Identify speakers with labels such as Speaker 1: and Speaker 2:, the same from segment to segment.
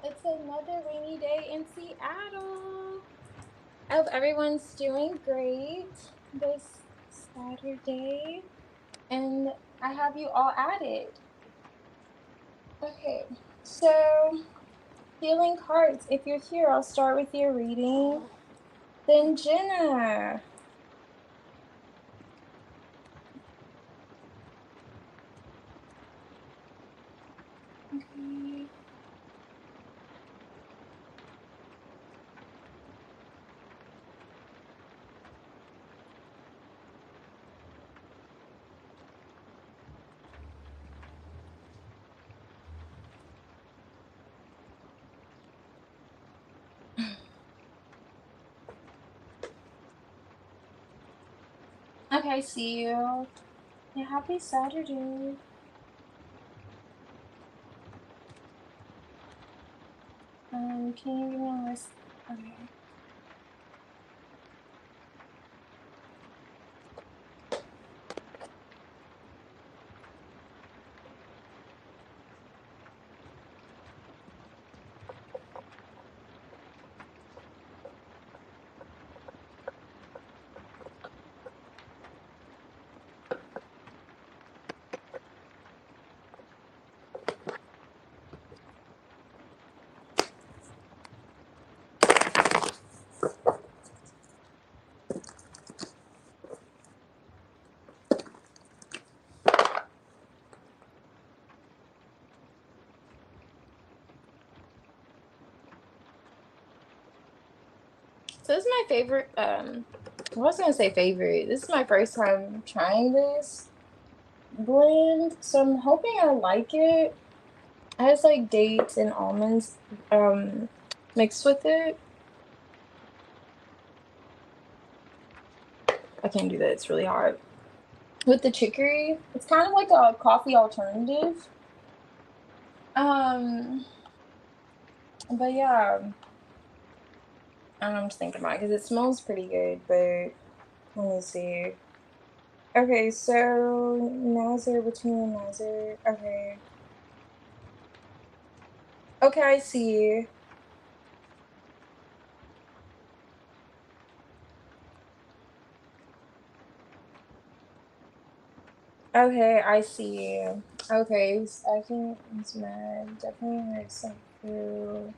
Speaker 1: It's another rainy day in Seattle. I hope everyone's doing great this Saturday, and I have you all added. Okay, so healing cards. If you're here, I'll start with your reading. Then Jenna. Okay. Okay, I see you. Yeah, happy Saturday. Can you give me a list? Okay. So this is my favorite, I was gonna say favorite. This is my first time trying this blend, so I'm hoping I like it. It has like dates and almonds mixed with it. I can't do that, it's really hard. With the chicory, it's kind of like a coffee alternative. But yeah, I'm just thinking about it because it smells pretty good, but let me see. Okay, so 𝚤𝚒𝚎 between 𝚤𝚒𝚎. Okay. Okay, I see. Okay, I see. Okay, I think it's mad. Definitely makes some food.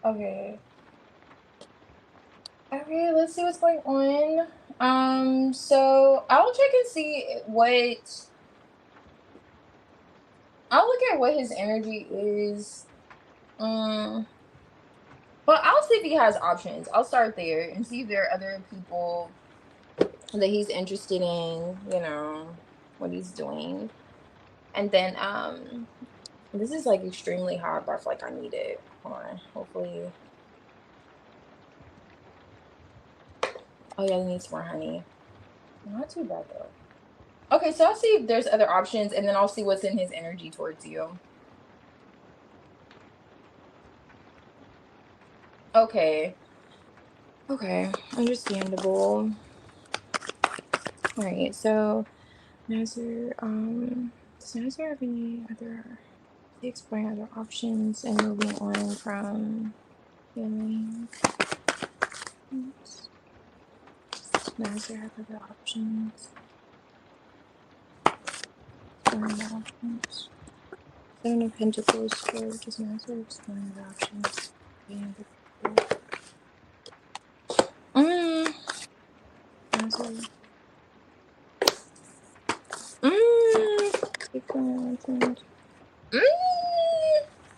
Speaker 1: Okay. Okay, let's see what's going on. So I'll check and see what I'll look at what his energy is. But I'll see if he has options. I'll start there and see if there are other people that he's interested in, what he's doing. And then this is like extremely hot, but I feel like I need it. Hold on. Hopefully. Oh yeah, I need some more honey. Not too bad though. Okay, so I'll see if there's other options and then I'll see what's in his energy towards you. Okay. Okay. Understandable. All right, so does Nazir have any other exploring other options and moving on from feeling? Nazir have other options. Exploring the options. Seven of Pentacles here, because Nazir exploring the options. Nazir.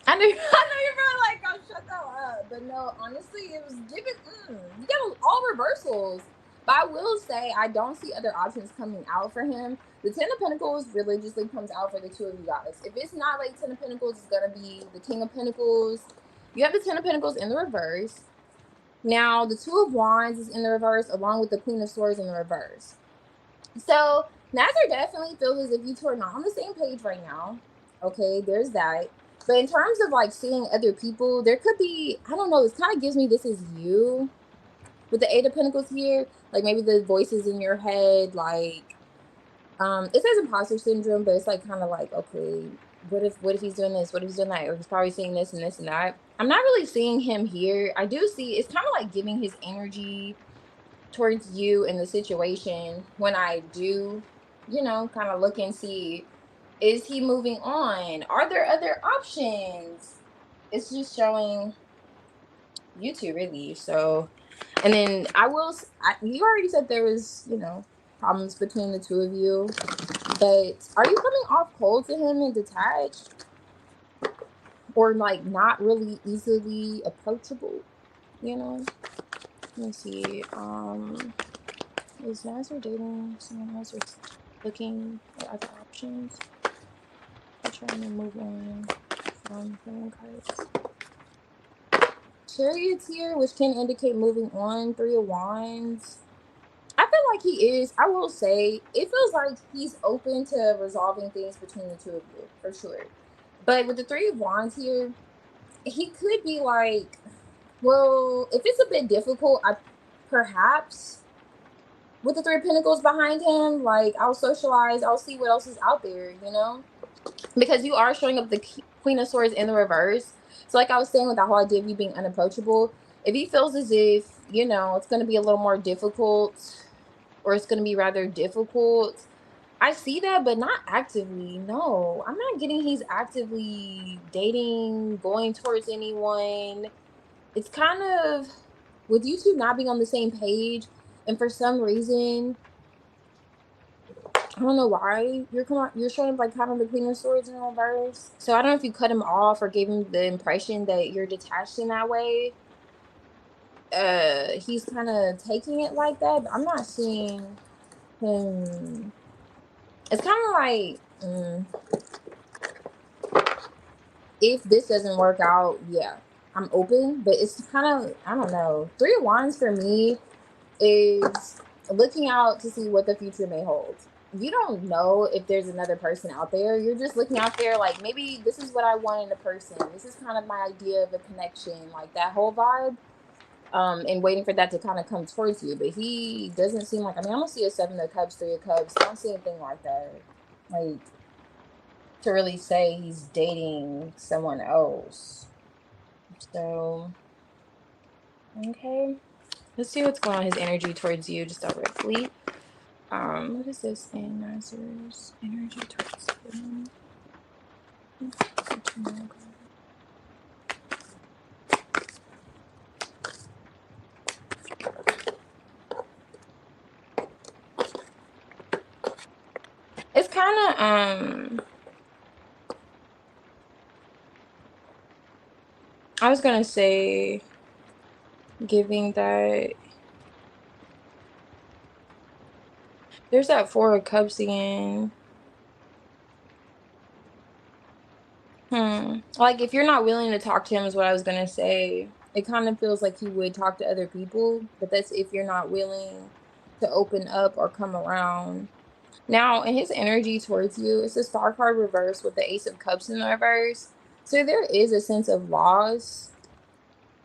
Speaker 1: I know, I know you're probably like, oh, shut that up. But no, honestly, it was giving, you got all reversals. But I will say, I don't see other options coming out for him. The Ten of Pentacles religiously comes out for the two of you guys. If it's not like Ten of Pentacles, it's going to be the King of Pentacles. You have the Ten of Pentacles in the reverse. Now, the Two of Wands is in the reverse, along with the Queen of Swords in the reverse. So, Nazir definitely feels as if you two are not on the same page right now. Okay, there's that. But in terms of like seeing other people, there could be, I don't know, this kind of gives me this is you with the Eight of Pentacles here. Like maybe the voices in your head, like, it says imposter syndrome, but it's like kind of like, okay, what if he's doing this? What if he's doing that? Or he's probably saying this and this and that. I'm not really seeing him here. I do see it's kind of like giving his energy towards you in the situation when I do, you know, kind of look and see, is he moving on? Are there other options? It's just showing you two really. So, and then you already said there was, you know, problems between the two of you, but are you coming off cold to him and detached? Or like not really easily approachable, you know? Let me see. Is Nazar dating someone else or looking at other options? I'm trying to move on from playing cards. Chariots here, which can indicate moving on. 3 of Wands. I feel like he is. I will say, it feels like he's open to resolving things between the two of you, for sure. But with the 3 of Wands here, he could be like, well, if it's a bit difficult, perhaps with the 3 of Pentacles behind him, like, I'll socialize, I'll see what else is out there, you know? Because you are showing up the Queen of Swords in the reverse. So like I was saying with that whole idea of you being unapproachable, if he feels as if, you know, it's going to be a little more difficult, or it's going to be rather difficult, I see that, but not actively. No, I'm not getting he's actively dating, going towards anyone. It's kind of with you two not being on the same page, and for some reason, I don't know why you're showing up like having the Queen of Swords in reverse. So I don't know if you cut him off or gave him the impression that you're detached in that way. He's kind of taking it like that, but I'm not seeing him. It's kind of like, if this doesn't work out, yeah, I'm open, but it's kind of, I don't know. 3 of Wands for me is looking out to see what the future may hold. You don't know if there's another person out there. You're just looking out there like, maybe this is what I want in a person. This is kind of my idea of a connection, like that whole vibe. And waiting for that to kind of come towards you. But he doesn't seem like, I mean, I don't see a 7 of Cups, 3 of Cups. I don't see anything like that. Like, to really say he's dating someone else. So, okay. Let's see what's going on his energy towards you just directly. What is this in Nazar's energy towards him? It's kind of I was gonna say giving that there's that 4 of Cups again. Like, if you're not willing to talk to him is what I was gonna say. It kind of feels like he would talk to other people, but that's if you're not willing to open up or come around. Now, in his energy towards you, it's a Star card reverse with the Ace of Cups in the reverse. So there is a sense of loss.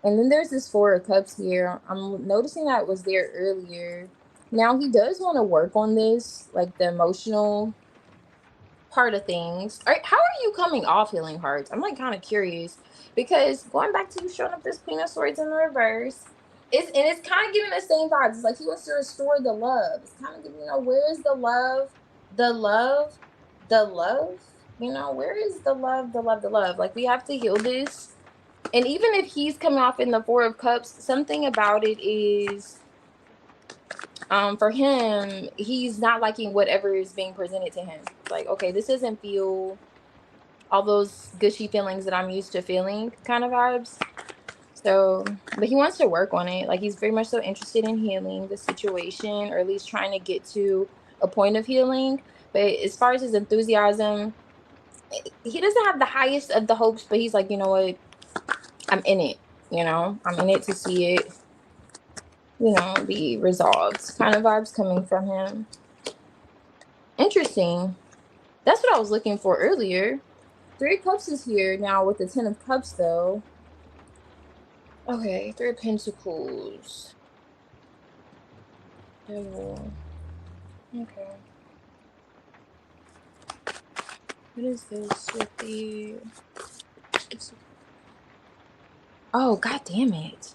Speaker 1: And then there's this 4 of Cups here. I'm noticing that it was there earlier. Now, he does want to work on this, like the emotional part of things. All right, how are you coming off Healing Hearts? I'm like kind of curious, because going back to you showing up this Queen of Swords in the reverse, it's kind of giving the same vibes. It's like he wants to restore the love. It's kind of giving, you know, where is the love, the love, the love? You know, where is the love, the love, the love? Like, we have to heal this. And even if he's coming off in the 4 of Cups, something about it is, for him, he's not liking whatever is being presented to him. It's like, okay, this doesn't feel all those gushy feelings that I'm used to feeling, kind of vibes. So, but he wants to work on it. Like, he's very much so interested in healing the situation, or at least trying to get to a point of healing. But as far as his enthusiasm, he doesn't have the highest of the hopes, but he's like, you know what, I'm in it. You know, I'm in it to see it, you know, be resolved, kind of vibes coming from him. Interesting. That's what I was looking for earlier. 3 of Cups is here now with the 10 of Cups, though. Okay, 3 of Pentacles. Devil. Okay. What is this with the... Oh, god damn it.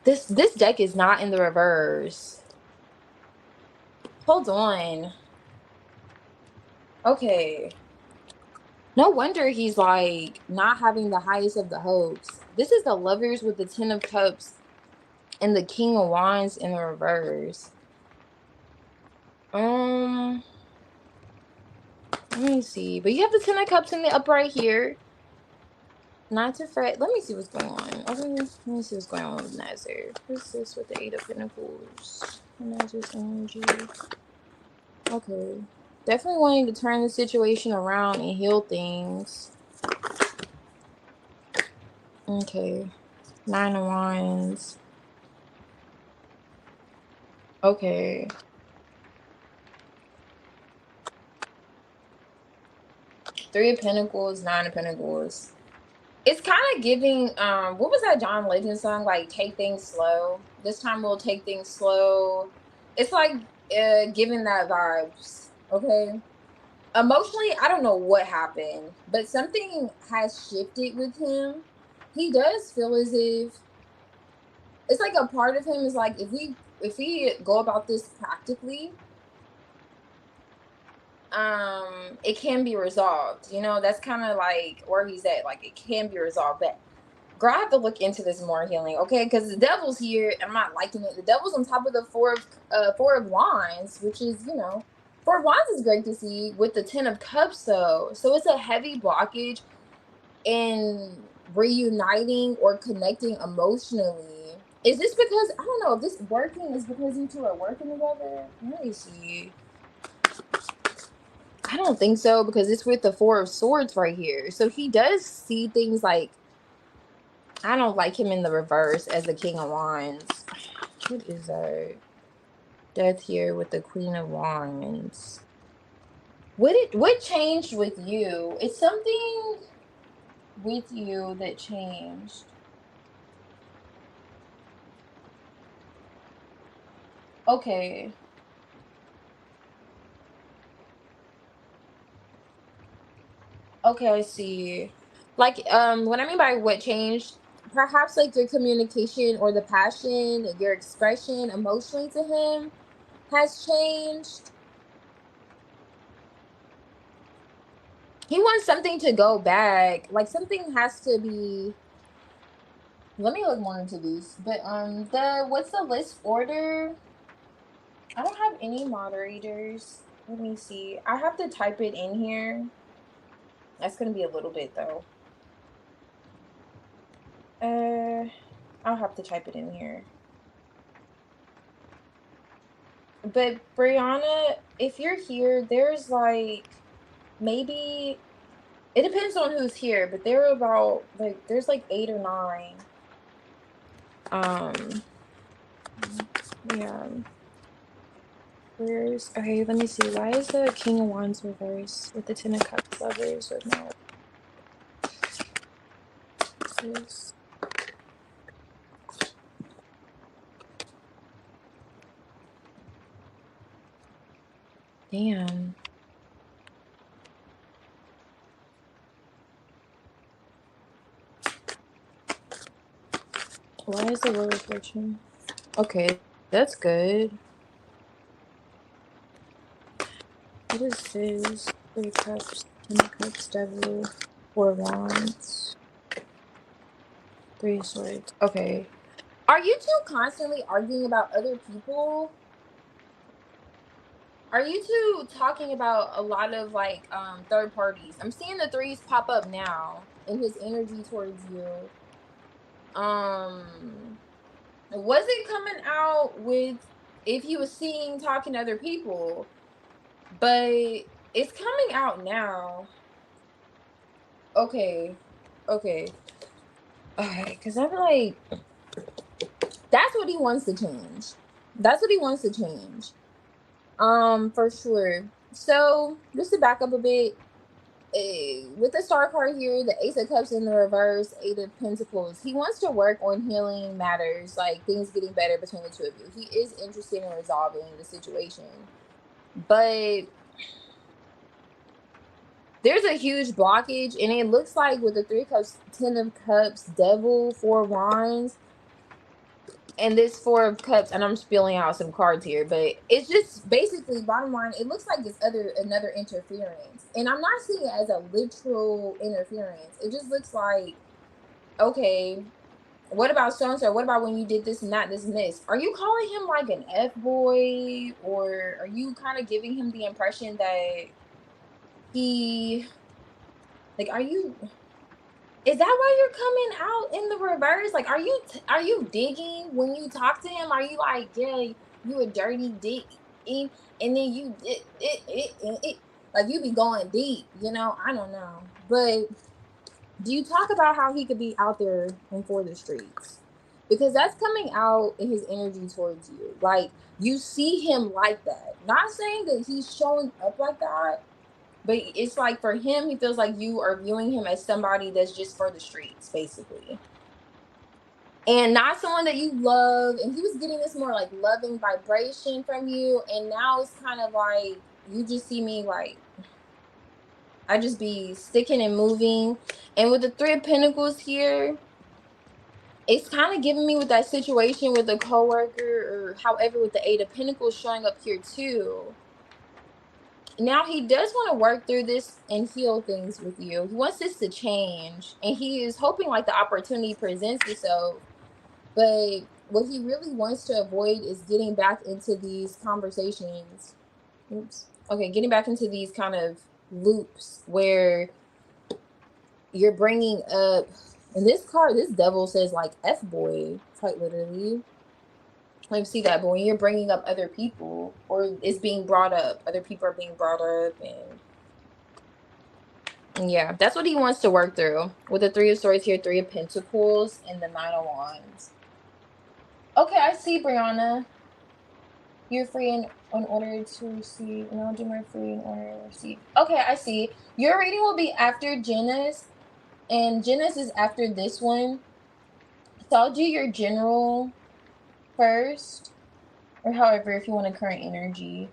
Speaker 1: This deck is not in the reverse. Hold on. Okay. No wonder he's like not having the highest of the hopes. This is the Lovers with the Ten of Cups and the King of Wands in the reverse. Let me see. But you have the Ten of Cups in the upright here. Not to fret. Let me see what's going on. Okay, let me see what's going on with Nazir. What's this with the Eight of Pentacles? Nazir's energy. Okay. Definitely wanting to turn the situation around and heal things. Okay. Nine of Wands. Okay. Three of Pentacles, Nine of Pentacles. It's kind of giving, what was that John Legend song? Like, take things slow. This time we'll take things slow. It's like giving that vibes, okay? Emotionally, I don't know what happened, but something has shifted with him. He does feel as if it's like a part of him is like, if we go about this practically, it can be resolved. You know, that's kind of like where he's at. Like, it can be resolved, but girl, I have to look into this more, healing, okay? Because the devil's here, and I'm not liking it. The devil's on top of the four of wands, which is, you know, Four of Wands is great to see with the Ten of Cups, though. So it's a heavy blockage in reuniting or connecting emotionally. Is this because, I don't know, if this working is because you two are working together? Let me see. I don't think so, because it's with the Four of Swords right here. So he does see things like, I don't like him in the reverse as the King of Wands. What is that? Death here with the Queen of Wands. What changed with you? It's something with you that changed. Okay. Okay, I see. Like, what I mean by what changed, perhaps like your communication or the passion, your expression emotionally to him has changed. He wants something to go back. Like, something has to be. Let me look more into these. But what's the list order? I don't have any moderators. Let me see. I have to type it in here. That's gonna be a little bit though. I'll have to type it in here. But Brianna, if you're here, there's like maybe it depends on who's here, but there are about like there's like 8 or 9. Yeah. Where's okay, let me see. Why is the King of Wands reverse with the Ten of Cups lovers with no this? Damn. Why is the Wheel of Fortune? Okay, that's good. What is this? 3 cups, 10 of cups, devil, 4 wands, 3 swords. Okay. Are you two constantly arguing about other people? Are you two talking about a lot of like third parties? I'm seeing the threes pop up now in his energy towards you. Wasn't coming out with if he was seeing talking to other people, but it's coming out now. Okay. Okay. Alright, because I'm like, that's what he wants to change. That's what he wants to change. For sure. So just to back up a bit, with the star card here, the Ace of Cups in the reverse, Eight of Pentacles, he wants to work on healing matters, like things getting better between the two of you. He is interested in resolving the situation, but there's a huge blockage, and it looks like with the 3 of Cups, 10 of Cups, Devil, 4 of Wands, and this 4 of Cups, and I'm spilling out some cards here, but it's just basically bottom line, it looks like it's another interference. And I'm not seeing it as a literal interference. It just looks like, okay, what about so-and-so? What about when you did this and that, this and this? Are you calling him like an F-boy? Or are you kind of giving him the impression that he, like, is that why you're coming out in the reverse? Like, are you digging when you talk to him? Are you like, yeah, you a dirty dick, and then you like you be going deep, you know? I don't know, but do you talk about how he could be out there and for the streets? Because that's coming out in his energy towards you. Like, you see him like that. Not saying that he's showing up like that, but it's like for him, he feels like you are viewing him as somebody that's just for the streets, basically. And not someone that you love. And he was getting this more like loving vibration from you. And now it's kind of like, you just see me like, I just be sticking and moving. And with the 3 of Pentacles here, it's kind of giving me with that situation with a coworker, or however with the 8 of Pentacles showing up here too. Now he does want to work through this and heal things with you. He wants this to change, and he is hoping like the opportunity presents itself. But what he really wants to avoid is getting back into these conversations. Oops. Okay, getting back into these kind of loops where you're bringing up, and this card, this devil says like F-boy, quite literally. Let me see that. But when you're bringing up other people, or it's being brought up, other people are being brought up, and yeah, that's what he wants to work through. With the 3 of Swords here, 3 of Pentacles, and the 9 of Wands. Okay, I see, Brianna. You're free in order to receive, and I'll do my free in order to receive. Okay, I see. Your reading will be after Jenna's, and Jenna's is after this one. So I'll do your general first, or however, if you want a current energy.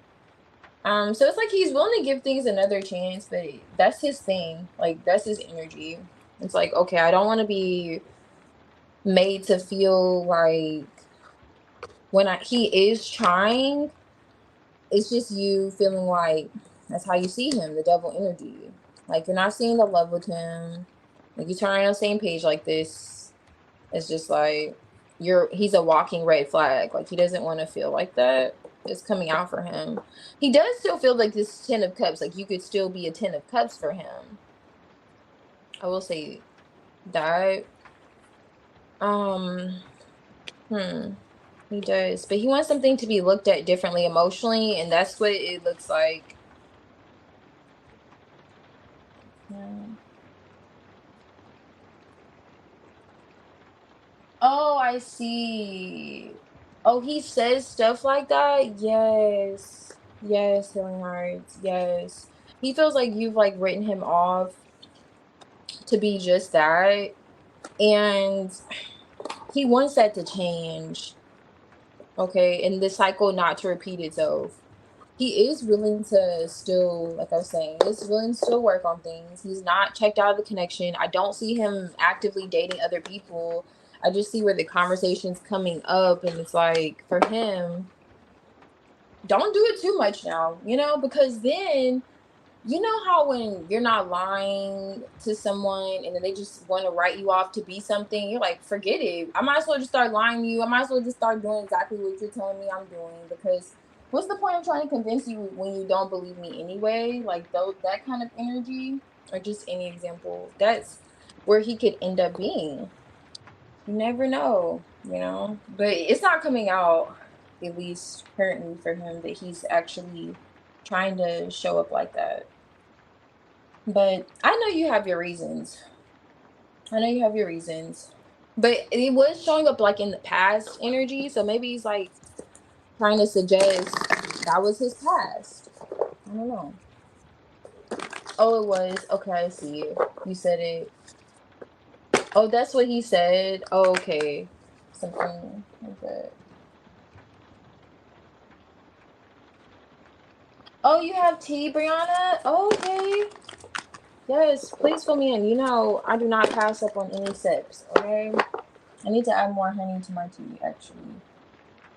Speaker 1: So it's like he's willing to give things another chance, but that's his thing. Like, that's his energy. It's like, okay, I don't want to be made to feel like when he is trying, it's just you feeling like that's how you see him, the devil energy. Like, you're not seeing the love with him. Like, you're turning on the same page like this. It's just like he's a walking red flag. Like, he doesn't want to feel like that. It's coming out for him. He does still feel like this 10 of Cups. Like, you could still be a 10 of Cups for him. I will say that. He does. But he wants something to be looked at differently emotionally, and that's what it looks like. Yeah. Oh, I see. Oh, he says stuff like that? Yes. Yes, Healing Hearts. Yes. He feels like you've like written him off to be just that. And he wants that to change. Okay. And the cycle not to repeat itself. He is willing to still, like I was saying, is willing to still work on things. He's not checked out of the connection. I don't see him actively dating other people. I just see where the conversation's coming up, and it's like, for him, don't do it too much now, you know, because then, you know how when you're not lying to someone and then they just want to write you off to be something, you're like, forget it. I might as well just start lying to you. I might as well just start doing exactly what you're telling me I'm doing, because what's the point of trying to convince you when you don't believe me anyway? Like, that kind of energy, or just any example, that's where he could end up being. You never know, you know, but it's not coming out, at least currently for him, that he's actually trying to show up like that. But I know you have your reasons. I know you have your reasons. But it was showing up like in the past energy, so maybe he's like trying to suggest that was his past. I don't know. Oh, it was. Okay, I see it. You said it. Oh, that's what he said. Oh, okay. Something like that. Oh, you have tea, Brianna? Oh, okay. Yes, please fill me in. You know, I do not pass up on any sips, okay? I need to add more honey to my tea, actually.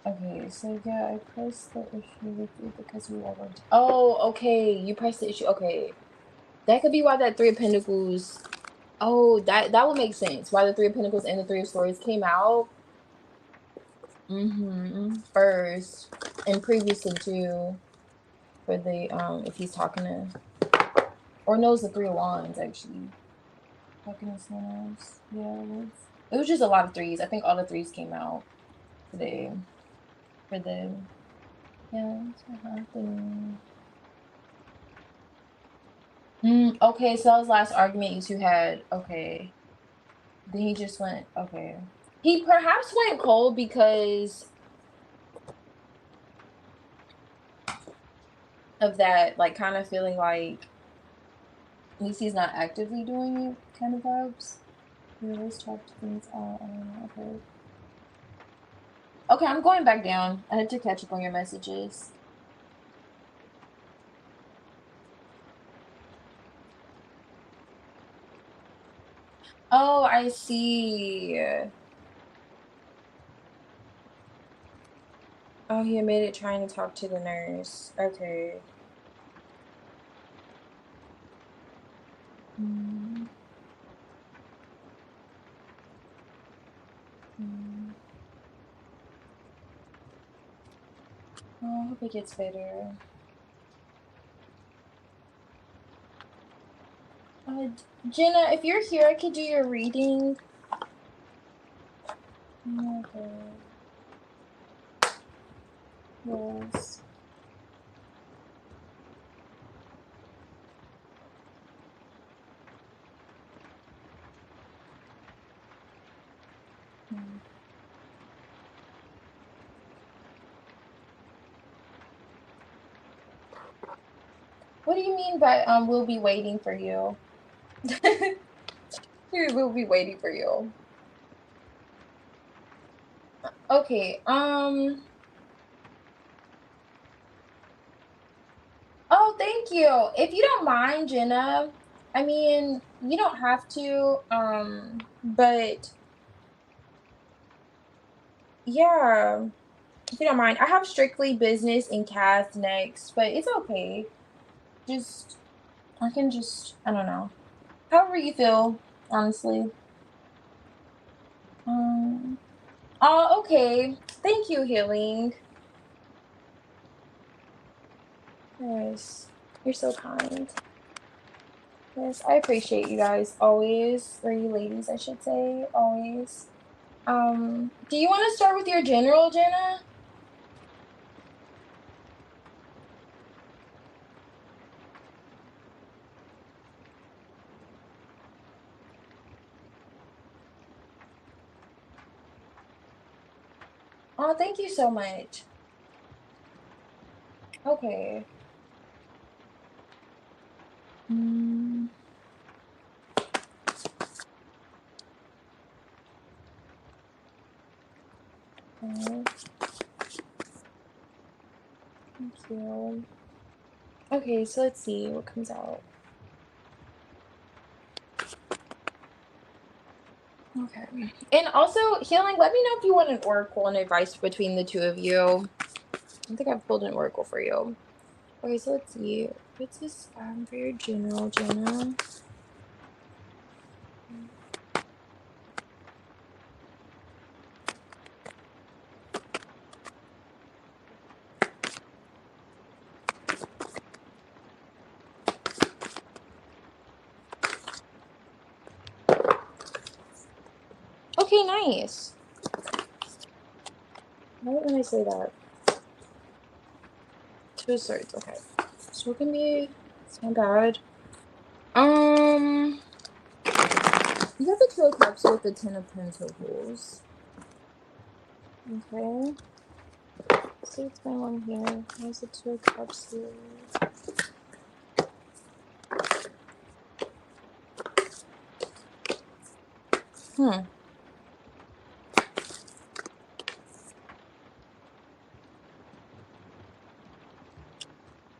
Speaker 1: Okay, so yeah, I pressed the issue with you because we are going to... Oh, okay, you pressed the issue. Okay. That could be why that Three of Pentacles... Oh, that would make sense. Why the Three of Pentacles and the Three of Swords came out. First. And previously, too. For the, if he's talking to... Or knows the Three of Wands, actually. Talking to someone else. Yeah, it was just a lot of threes. I think all the threes came out today. For the... Yeah, it's happening. Okay, so that was the last argument you two had. Okay. Then he just went, okay. He perhaps went cold because of that, like, kind of feeling like at least he's not actively doing it kind of vibes. Yeah, let's talk things out. Okay. Okay, I'm going back down. I had to catch up on your messages. Oh, I see. Oh, he admitted trying to talk to the nurse. Okay. Oh, I hope it gets better. Jenna, if you're here, I could do your reading. Okay. Yes. What do you mean by we'll be waiting for you? We'll be waiting for you. Okay, oh, thank you. If you don't mind, Jenna, I mean, you don't have to, but yeah, if you don't mind, I have strictly business and cast next, but it's okay. Just, I can just, I don't know. However you feel, honestly. Oh, okay. Thank you, Healing. Yes, you're so kind. Yes, I appreciate you guys always, or you ladies, I should say, always. Do you want to start with your general, Jenna? Oh, thank you so much. Okay. Okay. Thank you. Okay, so let's see what comes out. Okay. And also, Healing, let me know if you want an oracle and advice between the two of you. I think I pulled an oracle for you. Okay, so let's see. What's this for your general, Jenna? Okay, nice. Why didn't I say that? Two of Swords, okay. So it can be, it's not bad. You have the Two of Cups with the Ten of Pentacles. Okay. So what's going on here? There's the Two of Cups here.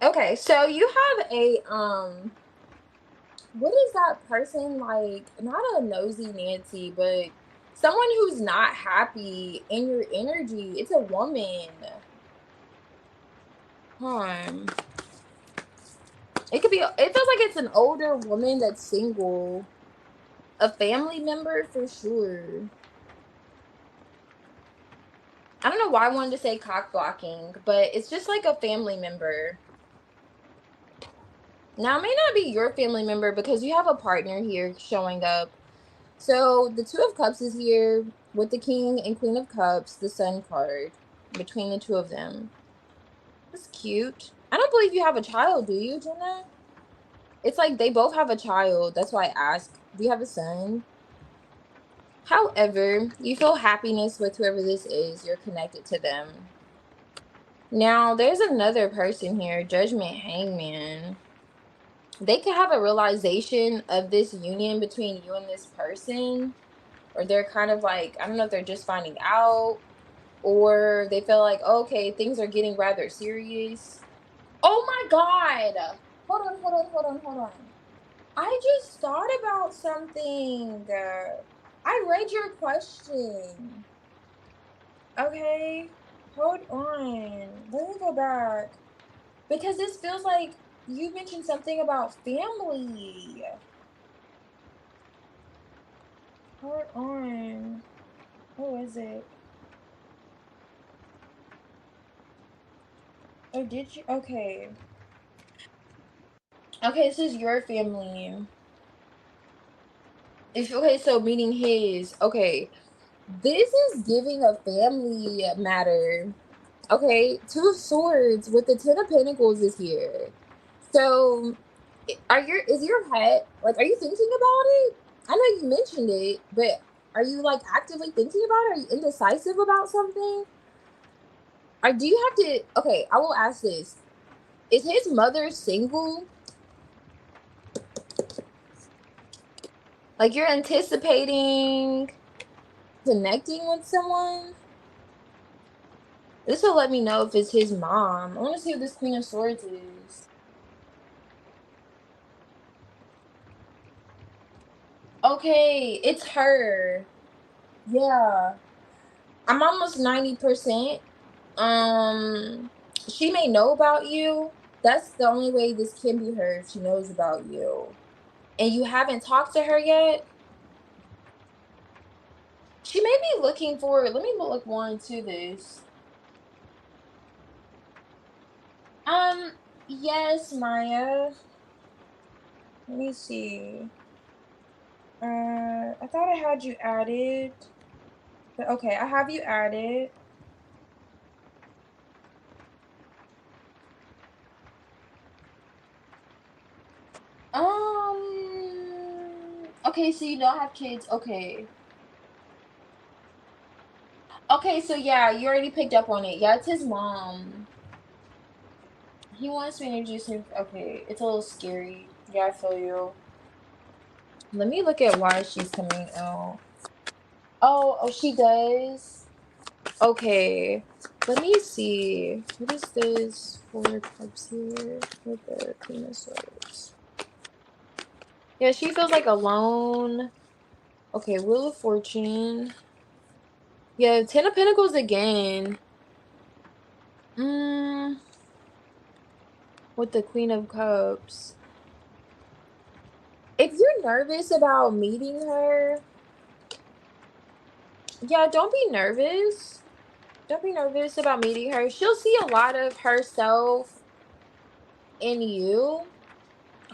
Speaker 1: Okay, so you have a what is that person like? Not a nosy Nancy, but someone who's not happy in your energy. It's a woman. It could be, it feels like it's an older woman that's single. A family member for sure. I don't know why I wanted to say cock blocking, but it's just like a family member. Now, it may not be your family member because you have a partner here showing up. So the Two of Cups is here with the King and Queen of Cups, the Sun card between the two of them. That's cute. I don't believe you have a child, do you, Jenna? It's like they both have a child. That's why I ask. Do you have a son? However, you feel happiness with whoever this is. You're connected to them. Now, there's another person here, Judgment Hangman. They could have a realization of this union between you and this person, or they're kind of like, I don't know if they're just finding out, or they feel like, okay, things are getting rather serious. Oh my God. Hold on. I just thought about something. I read your question. Okay. Hold on. Let me go back. Because this feels like you mentioned something about family. Hold on. What was it? Oh, did you? Okay. Okay, this is your family. If okay, so meaning his. Okay. This is giving a family matter. Okay, Two of Swords with the Ten of Pentacles is here. So, is your head like? Are you thinking about it? I know you mentioned it, but are you like actively thinking about it? Are you indecisive about something? Or do you have to? Okay, I will ask this: is his mother single? Like you're anticipating connecting with someone? This will let me know if it's his mom. I want to see what this Queen of Swords is. Okay, it's her. Yeah. I'm almost 90%. She may know about you. That's the only way this can be her if she knows about you. And you haven't talked to her yet? She may be looking for, let me look more into this. Um, yes, Maya. Let me see. I thought I had you added. But okay, I have you added. Okay, so you don't have kids. Okay. Okay, so yeah, you already picked up on it. Yeah, it's his mom. He wants to introduce him. Okay, it's a little scary. Yeah, I feel you. Let me look at why she's coming out. Oh, she does. Okay, let me see. What is this? Four of Cups here with the Queen of Swords. Yeah, she feels like alone. Okay, Wheel of Fortune. Yeah, Ten of Pentacles again. With the Queen of Cups. If you're nervous about meeting her, yeah, don't be nervous. Don't be nervous about meeting her. She'll see a lot of herself in you.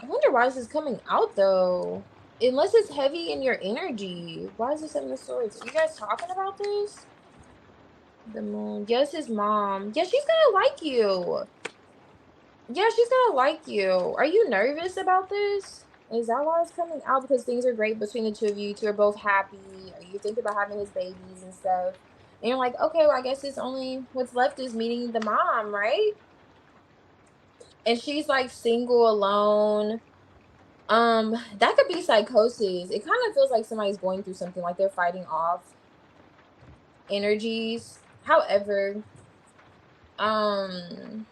Speaker 1: I wonder why this is coming out though. Unless it's heavy in your energy. Why is this Seven of Swords? Are you guys talking about this? The Moon. Yes, his mom. Yeah, she's gonna like you. Yeah, she's gonna like you. Are you nervous about this? Is that why it's coming out? Because things are great between the two of you. You two are both happy. Are you thinking about having his babies and stuff? And you're like, okay, well, I guess it's only what's left is meeting the mom, right? And she's like single, alone. That could be psychosis. It kind of feels like somebody's going through something, like they're fighting off energies. However, um,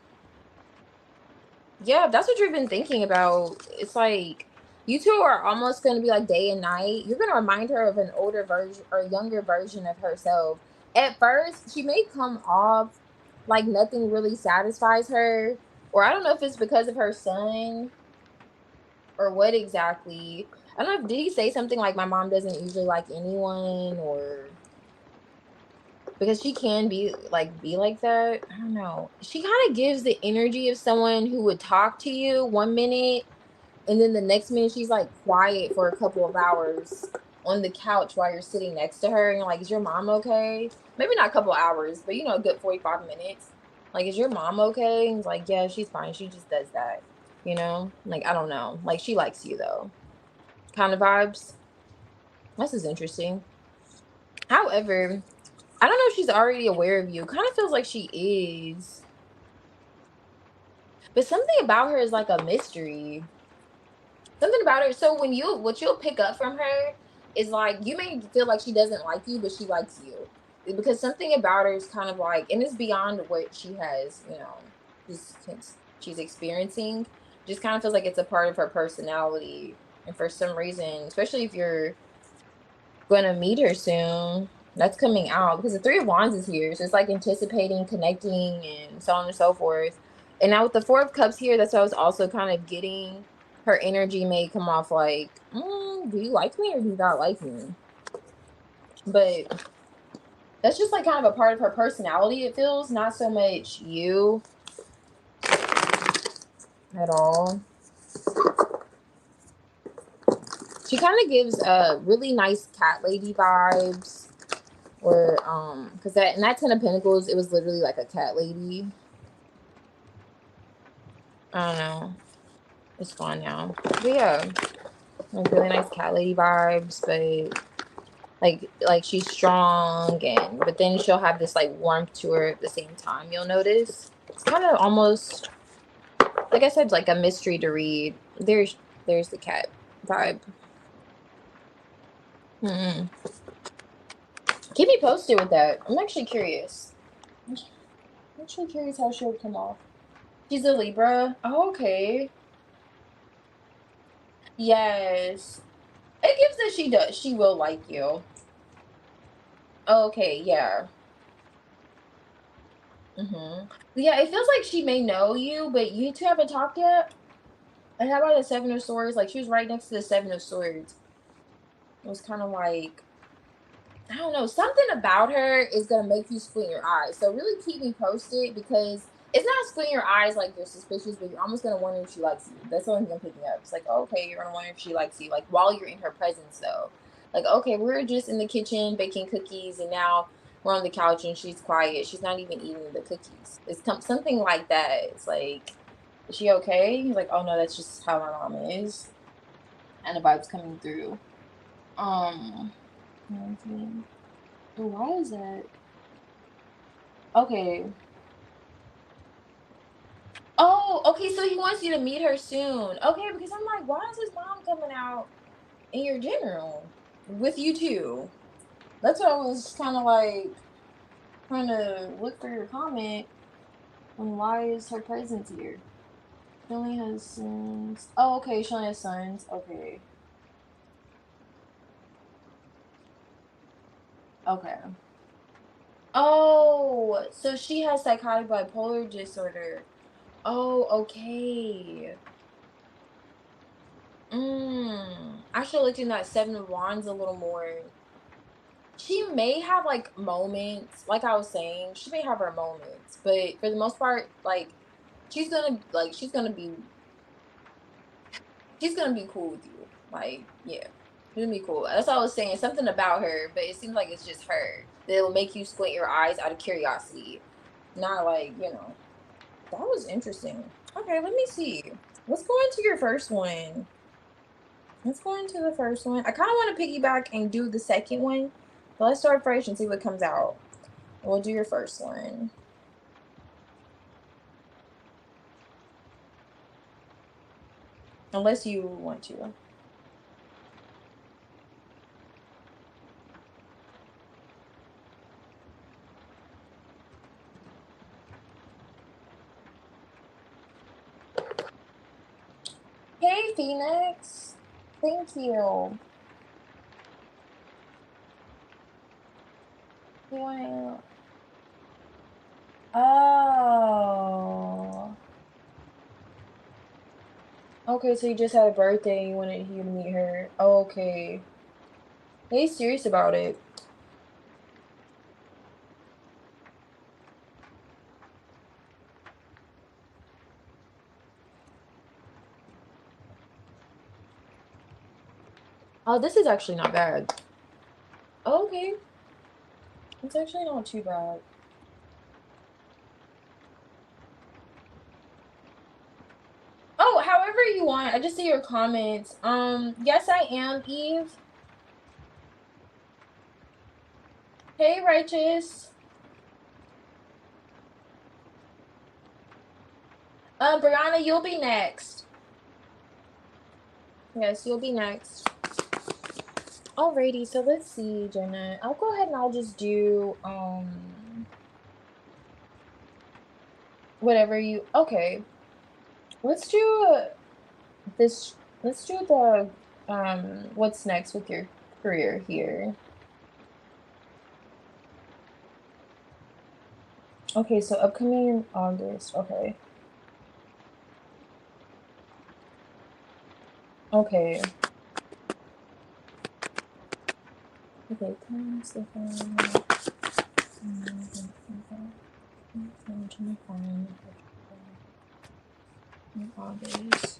Speaker 1: yeah, if that's what you've been thinking about. It's like You two are almost going to be like day and night. You're going to remind her of an older version or younger version of herself. At first, she may come off like nothing really satisfies her, or I don't know if it's because of her son or what exactly. I don't know. Did he say something like my mom doesn't usually like anyone, or because she can be like that? I don't know. She kind of gives the energy of someone who would talk to you one minute, and then the next minute she's like quiet for a couple of hours on the couch while you're sitting next to her, and you're like, is your mom okay? Maybe not a couple hours, but a good 45 minutes. Like, is your mom okay? And it's like, yeah, she's fine. She just does that. Like, I don't know. Like, she likes you though. Kind of vibes. This is interesting. However, I don't know if she's already aware of you. Kind of feels like she is. But something about her is like a mystery. Something about her. So what you'll pick up from her is like you may feel like she doesn't like you, but she likes you because something about her is kind of like, and it's beyond what she has, just she's experiencing. Just kind of feels like it's a part of her personality, and for some reason, especially if you're going to meet her soon, that's coming out because the Three of Wands is here, so it's like anticipating, connecting, and so on and so forth. And now with the Four of Cups here, that's what I was also kind of getting. Her energy may come off like, do you like me or do you not like me? But that's just like kind of a part of her personality, it feels, not so much you at all. She kind of gives really nice cat lady vibes, or because that 10 of Pentacles, it was literally like a cat lady. I don't know. It's gone now. But yeah, like really nice cat lady vibes, but like she's strong, and but then she'll have this like warmth to her at the same time. You'll notice it's kind of almost, like I said, like a mystery to read. There's the cat vibe. Keep me posted with that. I'm actually curious. I'm actually curious how she'll come off. She's a Libra. Oh, okay. Yes. It gives that she does. She will like you. Okay, yeah. Yeah, it feels like she may know you, but you two haven't talked yet. And how about the Seven of Swords? Like, she was right next to the Seven of Swords. It was kind of like, I don't know, something about her is gonna make you squint your eyes. So really keep me posted, because it's not squint your eyes like you're suspicious, but you're almost gonna wonder if she likes you. That's the only thing I'm picking up. It's like, okay, you're gonna wonder if she likes you, like while you're in her presence though. Like, okay, we're just in the kitchen baking cookies, and now we're on the couch and she's quiet. She's not even eating the cookies. It's something like that. It's like, is she okay? He's like, oh no, that's just how my mom is. And the vibe's coming through. Why is that? Okay. Oh, okay, so he wants you to meet her soon. Okay, because I'm like, why is his mom coming out in your general with you too? That's what I was kind of like trying to look for your comment on why is her presence here. She only has sons. Oh, okay, she only has sons. Okay. Okay. Oh, so she has psychotic bipolar disorder. Oh, okay. I should look in that Seven of Wands a little more. She may have like moments, like I was saying, she may have her moments, but for the most part, like she's gonna be cool with you. Like, yeah, she's gonna be cool. That's all I was saying. Something about her, but it seems like it's just her that will make you squint your eyes out of curiosity. Not like, that was interesting. Okay, let me see. Let's go into your first one. Let's go into the first one. I kind of want to piggyback and do the second one, but let's start first and see what comes out. We'll do your first one. Unless you want to. Hey, Phoenix. Thank you. You want Oh. Okay, so you just had a birthday and you wanted you to meet her. Oh, okay. Hey, serious about it. Oh, this is actually not bad. Okay. It's actually not too bad. Oh, however you want. I just see your comments. Yes, I am, Eve. Hey, Righteous. Brianna, you'll be next. Yes, you'll be next. Alrighty, so let's see, Jenna. I'll go ahead and I'll just do whatever you okay. Let's do this let's do the what's next with your career here. Okay, so upcoming in August. Okay. Okay. Okay, times the in August.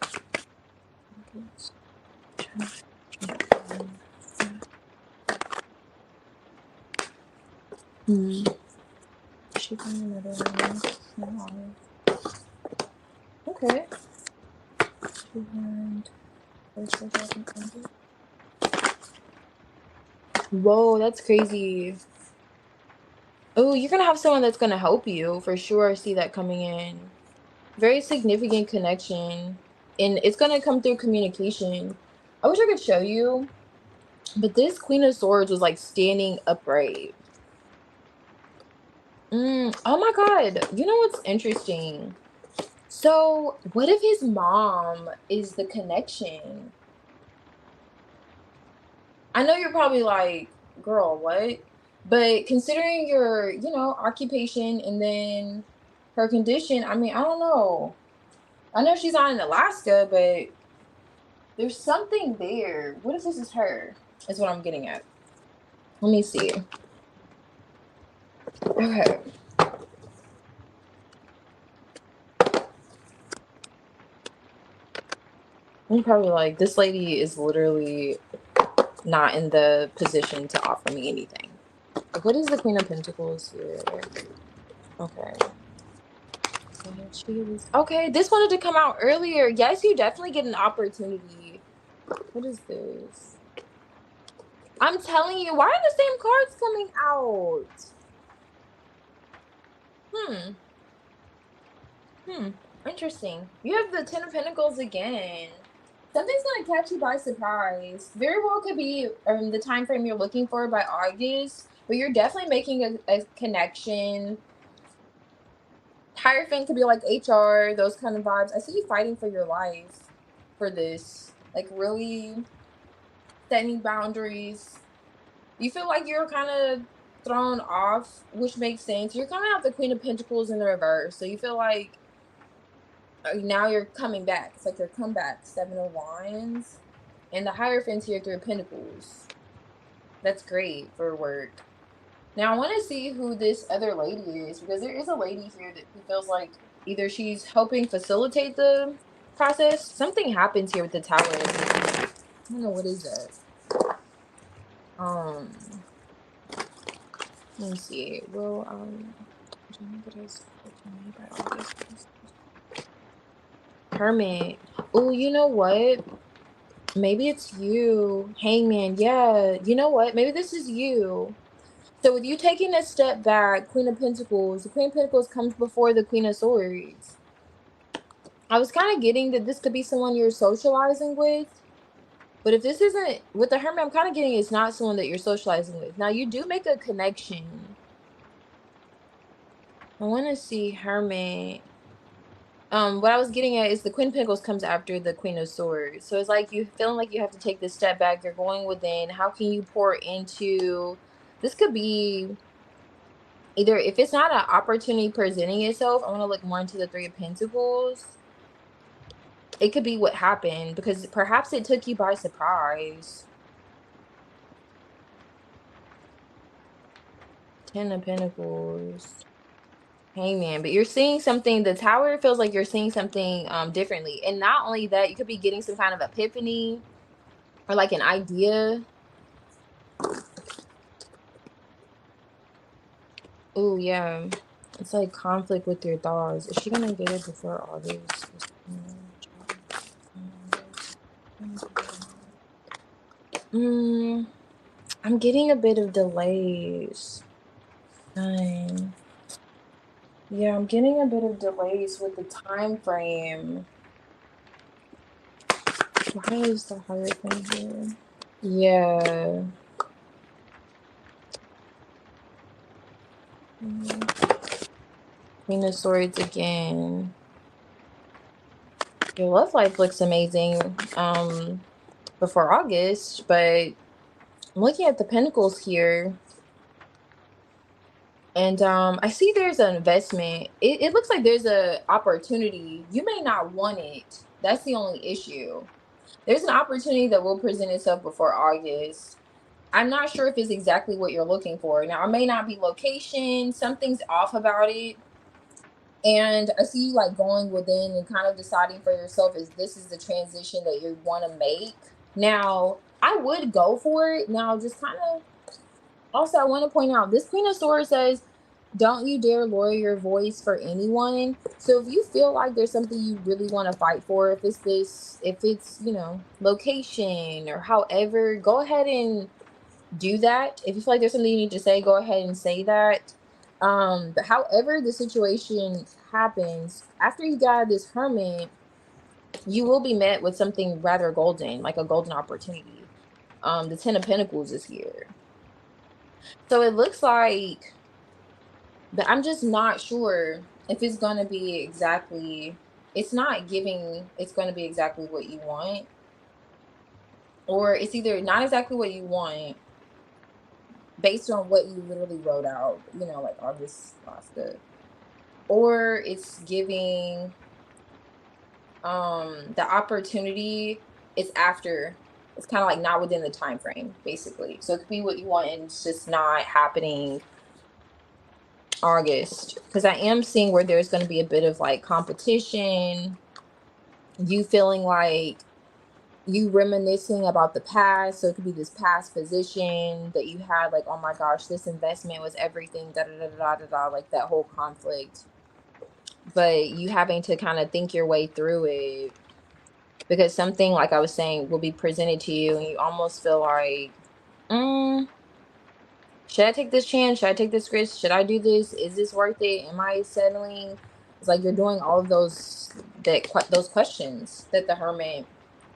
Speaker 1: Shipping another one in August. Okay. Whoa, that's crazy. Oh, you're gonna have someone that's gonna help you for sure. I see that coming in. Very significant connection. And it's gonna come through communication. I wish I could show you, but this Queen of Swords was like standing upright. Oh my God. You know what's interesting? So, what if his mom is the connection? I know you're probably like, girl, what? But considering your, occupation and then her condition, I mean, I don't know. I know she's not in Alaska, but there's something there. What if this is her? Is what I'm getting at. Let me see. Okay. I'm probably like, this lady is literally not in the position to offer me anything. What is the Queen of Pentacles here? Okay. Okay, this wanted to come out earlier. Yes, you definitely get an opportunity. What is this? I'm telling you, why are the same cards coming out? Interesting. You have the Ten of Pentacles again. Something's gonna catch you by surprise. Very well could be the time frame you're looking for by August, but you're definitely making a connection. Hierophant could be like HR, those kind of vibes. I see you fighting for your life for this. Like really setting boundaries. You feel like you're kind of thrown off, which makes sense. You're coming out the Queen of Pentacles in the reverse. So you feel like now you're coming back. It's like your comeback. 7 of Wands. And the Hierophant's here, 3 of Pentacles. That's great for work. Now I want to see who this other lady is, because there is a lady here that who feels like either she's helping facilitate the process. Something happens here with the Tower. I don't know, what is that? Let me see. Well, Hermit. Oh, you know what? Maybe it's you. Hangman. Yeah. You know what? Maybe this is you. So with you taking a step back, Queen of Pentacles, the Queen of Pentacles comes before the Queen of Swords. I was kind of getting that this could be someone you're socializing with. But if this isn't, with the Hermit, I'm kind of getting it's not someone that you're socializing with. Now, you do make a connection. I want to see Hermit. What I was getting at is the Queen of Pentacles comes after the Queen of Swords. So it's like you feeling like you have to take this step back. You're going within. How can you pour into? This could be either, if it's not an opportunity presenting itself, I want to look more into the Three of Pentacles. It could be what happened, because perhaps it took you by surprise. Ten of Pentacles. Hangman. But you're seeing something. The Tower feels like you're seeing something differently. And not only that, you could be getting some kind of epiphany or like an idea. Oh yeah, it's like conflict with your thoughts. Is she gonna get it before August? I'm getting a bit of delays. Fine. Yeah, I'm getting a bit of delays with the time frame. Why is the Hierophant here? Yeah. Queen of Swords again. Your love life looks amazing before August, but I'm looking at the Pentacles here. And I see there's an investment. It looks like there's a opportunity. You may not want it. That's the only issue. There's an opportunity that will present itself before August. I'm not sure if it's exactly what you're looking for. Now, it may not be location. Something's off about it. And I see you like going within and kind of deciding for yourself, is this is the transition that you want to make. Now, I would go for it. Now, just kind of also, I want to point out this Queen of Swords says, don't you dare lower your voice for anyone. So if you feel like there's something you really want to fight for, if it's, you know, location or however, go ahead and do that. If you feel like there's something you need to say, go ahead and say that. But however the situation happens, after you got this Hermit, you will be met with something rather golden, like a golden opportunity. The Ten of Pentacles is here. So it looks like, but I'm just not sure if it's going to be exactly, it's not giving, it's going to be exactly what you want. Or it's either not exactly what you want based on what you literally wrote out, you know, like August last good. Or it's giving the opportunity is after, it's kind of like not within the time frame, basically. So it could be what you want and it's just not happening August, because I am seeing where there's going to be a bit of like competition, you feeling like you reminiscing about the past. So it could be this past position that you had, like, oh my gosh, this investment was everything, da da da da da da, like that whole conflict, but you having to kind of think your way through it, because something, like I was saying, will be presented to you and you almost feel like, should I take this chance? Should I take this risk? Should I do this? Is this worth it? Am I settling? It's like you're doing all of those questions that the Hermit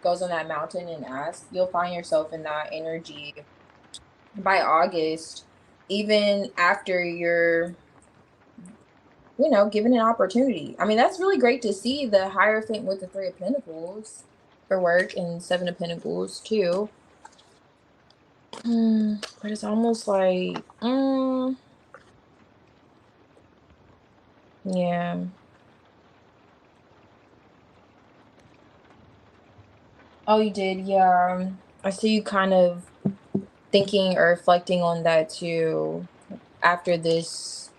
Speaker 1: goes on that mountain and asks. You'll find yourself in that energy by August, even after you're, you know, given an opportunity. I mean, that's really great to see the Hierophant with the Three of Pentacles for work and Seven of Pentacles too. But it's almost like, yeah. Oh, you did? Yeah. I see you kind of thinking or reflecting on that too after this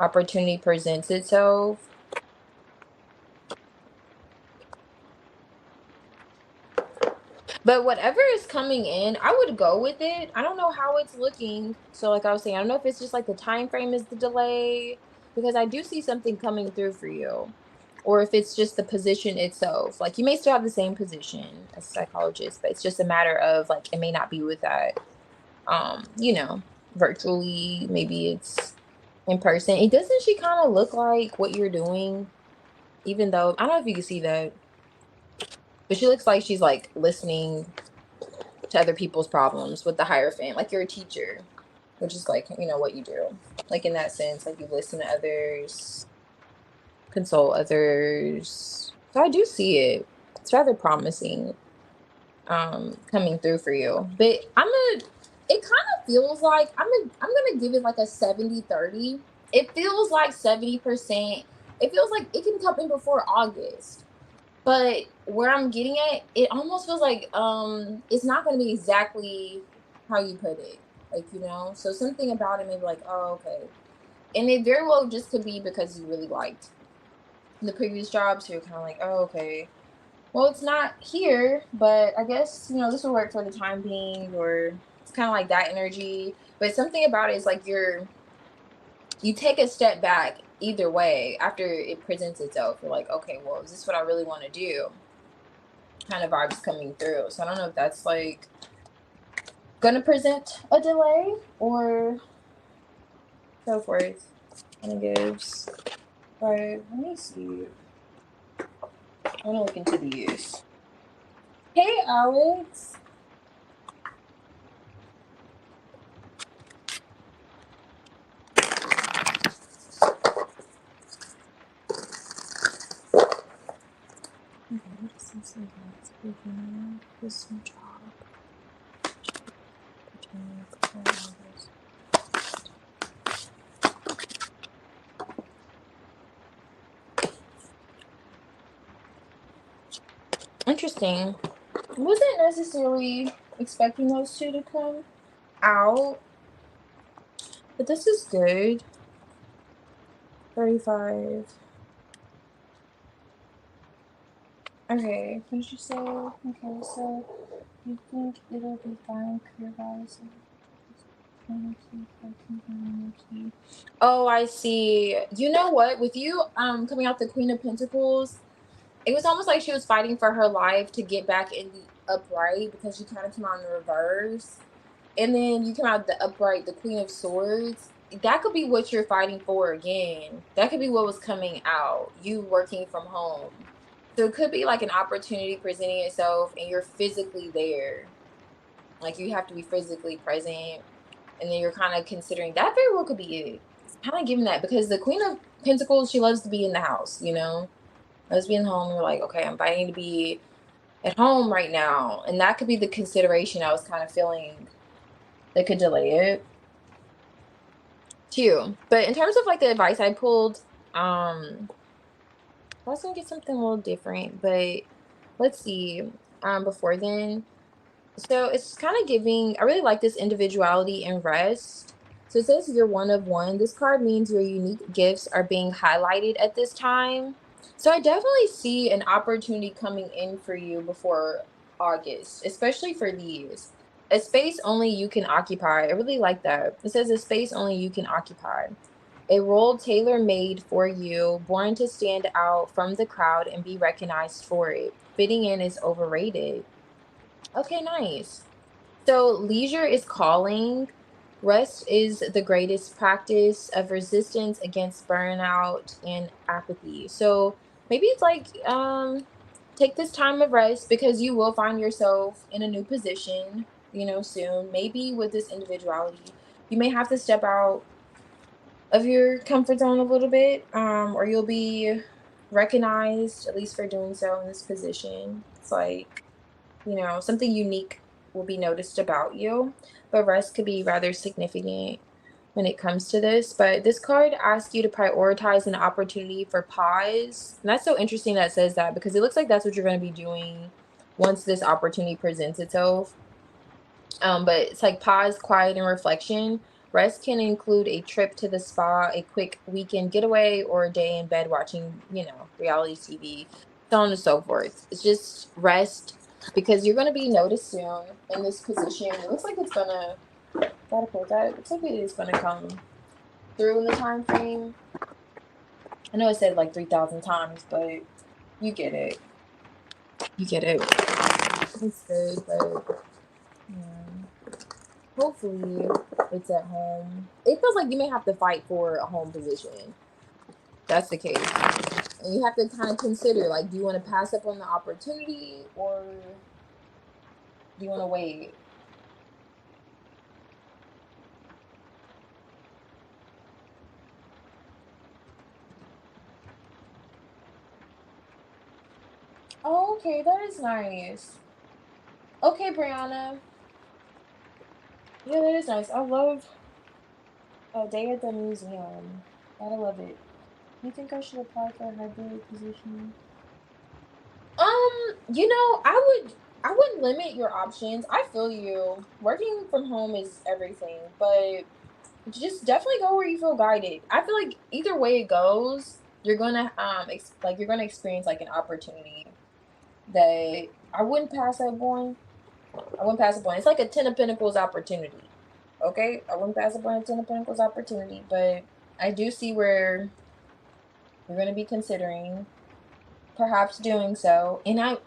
Speaker 1: opportunity presents itself. But whatever is coming in, I would go with it. I don't know how it's looking. So like I was saying, I don't know if it's just like the time frame is the delay, because I do see something coming through for you. Or if it's just the position itself. Like you may still have the same position as a psychologist, but it's just a matter of like, it may not be with that, you know, virtually. Maybe it's in person. It doesn't she kind of look like what you're doing? Even though, I don't know if you can see that, but she looks like she's like listening to other people's problems with the Hierophant, like you're a teacher, which is like, you know, what you do, like in that sense, like you listen to others, consult others. So I do see it. It's rather promising coming through for you. But it kind of feels like I'm gonna give it like a 70-30. It feels like 70%. It feels like it can come in before August. But where I'm getting at, it almost feels like it's not gonna be exactly how you put it. Like, so something about it may be like, oh, okay. And it very well just could be because you really liked the previous job, so you're kind of like, oh, okay. Well, it's not here, but I guess, this will work for the time being, or it's kind of like that energy. But something about it is like you take a step back either way after it presents itself. You're like, okay, well, is this what I really want to do? Kind of vibes coming through. So I don't know if that's like gonna present a delay or so forth. And it gives, right, let me see. I want to look into these. Hey, Alex. Interesting. Wasn't necessarily expecting those two to come out, but this is good. 35. Okay, what did you say? Okay, so you think it'll be fine career-wise? Oh, I see. You know what? With you coming out the Queen of Pentacles, it was almost like she was fighting for her life to get back in the upright because she kind of came out in the reverse. And then you come out the upright, the Queen of Swords. That could be what you're fighting for again. That could be what was coming out. You working from home. So it could be like an opportunity presenting itself and you're physically there. Like you have to be physically present. And then you're kind of considering that very well could be it. It's kind of giving that because the Queen of Pentacles, she loves to be in the house, Loves being home. You're like, okay, I'm fighting to be at home right now. And that could be the consideration I was kind of feeling that could delay it too. But in terms of like the advice I pulled, I was gonna get something a little different, but let's see. Before then, so it's kind of giving. I really like this individuality and rest. So it says you're one of one. This card means your unique gifts are being highlighted at this time. So I definitely see an opportunity coming in for you before August, especially for these. A space only you can occupy. I really like that. It says a space only you can occupy. A role tailor-made for you, born to stand out from the crowd and be recognized for it. Fitting in is overrated. Okay, nice. So leisure is calling. Rest is the greatest practice of resistance against burnout and apathy. So maybe it's like take this time of rest because you will find yourself in a new position, soon. Maybe with this individuality, you may have to step out of your comfort zone a little bit, or you'll be recognized at least for doing so in this position. It's like, something unique will be noticed about you, but rest could be rather significant when it comes to this. But this card asks you to prioritize an opportunity for pause. And that's so interesting that it says that because it looks like that's what you're going to be doing once this opportunity presents itself. But it's like pause, quiet, and reflection. Rest can include a trip to the spa, a quick weekend getaway, or a day in bed watching, reality TV, so on and so forth. It's just rest because you're going to be noticed soon in this position. It looks like it's going to, gotta put that, it looks like it is going to come through in the time frame. I know I said like 3,000 times, but you get it. You get it. It's good, but yeah. Hopefully it's at home. It feels like you may have to fight for a home position. That's the case. And you have to kind of consider, like, do you want to pass up on the opportunity or do you want to wait? Oh, okay, that is nice. Okay, Brianna. Yeah, that is nice. I love a day at the museum. Gotta love it. You think I should apply for a hybrid position? I wouldn't limit your options. I feel you. Working from home is everything, but just definitely go where you feel guided. I feel like either way it goes, you're gonna you're gonna experience like an opportunity that I wouldn't pass up on. I wouldn't pass up on. It's like a Ten of Pentacles opportunity. Okay, I wouldn't pass up on a Ten of Pentacles opportunity, but I do see where you're gonna be considering perhaps doing so. And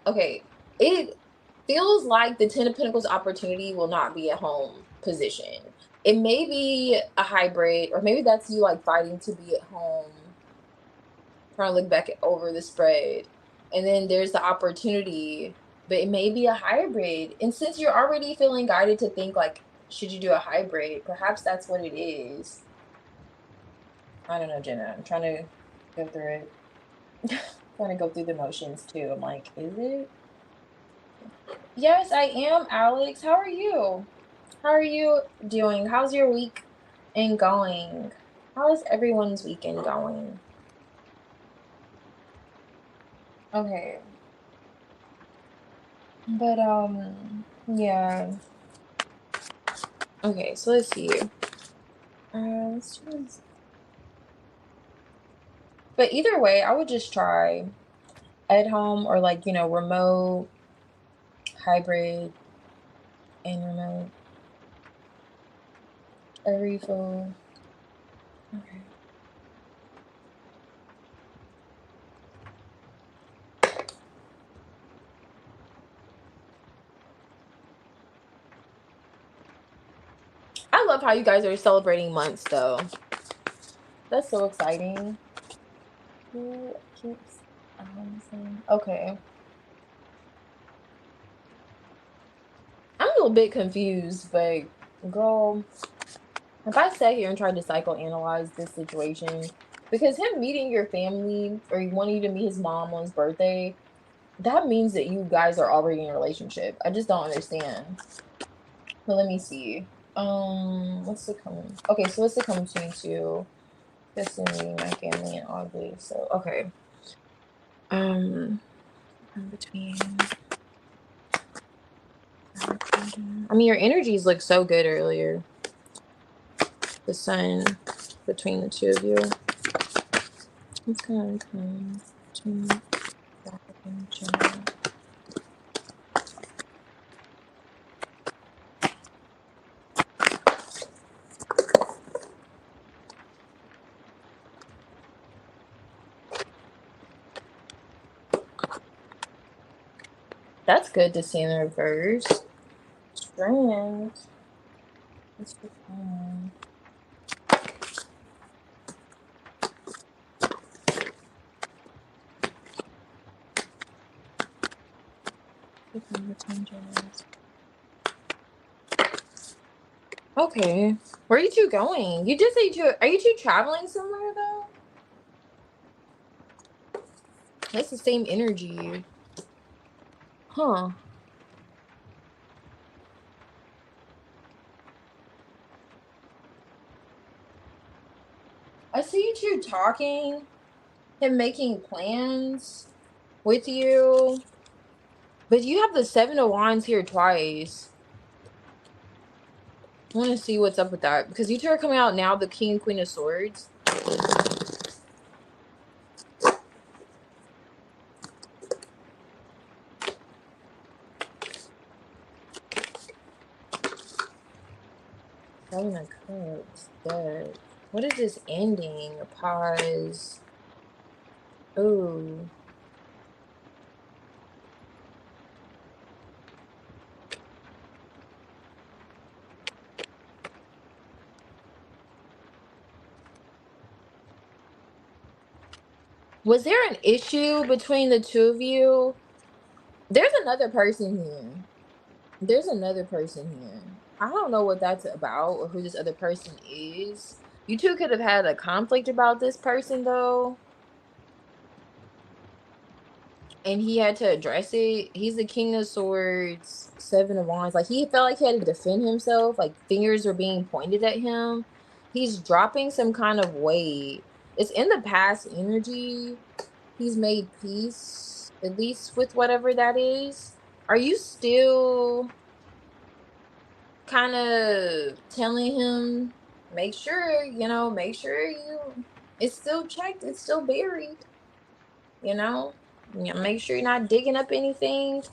Speaker 1: okay. It feels like the Ten of Pentacles opportunity will not be a home position. It may be a hybrid, or maybe that's you like fighting to be at home, trying to look back over the spread. And then there's the opportunity, but it may be a hybrid. And since you're already feeling guided to think like, should you do a hybrid? Perhaps that's what it is. I don't know, Jenna. I'm trying to go through it. Trying to go through the motions too. I'm like, is it? Yes, I am, Alex. How are you? How are you doing? How's your week and going? How is everyone's weekend going? Okay. But yeah. Okay, so let's see. Let's choose. But either way, I would just try at home or like, remote, hybrid, and remote. A refill. Okay. I love how you guys are celebrating months though. That's so exciting. Okay. I'm a little bit confused, but girl, if I sat here and tried to psychoanalyze this situation, because him meeting your family or wanting you to meet his mom on his birthday, that means that you guys are already in a relationship. I just don't understand. But let me see. What's the coming? Okay, so what's the coming between two? Just meeting my family in August. So okay. Between. I mean, your energies look so good earlier. The sun between the two of you. It's kind of between God and Gemini. That's good to see in the reverse. Strength. What's the plan? Okay. Where are you two going? You just say are you two traveling somewhere though? That's the same energy. Huh. I see you two talking and making plans with you. But you have the Seven of Wands here twice. I want to see what's up with that. Because you two are coming out now, the King and Queen of Swords. Seven of Cups. Dead. What is this ending? A pause. Ooh. Was there an issue between the two of you? There's another person here. There's another person here. I don't know what that's about or who this other person is. You two could have had a conflict about this person though. and he had to address it. He's the King of Swords, Seven of Wands. Like, he felt like he had to defend himself. Like, fingers were being pointed at him. He's dropping some kind of weight. It's in the past energy. He's made peace, at least with whatever that is. Are you still kind of telling him, make sure, make sure it's still checked, it's still buried, make sure you're not digging up anything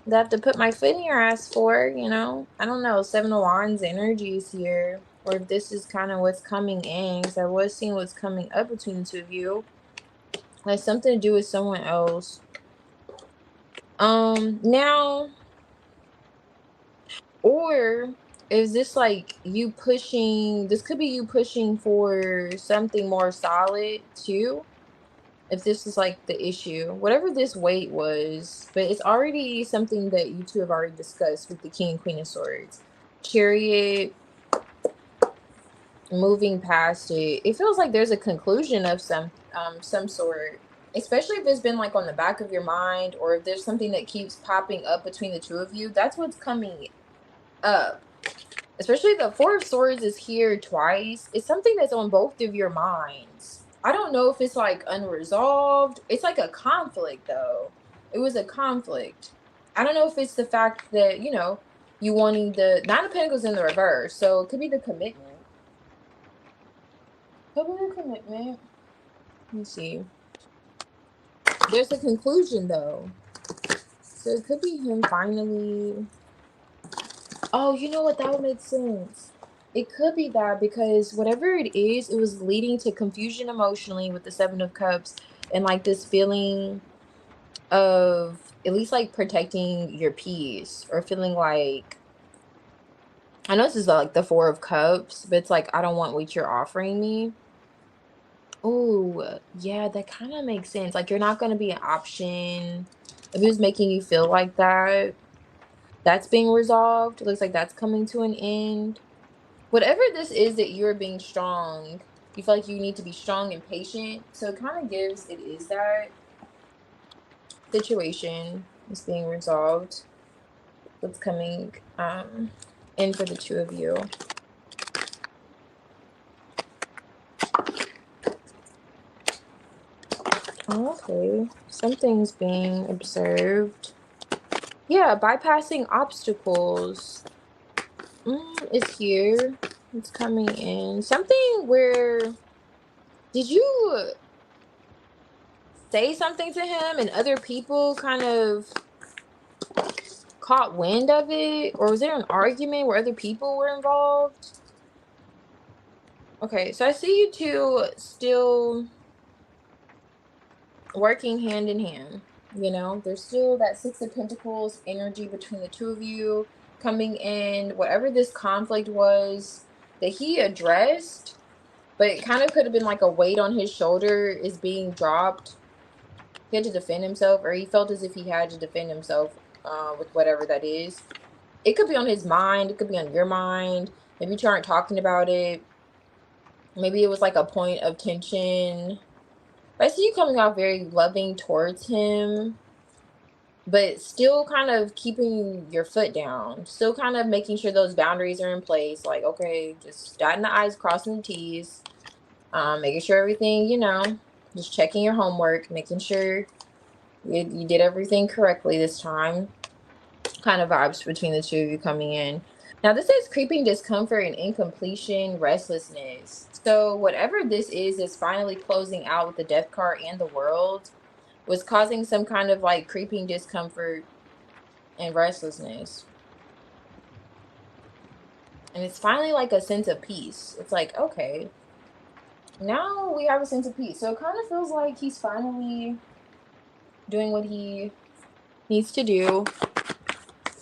Speaker 1: that I have to put my foot in your ass for, I don't know, Seven of Wands energy is here, or if this is kind of what's coming in, because I was seeing what's coming up between the two of you. It has something to do with someone else. Now, or is this like you pushing, this could be you pushing for something more solid too, if this is like the issue, whatever this weight was, but it's already something that you two have already discussed with the King and Queen of Swords. Chariot, moving past it. It feels like there's a conclusion of some sort, especially if it's been like on the back of your mind, or if there's something that keeps popping up between the two of you. That's what's coming up. Especially the Four of Swords is here twice. It's something that's on both of your minds. I don't know if it's like unresolved. It's like a conflict though. It was a conflict. I don't know if it's the fact that, you wanting the Nine of Pentacles in the reverse. So it could be the commitment. Could be the commitment. Let me see. There's a conclusion though. So it could be him finally. Oh, you know what? That would make sense. It could be that, because whatever it is, it was leading to confusion emotionally with the Seven of Cups, and like this feeling of at least like protecting your peace, or feeling like, I know this is like the Four of Cups, but it's like, I don't want what you're offering me. Oh, yeah, that kind of makes sense. Like, you're not going to be an option. If it was making you feel like that, that's being resolved. It looks like that's coming to an end. Whatever this is that you're being strong, you feel like you need to be strong and patient. So it kind of gives, it is that situation is being resolved. What's coming in for the two of you. Okay, something's being observed. Yeah, bypassing obstacles is here. It's coming in. Something where, did you say something to him and other people kind of caught wind of it? Or was there an argument where other people were involved? Okay, so I see you two still working hand in hand. There's still that Six of Pentacles energy between the two of you coming in. Whatever this conflict was that he addressed, but it kind of could have been like a weight on his shoulder is being dropped. He had to defend himself, or he felt as if he had to defend himself with whatever that is. It could be on his mind. It could be on your mind. Maybe you aren't talking about it. Maybe it was like a point of tension. But I see you coming out very loving towards him, but still kind of keeping your foot down. Still kind of making sure those boundaries are in place. Like, okay, just dotting the I's, crossing the T's. Making sure everything, just checking your homework, making sure you did everything correctly this time. Kind of vibes between the two of you coming in. Now, this is creeping discomfort and incompletion, restlessness. So whatever this is finally closing out with the Death card and the World, was causing some kind of like creeping discomfort and restlessness. And it's finally like a sense of peace. It's like, okay, now we have a sense of peace. So it kind of feels like he's finally doing what he needs to do.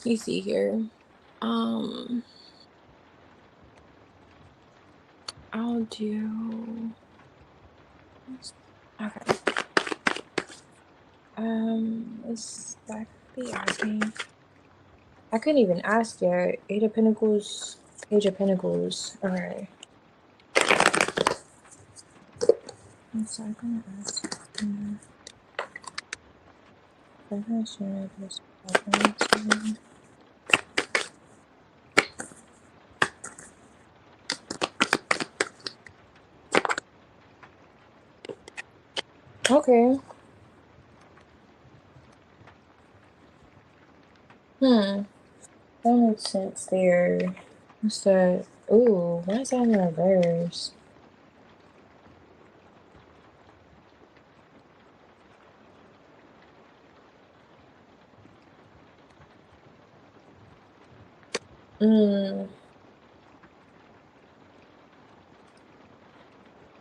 Speaker 1: You see here. I'll do. Okay. Is that be asking? I couldn't even ask yet. Eight of Pentacles, Page of Pentacles. Alright. So I'm gonna ask. Okay. That makes sense there. What's that? Ooh, why is that in reverse?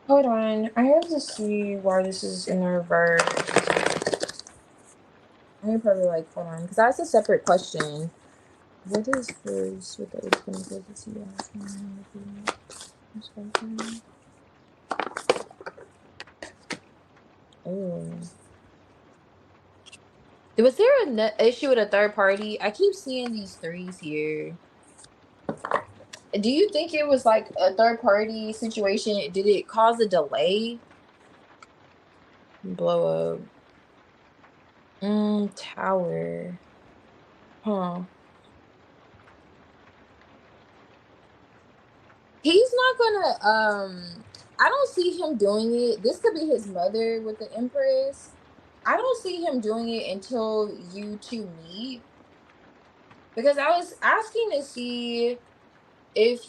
Speaker 1: Hold on. I have to see why this is in reverse. I probably like, hold on, because that's a separate question. What is first with the 𝚑𝚌𝚗𝚎𝚑𝚗𝚎 Oh. Was there an issue with a third party? I keep seeing these threes here. Do you think it was like a third party situation? Did it cause a delay? Blow up. Tower. Huh. He's not gonna I don't see him doing it. This could be his mother with the Empress. I don't see him doing it until you two meet. Because I was asking to see if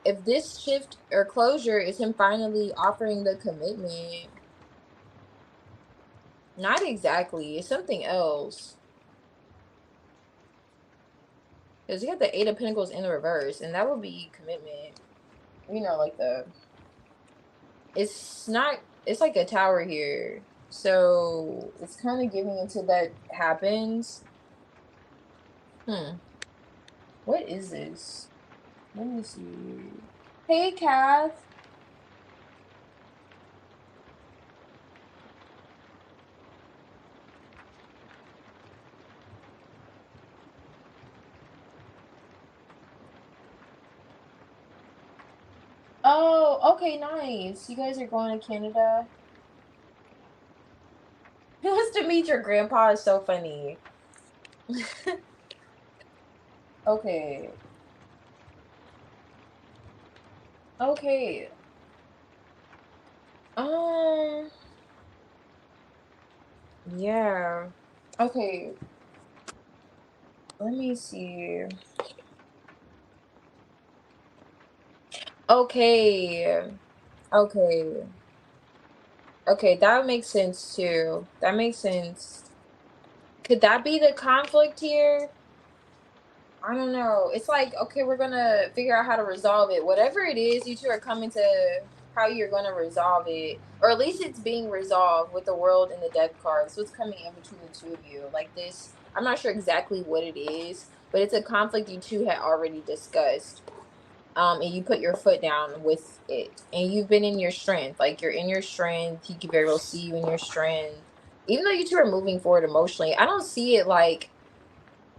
Speaker 1: if this shift or closure is him finally offering the commitment. Not exactly. It's something else. Because you got the 𝚑𝚑 of Pentacles in the reverse, and that would be commitment. You know, like it's not, it's like a tower here. So it's kind of giving until that happens. What is this? Let me see. Hey, Kath. Oh, okay, nice. You guys are going to Canada? Who wants to meet your grandpa? Is so funny. Okay. Okay. Um, yeah. Okay. Let me see. Okay. Okay. Okay, that makes sense too. That makes sense. Could that be the conflict here? I don't know. It's like, okay, we're gonna figure out how to resolve it. Whatever it is, you two are coming to how you're gonna resolve it. Or at least it's being resolved with the world and the death cards. So it's coming in between the two of you. Like this, I'm not sure exactly what it is, but it's a conflict you two had already discussed. And you put your foot down with it. And you've been in your strength. Like you're in your strength. He could very well see you in your strength. Even though you two are moving forward emotionally, I don't see it like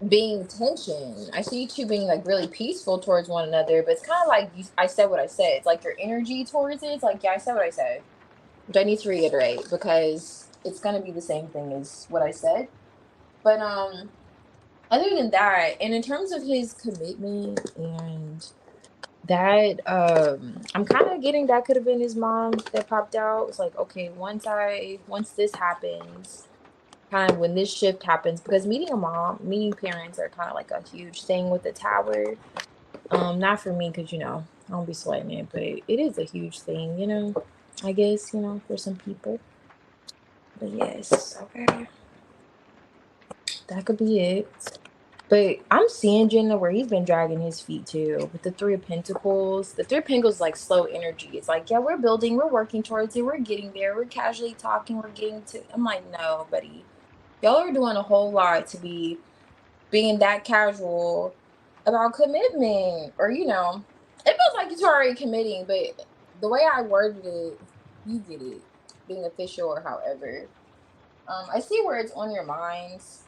Speaker 1: being tension. I see you two being like really peaceful towards one another, but it's kind of like I said what I said. It's like your energy towards it. It's like, yeah, I said what I said, which I need to reiterate because it's gonna be the same thing as what I said. But other than that, and in terms of his commitment and that, I'm kind of getting that could have been his mom that popped out. It's like, okay, once this happens, kind of when this shift happens, because meeting parents are kind of like a huge thing with the tower. Not for me, because I don't be sweating it, but it is a huge thing, I guess, for some people. But yes, okay, that could be it. But I'm seeing Jenna where he's been dragging his feet too with the Three of Pentacles. The Three of Pentacles is like slow energy. It's like, yeah, we're building, we're working towards it, we're getting there, we're casually talking, we're getting to. I'm like, no, buddy, y'all are doing a whole lot to be being that casual about commitment, or it feels like you're already committing, but the way I worded it, you get it, being official or however. I see where it's on your minds,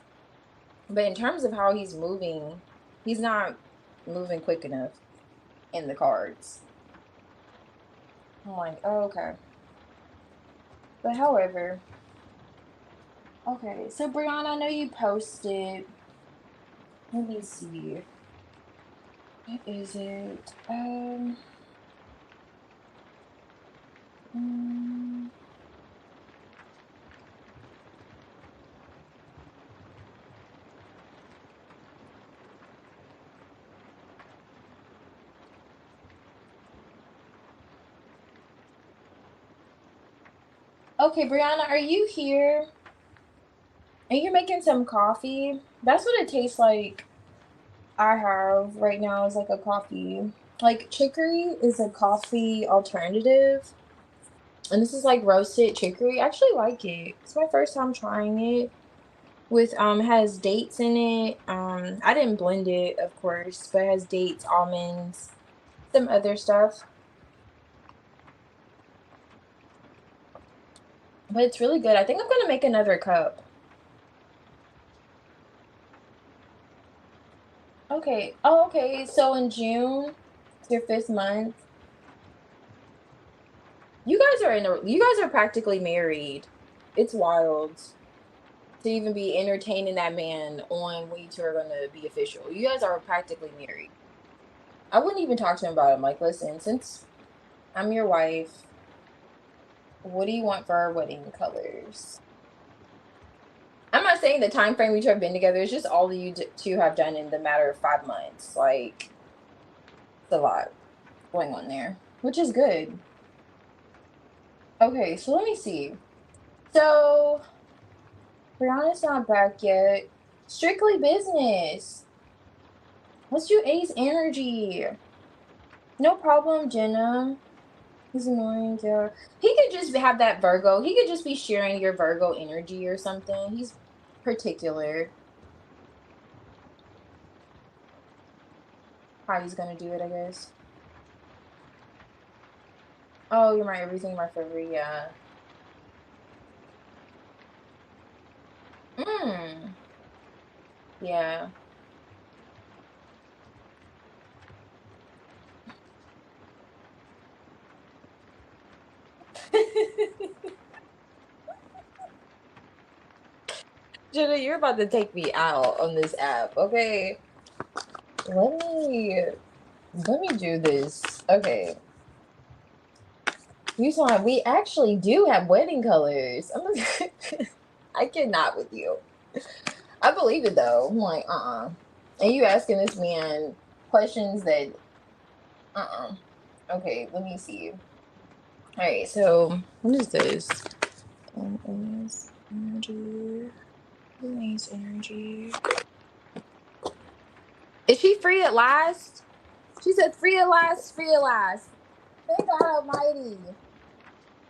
Speaker 1: but in terms of how he's moving, he's not moving quick enough in the cards. I'm like, oh, okay. But however, Okay, so Brianna, I know you posted. Let me see. What is it? Mm, okay, Brianna, are you here? Are you making some coffee? That's what it tastes like. I have right now is like a coffee. Like chicory is a coffee alternative. And this is like roasted chicory. I actually like it. It's my first time trying it. With it has dates in it. I didn't blend it, of course, but it has dates, almonds, some other stuff. But it's really good. I think I'm gonna make another cup. Okay. Oh, okay. So in June, it's your 5th month. You guys are practically married. It's wild to even be entertaining that man on when you two are gonna be official. You guys are practically married. I wouldn't even talk to him about it. I'm like, listen, since I'm your wife, what do you want for our wedding colors? I'm not saying the time frame we two have been together. It's just all you two have done in the matter of 5 months. Like, it's a lot going on there, which is good. Okay, so let me see. So Brianna's not back yet. Strictly business. Let's do A's energy. No problem, Jenna. He's annoying, yeah. He could just have that Virgo. He could just be sharing your Virgo energy or something. He's particular how he's gonna do it, I guess. Oh, you're right. Everything my favorite, yeah. Mm. Yeah. Jenna, you're about to take me out on this app, okay? Let me let me do this. Okay. You saw we actually do have wedding colors. I cannot with you. I believe it though. I'm like, And you asking this man questions that Okay, let me see. Alright, so what is this? Is energy. Needs energy. Is she free at last? She said free at last, free at last. Thank God Almighty.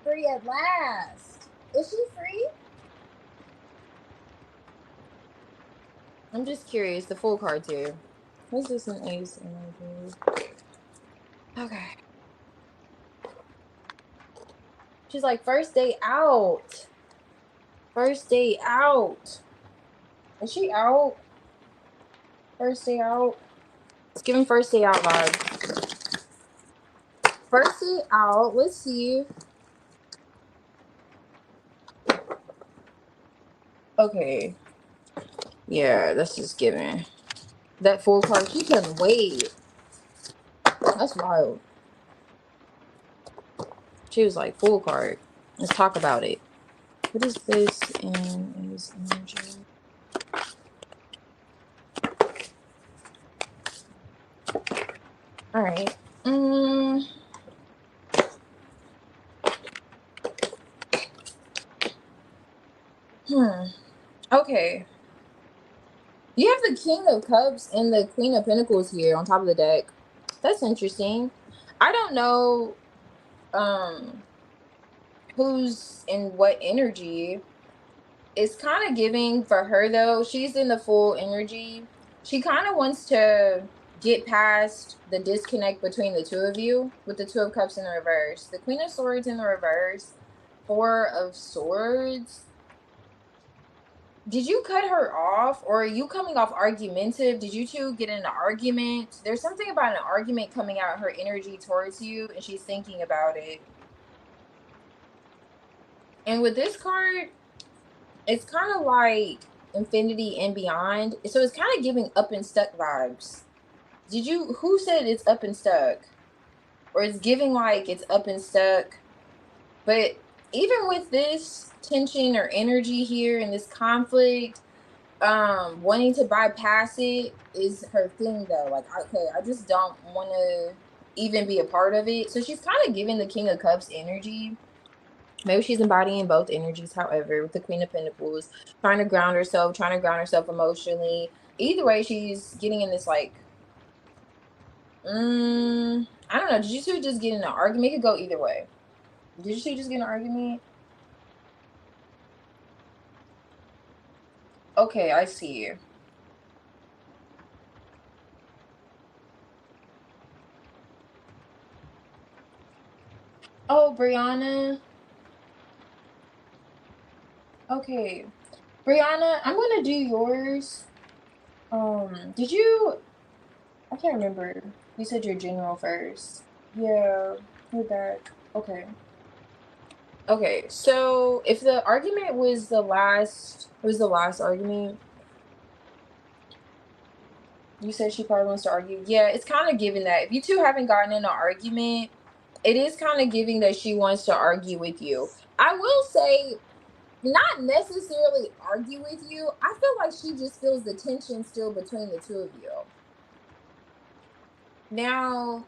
Speaker 1: Free at last. Is she free? I'm just curious. The full card's here. What's this an ace energy? Okay. She's like, first day out. First day out. Is she out? First day out. Let's give him first day out vibe. First day out. Let's see. Okay. Yeah, that's just giving. That full card. She couldn't wait. That's wild. She was like, full card. Let's talk about it. What is this in his energy? All right. Okay. You have the King of Cups and the Queen of Pentacles here on top of the deck. That's interesting. I don't know who's in what energy. It's kind of giving for her though. She's in the full energy. She kind of wants to get past the disconnect between the two of you with the Two of Cups in the reverse. The Queen of Swords in the reverse. Four of Swords. Did you cut her off, or are you coming off argumentative? Did you two get in an argument? There's something about an argument coming out of her energy towards you, and she's thinking about it. And with this card, It's kind of like infinity and beyond. So it's kind of giving up and stuck vibes. Who said it's up and stuck? Or it's giving like it's up and stuck. But even with this tension or energy here and this conflict, wanting to bypass it is her thing though. Like, okay, I just don't want to even be a part of it. So she's kind of giving the King of Cups energy. Maybe she's embodying both energies, however, with the Queen of Pentacles, trying to ground herself, emotionally. Either way, she's getting in this like, I don't know. Did you two just get in an argument? It could go either way. Did you two just get in an argument? Okay, I see you. Oh, Brianna. Okay. Brianna, I'm gonna do yours. Did you I can't remember. You said your general first. Yeah, you're back. Okay. Okay, so if the argument was the last argument, you said she probably wants to argue. Yeah, it's kind of giving that. If you two haven't gotten in an argument, it is kind of giving that she wants to argue with you. I will say, not necessarily argue with you. I feel like she just feels the tension still between the two of you. Now,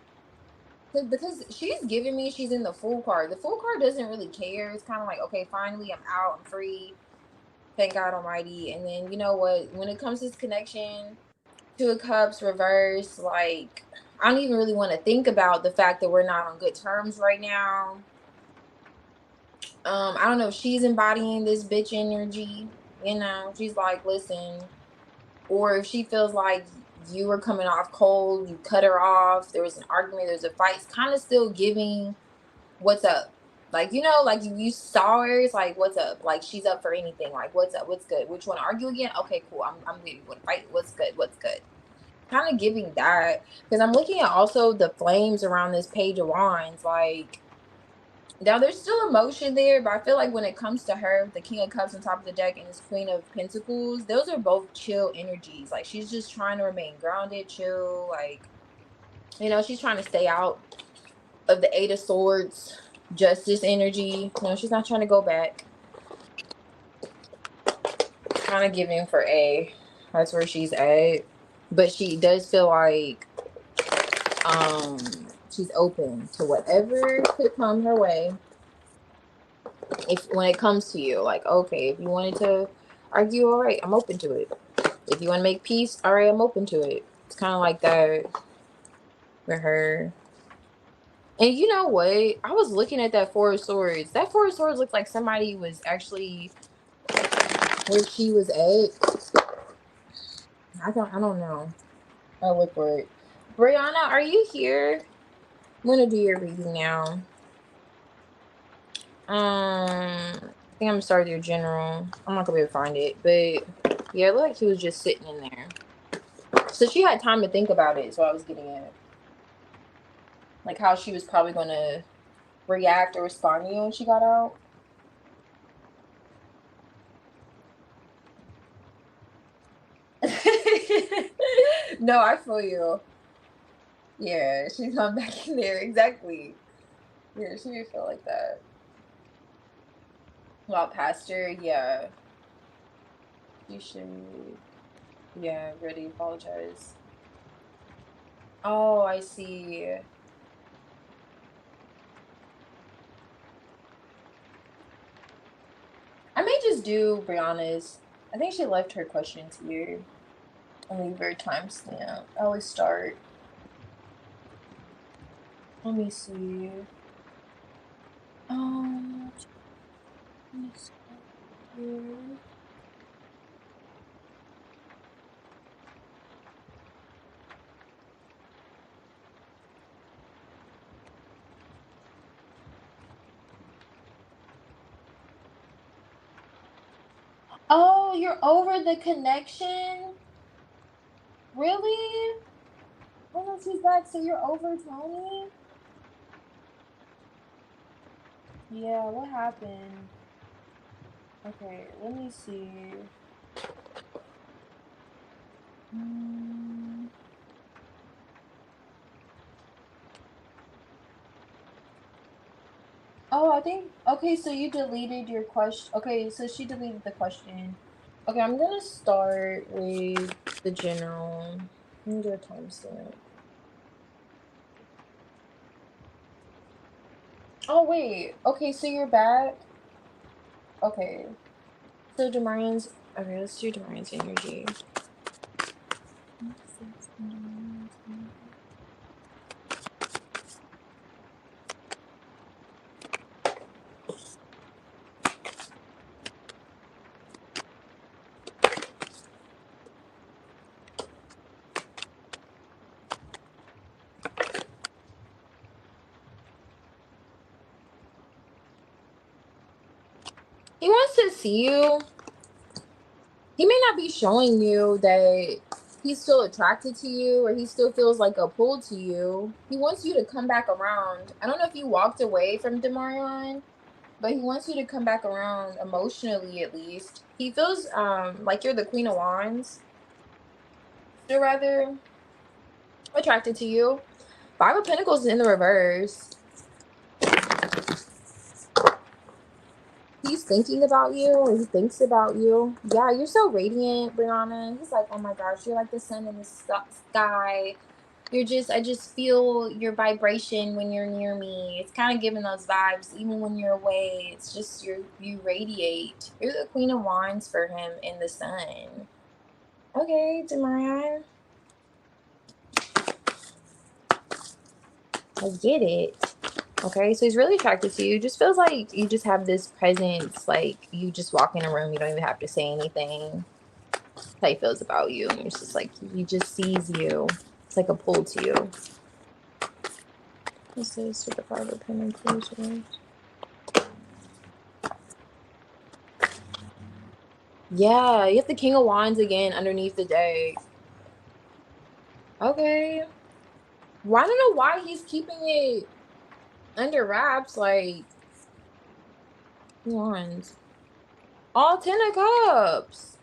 Speaker 1: because she's giving me, she's in the Fool card. The Fool card doesn't really care. It's kind of like, okay, finally, I'm out, I'm free. Thank God Almighty. And then, you know what? When it comes to this connection, Two of Cups reverse, like, I don't even really want to think about the fact that we're not on good terms right now. I don't know if she's embodying this bitch energy. She's like, listen, or if she feels like you were coming off cold, you cut her off, there was an argument, there's a fight. It's kind of still giving what's up. Like, like you saw her, it's like, what's up? Like, she's up for anything. Like, what's up? What's good? Which one? Argue again? Okay, cool. I'm good. You want to fight? What's good? What's good? Kind of giving that. Because I'm looking at also the flames around this Page of Wands. Like, now there's still emotion there, but I feel like when it comes to her, the King of Cups on top of the deck and this Queen of Pentacles, those are both chill energies. Like, she's just trying to remain grounded, chill. Like, she's trying to stay out of the Eight of Swords, Justice energy. She's not trying to go back. Kind of giving for A. That's where she's at. But she does feel like she's open to whatever could come her way. When it comes to you, like, okay, if you wanted to argue, all right, I'm open to it. If you want to make peace, all right, I'm open to it. It's kind of like that with her. And you know what? I was looking at that Four of Swords. That Four of Swords looked like somebody was actually where she was at. I don't know. I'll look for it. Brianna, are you here? I'm gonna do your reading now. I think I'm gonna start with your general. I'm not gonna be able to find it, but yeah, it looked like he was just sitting in there. So she had time to think about it. So I was getting at, like, how she was probably gonna react or respond to you when she got out. No, I feel you. Yeah, she's not back in there. Exactly. Yeah, she did feel like that. Well, Pastor, yeah. You should. Yeah, really apologize. Oh, I see. I may just do Brianna's. I think she left her questions here. And leave her timestamp. I always start. Let me see. Let me see here. Oh, you're over the connection? Really? Oh no, she's back. So you're over Tony? Yeah, what happened? Okay, let me see. Oh, I think, okay, so you deleted your question. Okay, so she deleted the question. Okay, I'm gonna start with the general. Let me do a timestamp. Oh, wait. Okay, so you're back. Okay. So 𝙬𝚗𝚎's, okay, let's do 𝙬𝚗𝚎's energy. He wants to see you. He may not be showing you that he's still attracted to you or he still feels like a pull to you. He wants you to come back around. I don't know if you walked away from 𝙬𝚗𝚎, but he wants you to come back around emotionally, at least. He feels like you're the Queen of Wands. Still rather attracted to you. 5 of Pentacles in the reverse. He's thinking about you, or he thinks about you. Yeah, you're so radiant, Brianna. He's like, oh my gosh, you're like the sun in the sky. You're just, I just feel your vibration when you're near me. It's kind of giving those vibes, even when you're away. It's just, you radiate. You're the Queen of Wands for him in the sun. Okay, 𝙬𝚎𝚎. I get it. Okay, so he's really attracted to you. Just feels like you just have this presence, like you just walk in a room, you don't even have to say anything. That's how he feels about you. And it's just like he just sees you. It's like a pull to you. What's this with the 5 of Pentacles? Yeah, you have the King of Wands again underneath the deck. Okay. Well, I don't know why he's keeping it under wraps, like Wands. All 10 of Cups.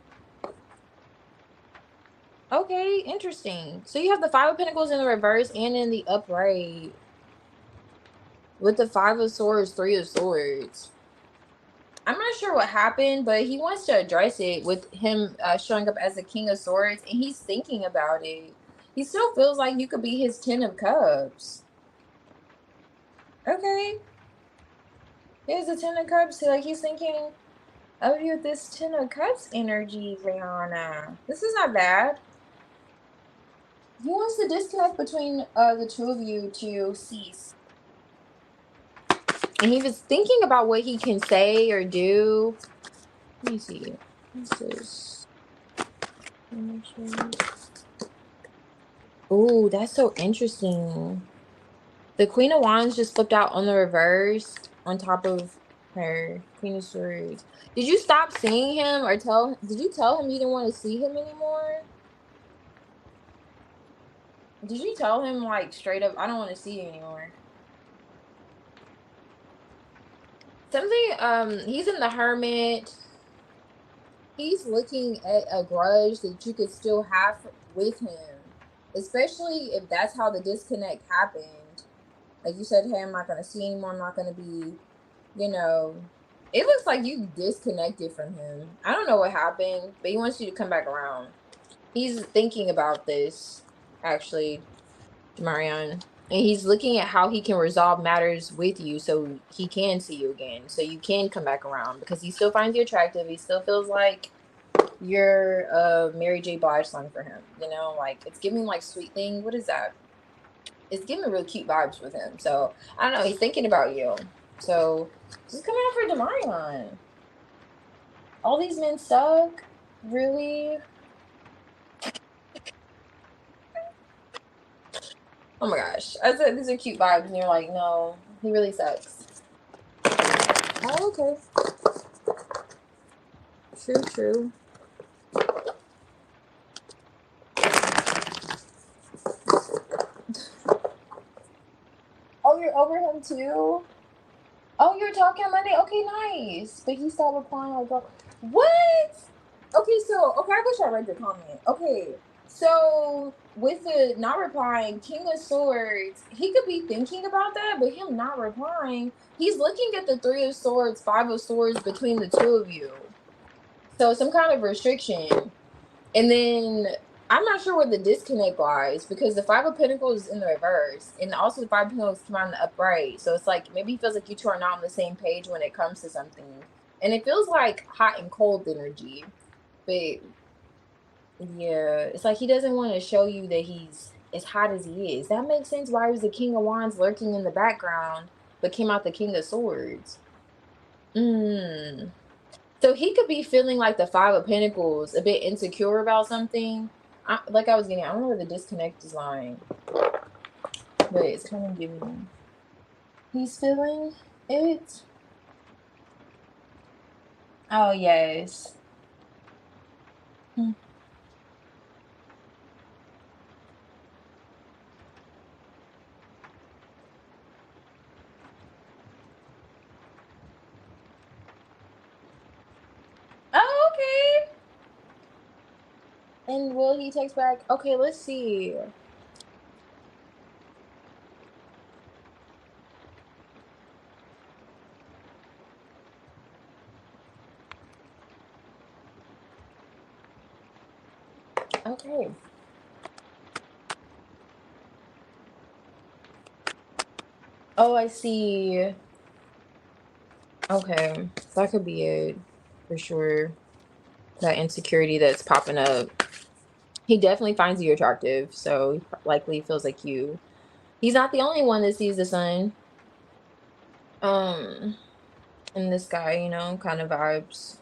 Speaker 1: Okay, interesting. So you have the 5 of Pentacles in the reverse and in the upright. With the 5 of Swords, 3 of Swords. I'm not sure what happened, but he wants to address it with him showing up as the King of Swords, and he's thinking about it. He still feels like you could be his 10 of Cups. Okay. Here's the 10 of Cups. Like, he's thinking of you with this 10 of Cups energy, Rihanna. This is not bad. He wants the disconnect between the two of you to cease. And he was thinking about what he can say or do. Let me see. What's this? Oh, that's so interesting. The Queen of Wands just flipped out on the reverse on top of her Queen of Swords. Did you stop seeing him or did you tell him you didn't want to see him anymore? Did you tell him like straight up, I don't want to see you anymore? Something, he's in the Hermit. He's looking at a grudge that you could still have with him, especially if that's how the disconnect happened. Like you said, hey, I'm not going to see you anymore. I'm not going to be, you know, it looks like you disconnected from him. I don't know what happened, but he wants you to come back around. He's thinking about this, actually, 𝙬𝚎𝚎. And he's looking at how he can resolve matters with you so he can see you again. So you can come back around because he still finds you attractive. He still feels like you're a Mary J. Blige song for him. You know, like it's giving like Sweet Thing. What is that? It's giving real cute vibes with him. So I don't know. He's thinking about you. So just come out for 𝙬𝚎𝚎. All these men suck. Really? Oh my gosh. I said these are cute vibes, and you're like, no, he really sucks. Oh, okay. True, true. Oh, you're over him too? Oh, you're talking Monday? Okay, nice. But he stopped replying like, oh, what? Okay, so, okay, I wish I read your comment. Okay, so with the not replying, King of Swords, he could be thinking about that, but him not replying, he's looking at the Three of Swords, Five of Swords between the two of you. So some kind of restriction. And then I'm not sure where the disconnect lies because the Five of Pentacles is in the reverse, and also the Five of Pentacles come out in the upright. So it's like maybe he feels like you two are not on the same page when it comes to something, and it feels like hot and cold energy. But yeah, it's like he doesn't want to show you that he's as hot as he is. That makes sense. Why was the King of Wands lurking in the background, but came out the King of Swords? Hmm. So he could be feeling like the Five of Pentacles, a bit insecure about something. Like I was getting, I don't know where the disconnect is lying, but it's kind of giving. He's feeling it. Oh, yes. Hmm. Oh, okay. And will he text back? Okay, let's see. Okay. Oh, I see. Okay, that could be it for sure. That insecurity that's popping up. He definitely finds you attractive, so he likely feels like you. He's not the only one that sees the sun. Um, and this guy, kind of vibes.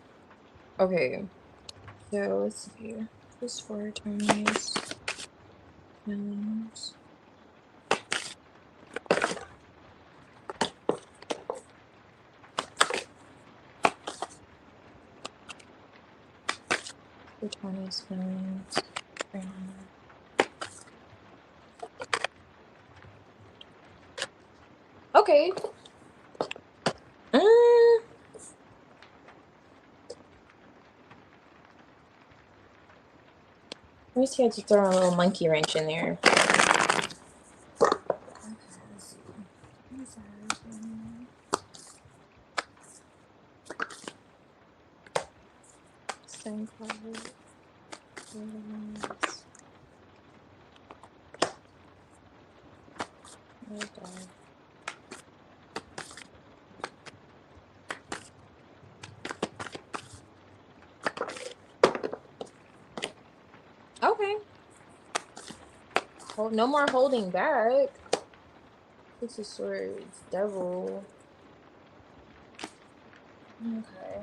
Speaker 1: Okay, so let's see. Just for attorneys, feelings. Attorneys, feelings. Okay. Mm, let me see. I just throw a little monkey wrench in there. Okay, let's see. Same color. Okay. No more holding back. Six of Swords, Devil. Okay.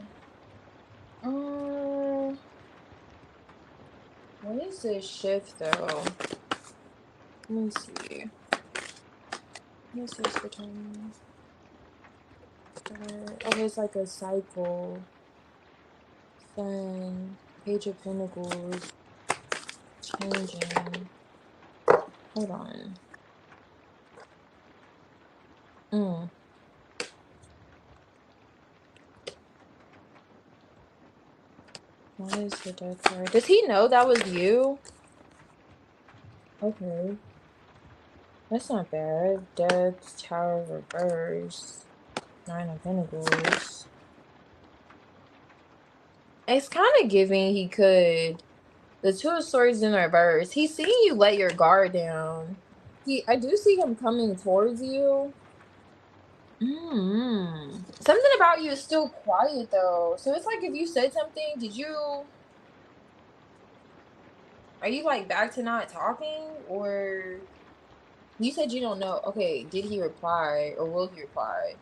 Speaker 1: What is this shift though? Let me see. What is this between? Okay, it's like a cycle. Sun, Page of Pentacles, changing. Hold on. What is the Death card? Does he know that was you? Okay. That's not bad. Death, Tower reverse, Nine of Pentacles. It's kind of giving he could. The Two of Swords in reverse. He's seeing you let your guard down. I do see him coming towards you. Something about you is still quiet though. So it's like if you said something, are you like back to not talking, or you said you don't know? Okay, did he reply or will he reply?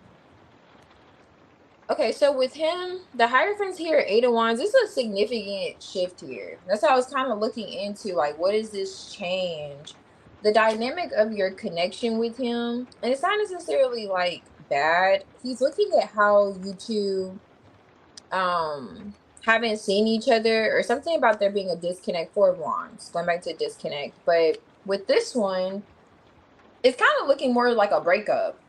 Speaker 1: Okay, so with him, the Hierophant's here, Eight of Wands. This is a significant shift here. That's how I was kind of looking into, like, what is this change? The dynamic of your connection with him, and it's not necessarily like bad. He's looking at how you two haven't seen each other, or something about there being a disconnect. Four of Wands, going back to disconnect. But with this one, it's kind of looking more like a breakup.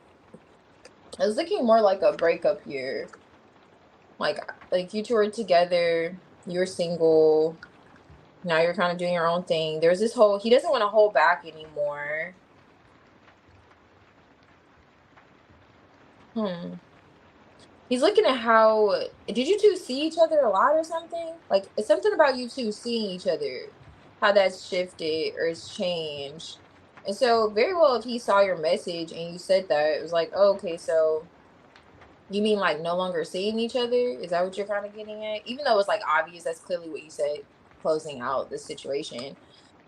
Speaker 1: It's looking more like a breakup here. Like you two are together, you're single, now you're kind of doing your own thing. There's this whole, he doesn't want to hold back anymore. He's looking at how, did you two see each other a lot or something? Like, it's something about you two seeing each other, how that's shifted or it's changed. And so, very well, if he saw your message and you said that, it was like, oh, okay, so you mean like no longer seeing each other? Is that what you're kind of getting at? Even though it's like obvious, that's clearly what you said, closing out the situation.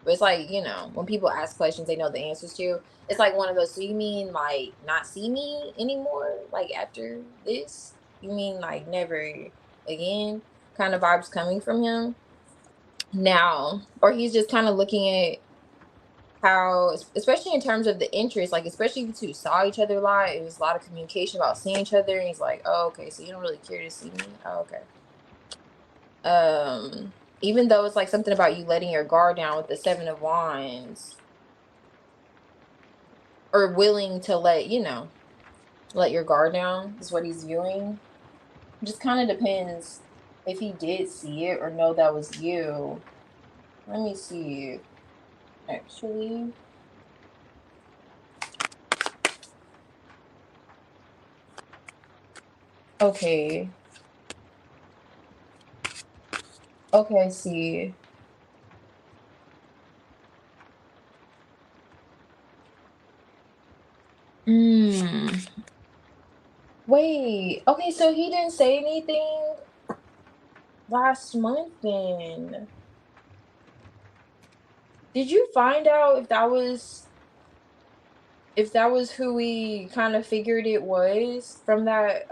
Speaker 1: But it's like, you know, when people ask questions they know the answers to, it's like one of those, so you mean like not see me anymore? Like after this? You mean like never again? Kind of vibes coming from him now. Or he's just kind of looking at how, especially in terms of the interest, like especially if you two saw each other a lot, it was a lot of communication about seeing each other, and he's like, oh, okay, so you don't really care to see me? Oh, okay. Even though it's like something about you letting your guard down with the 7 of Wands, or willing to let, you know, let your guard down is what he's viewing. Just kind of depends if he did see it or know that was you. Let me see. Actually, okay. Okay, I see. Wait. Okay, so he didn't say anything last month then. Did you find out if that was who we kind of figured it was from that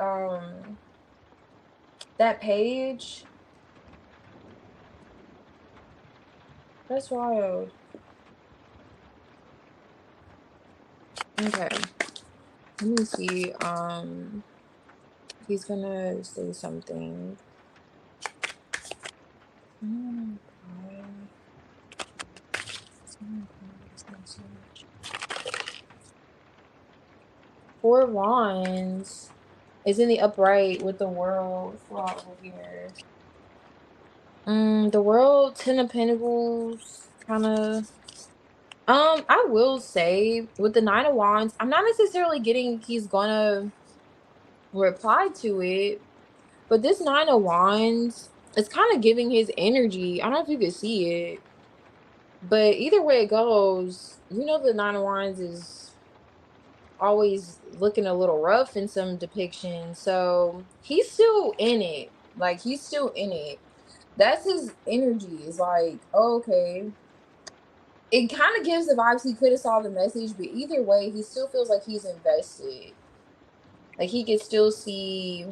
Speaker 1: page? That's wild. Okay. Let me see. He's gonna say something. 4 Wands is in the upright with the World over here. The World, 10 of Pentacles, kind of. I will say with the 9 of Wands, I'm not necessarily getting he's gonna reply to it, but this 9 of Wands is kind of giving his energy. I don't know if you could see it, but either way it goes, you know, the 9 of Wands is always looking a little rough in some depictions. So he's still in it. Like he's still in it. That's his energy. It's like, oh, okay. It kind of gives the vibes he could have saw the message, but either way, he still feels like he's invested. Like he could still see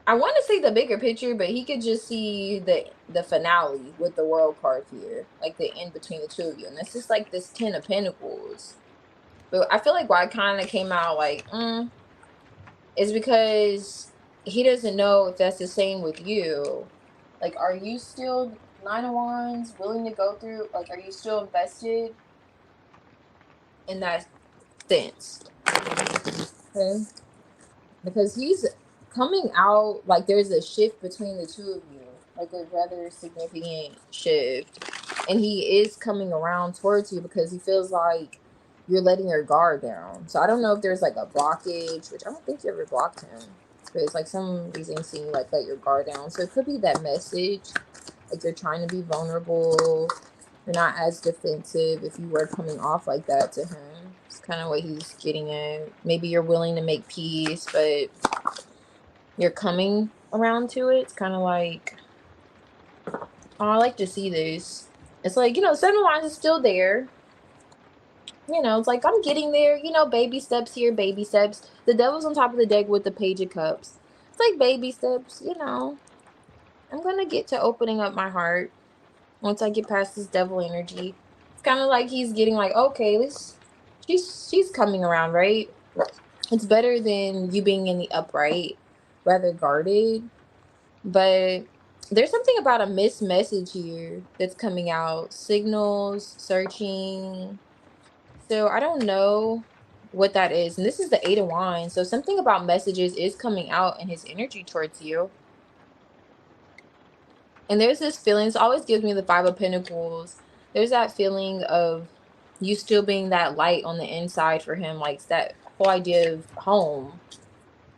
Speaker 1: I want to see the bigger picture, but he could just see the finale with the World card here, like the end between the two of you, and it's just like this 10 of Pentacles. But I feel like why it kind of came out like is because he doesn't know if that's the same with you. Like, are you still 9 of Wands willing to go through? Like, are you still invested in that sense? Okay, because he's coming out like there's a shift between the two of you, like a rather significant shift, and he is coming around towards you because he feels like you're letting your guard down. So I don't know if there's like a blockage, which I don't think you ever blocked him, but it's like some reason seeing you like let your guard down. So it could be that message, like you're trying to be vulnerable, you're not as defensive if you were coming off like that to him. It's kind of what he's getting at. Maybe you're willing to make peace, but you're coming around to it. It's kind of like, oh, I like to see this. It's like, you know, 7 of Wands is still there. You know, it's like, I'm getting there. You know, baby steps here, baby steps. The Devil's on top of the deck with the Page of Cups. It's like baby steps, you know. I'm going to get to opening up my heart once I get past this devil energy. It's kind of like he's getting like, okay, she's coming around, right? It's better than you being in the upright, rather guarded. But There's something about a missed message here that's coming out. Signals, searching. So I don't know what that is. And this is the 8 of Wands. So something about messages is coming out in his energy towards you. And there's this feeling, it always gives me the 5 of Pentacles. There's that feeling of you still being that light on the inside for him, like that whole idea of home.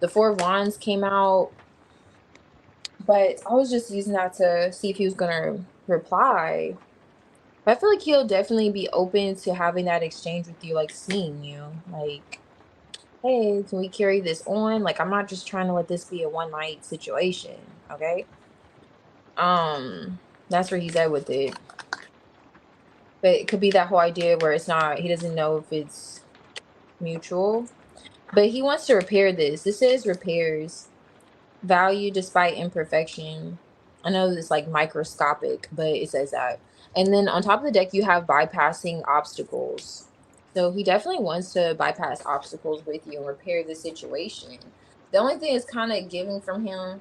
Speaker 1: The 4 of Wands came out, but I was just using that to see if he was gonna reply. But I feel like he'll definitely be open to having that exchange with you, like seeing you. Like, hey, can we carry this on? Like, I'm not just trying to let this be a one night situation, okay? That's where he's at with it. But it could be that whole idea where it's not, he doesn't know if it's mutual. But he wants to repair this. This says repairs. Value despite imperfection. I know it's like microscopic, but it says that. And then on top of the deck, you have bypassing obstacles. So he definitely wants to bypass obstacles with you and repair the situation. The only thing it's kind of giving from him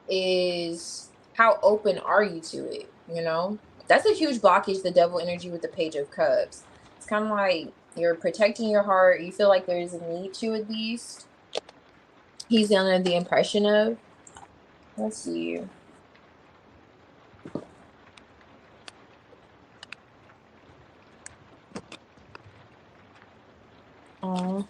Speaker 1: is how open are you to it, you know? That's a huge blockage, the devil energy with the Page of Cups. It's kind of like you're protecting your heart. You feel like there's a need to, at least. He's under the impression of. Let's see. Oh.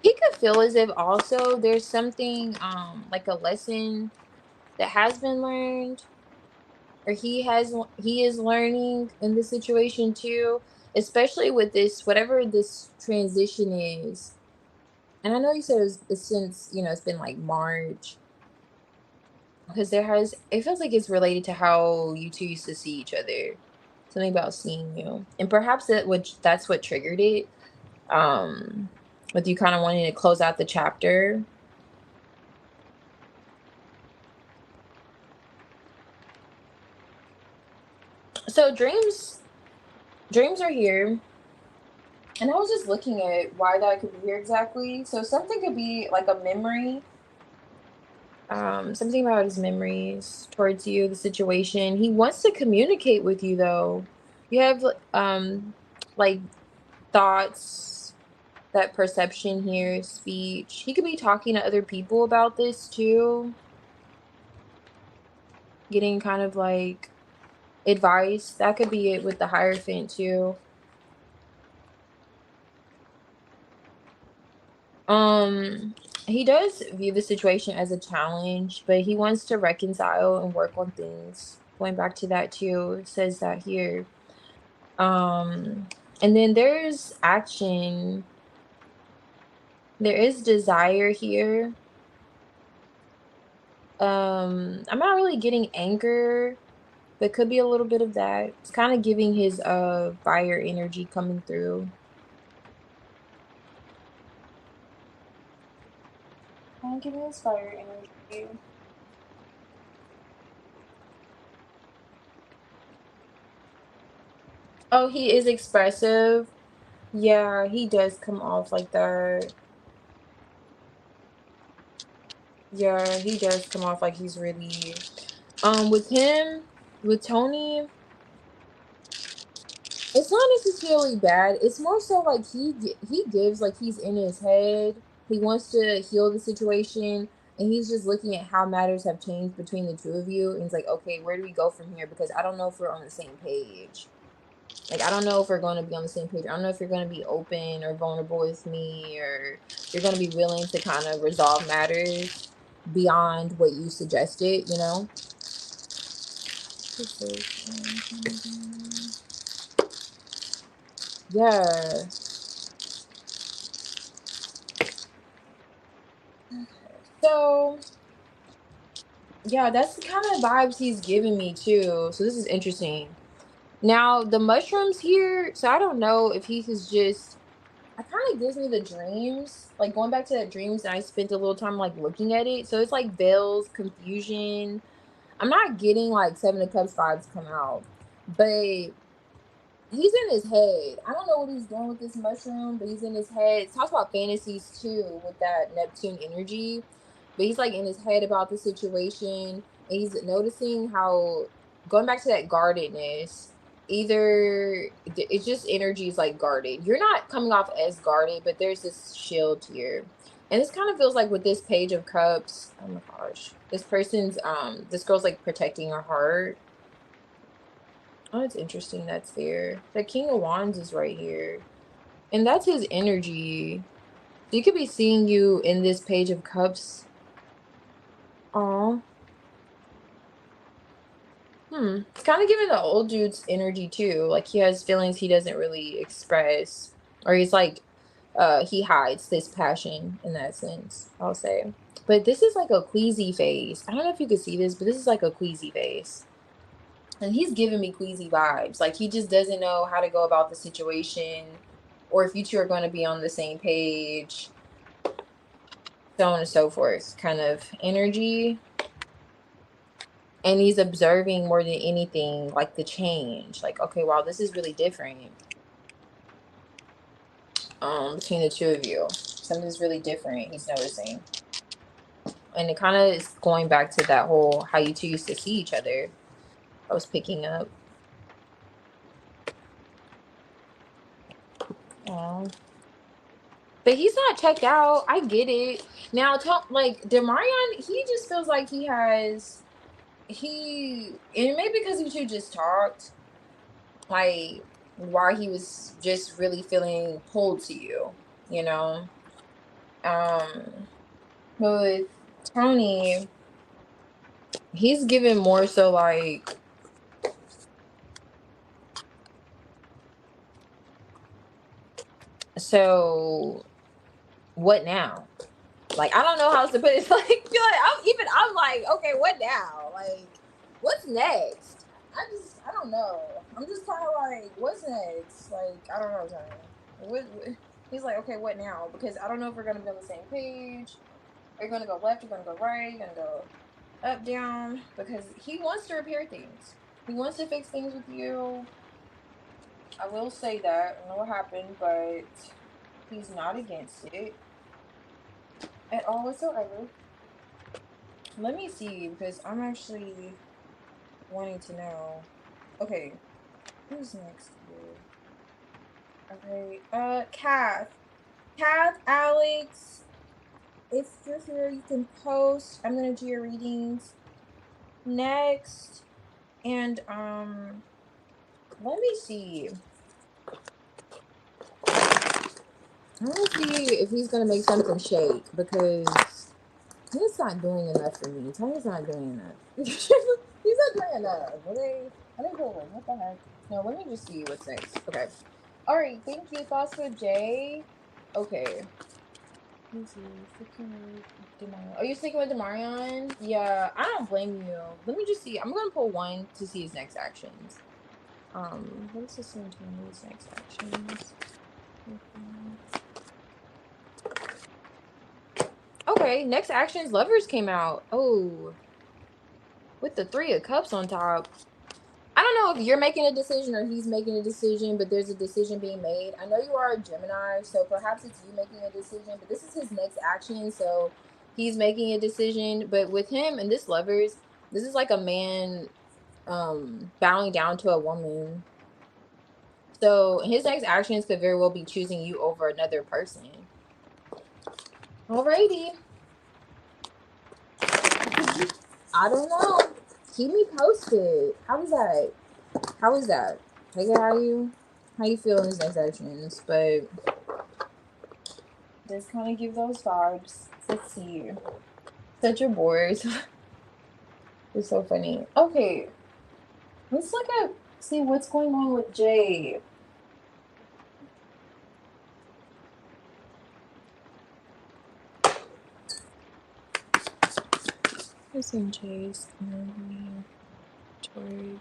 Speaker 1: He could feel as if also there's something like a lesson that has been learned, or he is learning in this situation too, especially with this, whatever this transition is. And I know you said it's since, you know, it's been like March, because it feels like it's related to how you two used to see each other. Something about seeing you. And perhaps that's what triggered it. With you kind of wanting to close out the chapter. So dreams are here. And I was just looking at why that could be here exactly. So something could be like a memory. Something about his memories towards you, the situation. He wants to communicate with you though. You have like thoughts, that perception here, speech. He could be talking to other people about this too. Getting kind of like advice. That could be it with the Hierophant too. He does view the situation as a challenge, but he wants to reconcile and work on things. Going back to that too, it says that here. And then there's action. There is desire here. I'm not really getting anger, but could be a little bit of that. It's kind of giving his fire energy coming through. Kind of giving his fire energy. Oh, he is expressive. Yeah, he does come off like that. Yeah, he does come off like he's really with him, with Tony, it's not necessarily bad. It's more so like he gives like he's in his head. He wants to heal the situation, and he's just looking at how matters have changed between the two of you, and he's like, okay, where do we go from here? Because I don't know if we're on the same page. Like, I don't know if we're going to be on the same page. I don't know if you're going to be open or vulnerable with me, or you're going to be willing to kind of resolve matters beyond what you suggested, you know? Yeah. So, yeah, that's the kind of vibes he's giving me too. So this is interesting. Now, the mushrooms here, so I don't know if he is just, it kind of gives me the dreams, like going back to that dreams, and I spent a little time like looking at it. So it's like veils, confusion. I'm not getting like 7 of Cups vibes come out, but he's in his head. I don't know what he's doing with this mushroom, but he's in his head. It talks about fantasies too with that Neptune energy. But he's like in his head about the situation, and he's noticing how, going back to that guardedness, either it's just energy is like guarded. You're not coming off as guarded, but there's this shield here. And this kind of feels like with this Page of Cups, oh my gosh, this person's this girl's like protecting her heart. Oh, it's interesting that's there. The King of Wands is right here. And that's his energy. So you could be seeing you in this Page of Cups. Aw. It's kind of giving the old dude's energy too. Like he has feelings he doesn't really express. Or he's like, he hides this passion in that sense, I'll say. But this is like a queasy face. I don't know if you could see this, but this is like a queasy face. And he's giving me queasy vibes. Like he just doesn't know how to go about the situation, or if you two are going to be on the same page, so on and so forth kind of energy. And he's observing more than anything, like the change. Like, okay, wow, this is really different between the two of you. Something's really different he's noticing. And it kind of is going back to that whole how you two used to see each other. I was picking up. But he's not checked out. I get it. Now, like 𝚅𝚗𝚗, he just feels like he has, and maybe because you two just talked, like, while he was just really feeling pulled to you, you know? But with Tony, he's given more so like, so what now? Like, I don't know how else to put it. Like, feel like I'm like, okay, what now? Like, what's next? I don't know. I'm just kind of like, what's next? Like, I don't know, Tony. He's like, okay, what now? Because I don't know if we're gonna be on the same page. Are you gonna go left? You're gonna go right? You're gonna go up, down? Because he wants to repair things. He wants to fix things with you. I will say that. I don't know what happened, but he's not against it at all whatsoever. Let me see, because I'm actually wanting to know. Okay, who's next here? Okay, Kath, Alex, if you're here, you can post. I'm gonna do your readings next. And, let me see. Let me see if he's gonna make something shake, because he's not doing enough for me. Tiny's not doing enough. He's not doing enough. Are they cool? What the heck? No, let me just see what's next. Okay. All right. Thank you. Thoughts with Jay. Okay. Let's see. Are you sticking with 𝚅𝚗𝚗? Yeah, I don't blame you. Let me just see. I'm gonna pull one to see his next actions. What's the same time his next actions? Okay, next actions, Lovers came out. Oh, with the 3 of Cups on top. I don't know if you're making a decision or he's making a decision, but there's a decision being made. I know you are a Gemini, so perhaps it's you making a decision, but this is his next action, so he's making a decision. But with him and this Lovers, this is like a man bowing down to a woman. So his next actions could very well be choosing you over another person. Alrighty. I don't know. Keep me posted. How is that? How is that? Take it how you feel in his next actions, but just kind of give those vibes. Let's see. Such a bored. It's so funny. Okay. Let's look at see what's going on with Jay. What's in Jay's energy towards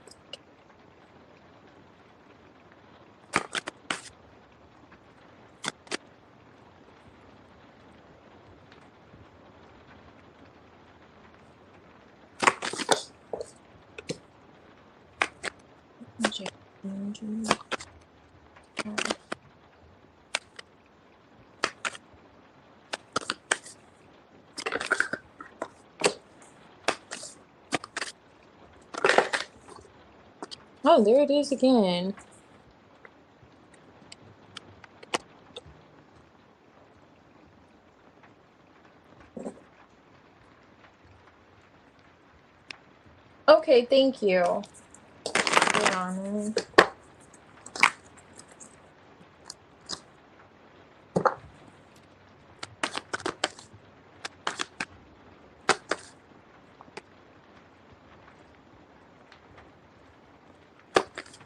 Speaker 1: Jay's energy? Oh, there it is again. Okay, thank you. Hold on.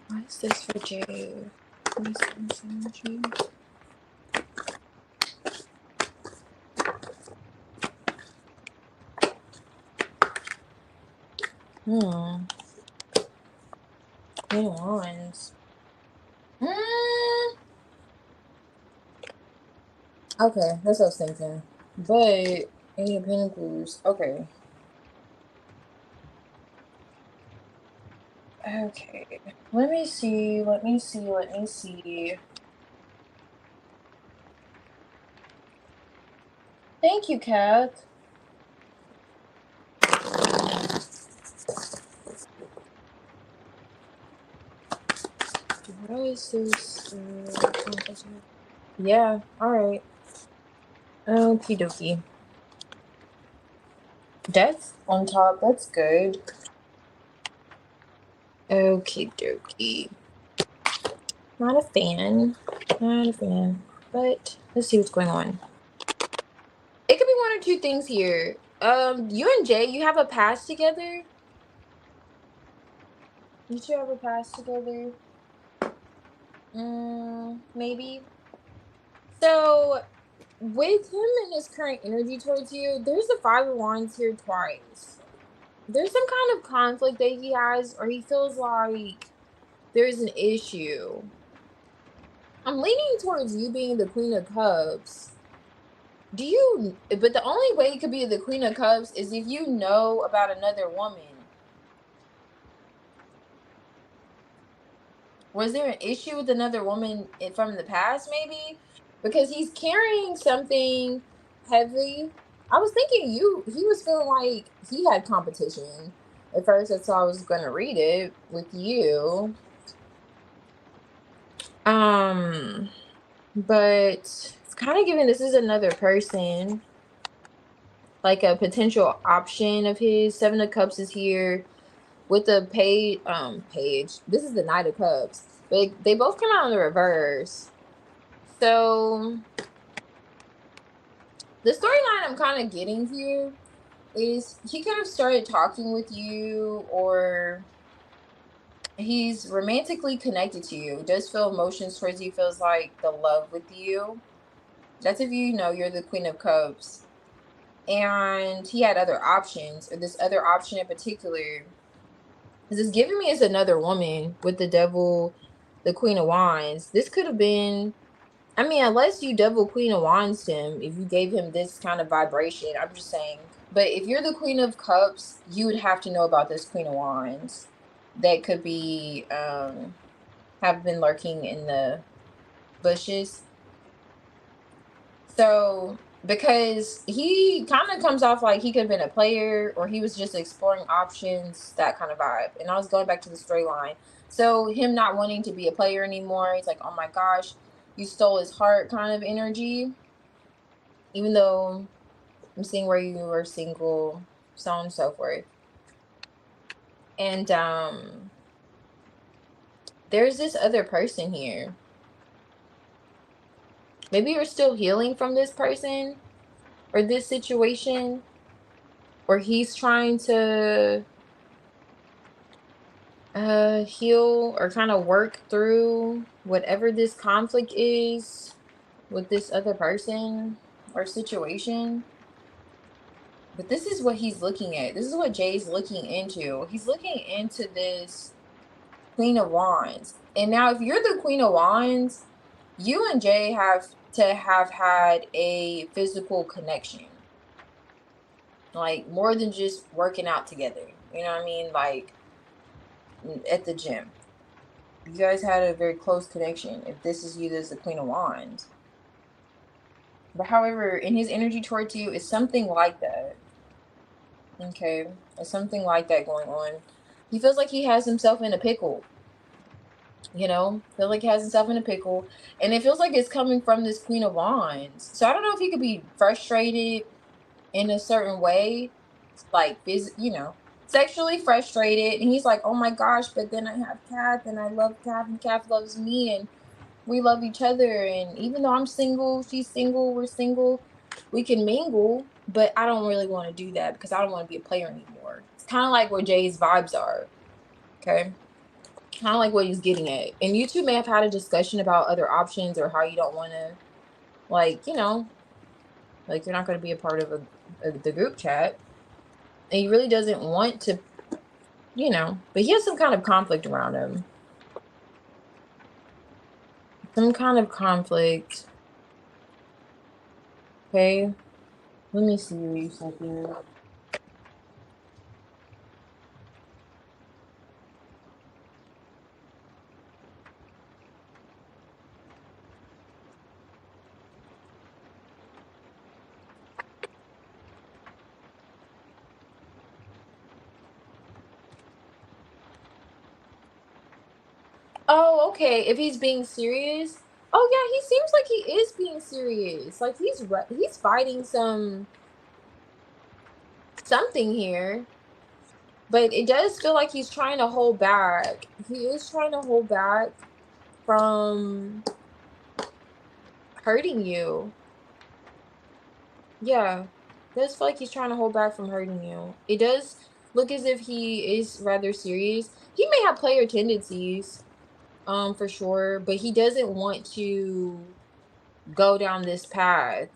Speaker 1: What is this for Jay? What is this energy? Queen of Wands. Okay, that's what I was thinking. But Eight of Pentacles. Okay. Okay. Let me see. Thank you, Kath. What is this? Yeah, alright. Okie dokie. Death on top, that's good. Okie dokie. Not a fan. But let's see what's going on. It could be one or two things here. You and Jay, you have a past together? You two have a past together? Maybe. So, with him and his current energy towards you, there's the Five of Wands here twice. There's some kind of conflict that he has, or he feels like there's an issue. I'm leaning towards you being the Queen of Cups. But the only way it could be the Queen of Cups is if you know about another woman. Was there an issue with another woman from the past, maybe? Because he's carrying something heavy. I was thinking he was feeling like he had competition. At first, that's why I was going to read it with you. But it's kind of giving this is another person. Like a potential option of his. Seven of Cups is here. With the page, this is the Knight of Cups. But they both come out in the reverse. So the storyline I'm kind of getting here is he kind of started talking with you, or he's romantically connected to you, does feel emotions towards you, feels like the love with you. That's if you know you're the Queen of Cups. And he had other options, or this other option in particular. This is giving me as another woman with the Devil, the Queen of Wands. This could have been, I mean, unless you Devil Queen of Wands him, if you gave him this kind of vibration, I'm just saying. But if you're the Queen of Cups, you would have to know about this Queen of Wands. That could be, have been lurking in the bushes. So, because he kind of comes off like he could have been a player, or he was just exploring options, that kind of vibe. And I was going back to the storyline. So him not wanting to be a player anymore, he's like, oh my gosh, you stole his heart kind of energy. Even though I'm seeing where you were single, so on and so forth. And there's this other person here. Maybe you're still healing from this person or this situation, or he's trying to heal or kind of work through whatever this conflict is with this other person or situation. But this is what he's looking at. This is what Jay's looking into. He's looking into this Queen of Wands. And now if you're the Queen of Wands, you and Jay have to have had a physical connection. Like more than just working out together. You know what I mean? Like at the gym. You guys had a very close connection if this is you that's the Queen of Wands. But however, in his energy towards you, it's something like that. Okay? It's something like that going on. He feels like he has himself in a pickle. You know, feel like he has himself in a pickle, and it feels like it's coming from this Queen of Wands. So I don't know if he could be frustrated in a certain way, like you know, sexually frustrated, and he's like, oh my gosh, but then I have Kath, and I love Kath, and Kath loves me, and we love each other, and even though I'm single, she's single, we're single, we can mingle, but I don't really want to do that because I don't want to be a player anymore. It's kind of like where Jay's vibes are. Okay, kind of like what he's getting at. And you two may have had a discussion about other options or how you don't want to, like, you know, like you're not going to be a part of the group chat, and he really doesn't want to, you know, but he has some kind of conflict around him, some kind of conflict. Okay, let me see what you said here. Oh, okay. If he's being serious, oh yeah, he seems like he is being serious. Like he's fighting something here, but it does feel like he's trying to hold back. He is trying to hold back from hurting you. Yeah, it does feel like he's trying to hold back from hurting you. It does look as if he is rather serious. He may have player tendencies, for sure, but he doesn't want to go down this path.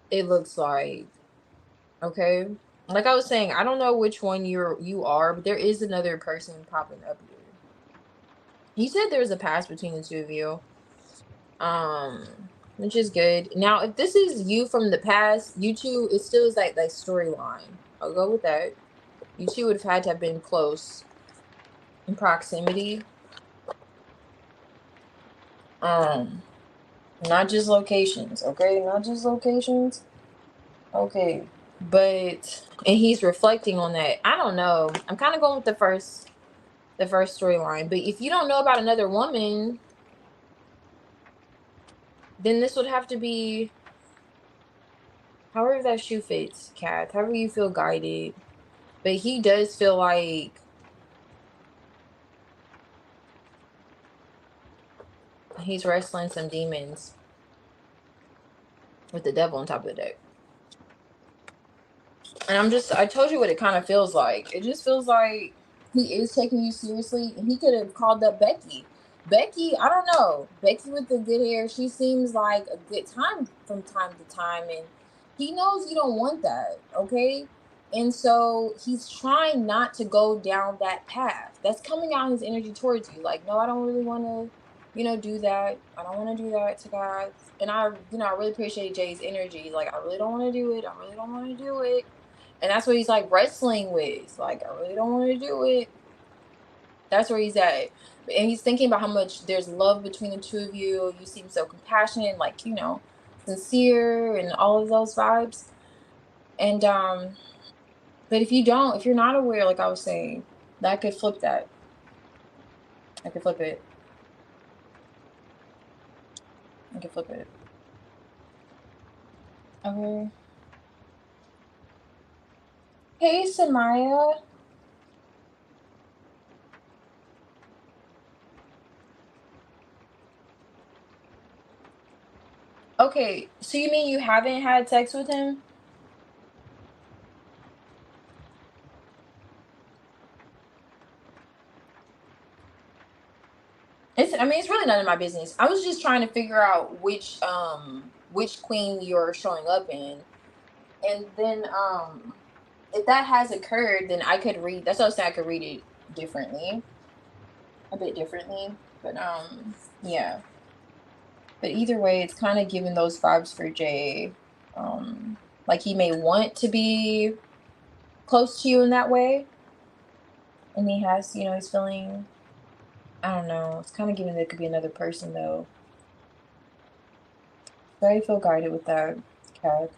Speaker 1: It looks like, okay. Like I was saying, I don't know which one you are, but there is another person popping up here. He said there's a past between the two of you. Um, which is good. Now, if this is you from the past, you two, it still is like storyline. I'll go with that. You two would have had to have been close in proximity. Um, not just locations, okay? Not just locations. Okay. But and he's reflecting on that. I don't know. I'm kind of going with the first storyline. But if you don't know about another woman, then this would have to be however that shoe fits, Kath. However you feel guided. But he does feel like he's wrestling some demons with the devil on top of the deck. And I told you what it kind of feels like. It just feels like he is taking you seriously, and he could have called up Becky. Becky, I don't know. Becky with the good hair, she seems like a good time from time to time, and he knows you don't want that, okay? And so he's trying not to go down that path. That's coming out his energy towards you. Like, no, I don't really want to, do that. I don't want to do that to God. And I really appreciate Jay's energy. Like, I really don't want to do it. I really don't want to do it. And that's what he's like wrestling with. Like, I really don't want to do it. That's where he's at. And he's thinking about how much there's love between the two of you. You seem so compassionate, like, sincere and all of those vibes. And but if you're not aware, like I was saying, that could flip that. I could flip it. I could flip it. Okay. Hey, Samaya. Okay, so you mean you haven't had sex with him? It's really none of my business. I was just trying to figure out which queen you're showing up in. And then if that has occurred, then I could read, that's what I was saying, I could read it differently, a bit differently. But yeah. But either way, it's kind of giving those vibes for Jay. Like he may want to be close to you in that way. And he has, he's feeling, I don't know, it's kind of giving there could be another person though. So I feel guided with that, Kat.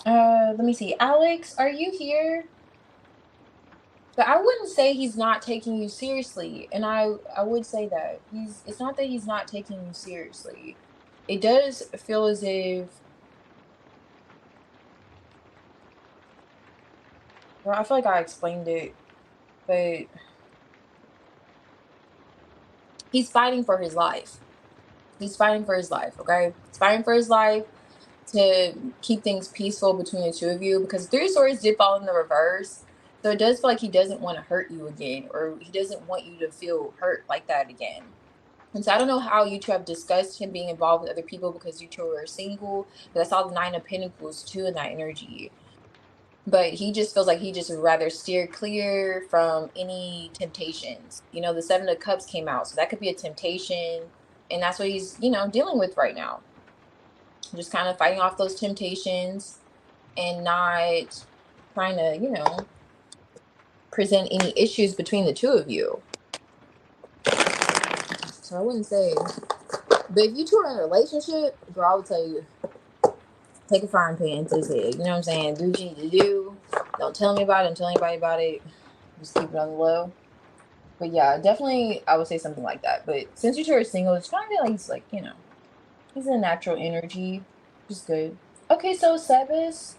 Speaker 1: Let me see. Alex, are you here? But I wouldn't say he's not taking you seriously. And I would say that it's not that he's not taking you seriously. It does feel as if, well, I feel like I explained it, but he's fighting for his life. He's fighting for his life, okay? He's fighting for his life to keep things peaceful between the two of you, because three of swords did fall in the reverse. So it does feel like he doesn't want to hurt you again, or he doesn't want you to feel hurt like that again. And so I don't know how you two have discussed him being involved with other people, because you two are single. But I saw the Nine of Pentacles too in that energy. But he just feels like he just would rather steer clear from any temptations. You know, the Seven of Cups came out, so that could be a temptation. And that's what he's, dealing with right now. Just kind of fighting off those temptations and not trying to, present any issues between the two of you. So I wouldn't say, but if you two are in a relationship, girl, I would tell you, take a frying pan to his head. You know what I'm saying? Do what you need to do. Don't tell me about it. Don't tell anybody about it. Just keep it on the low. But yeah, definitely, I would say something like that. But since you two are single, it's kind of like he's like, he's a natural energy, which is good. Okay, so Sebas,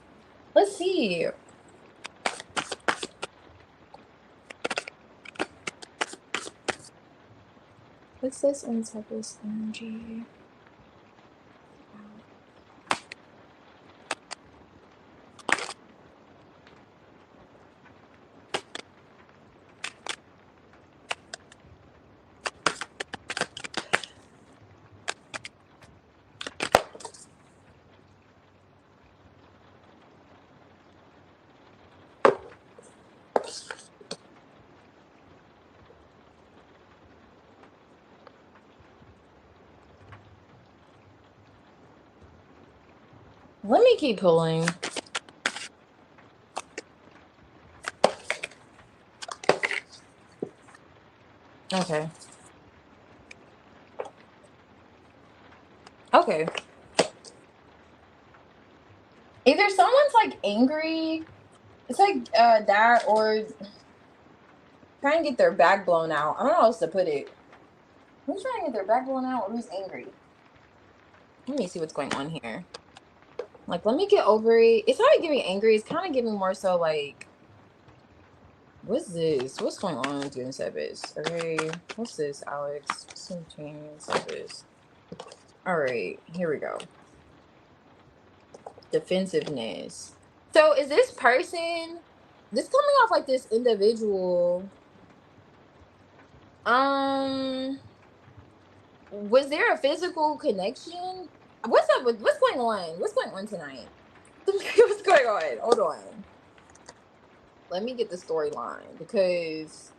Speaker 1: let's see. What's this in Sebas energy? Let me keep pulling. Okay. Okay. Either someone's like angry, it's like that, or trying to get their back blown out. I don't know how else to put it. Who's trying to get their back blown out, or who's angry? Let me see what's going on here. Like, let me get over it. It's not giving angry. It's kind of giving more so like, what's this? What's going on with you and Sebas? Okay, what's this, Alex? Something Sebas. All right, here we go. Defensiveness. So is this person, this coming off like this individual, was there a physical connection? What's up with, what's going on? What's going on tonight? What's going on? Hold on. Let me get the storyline, because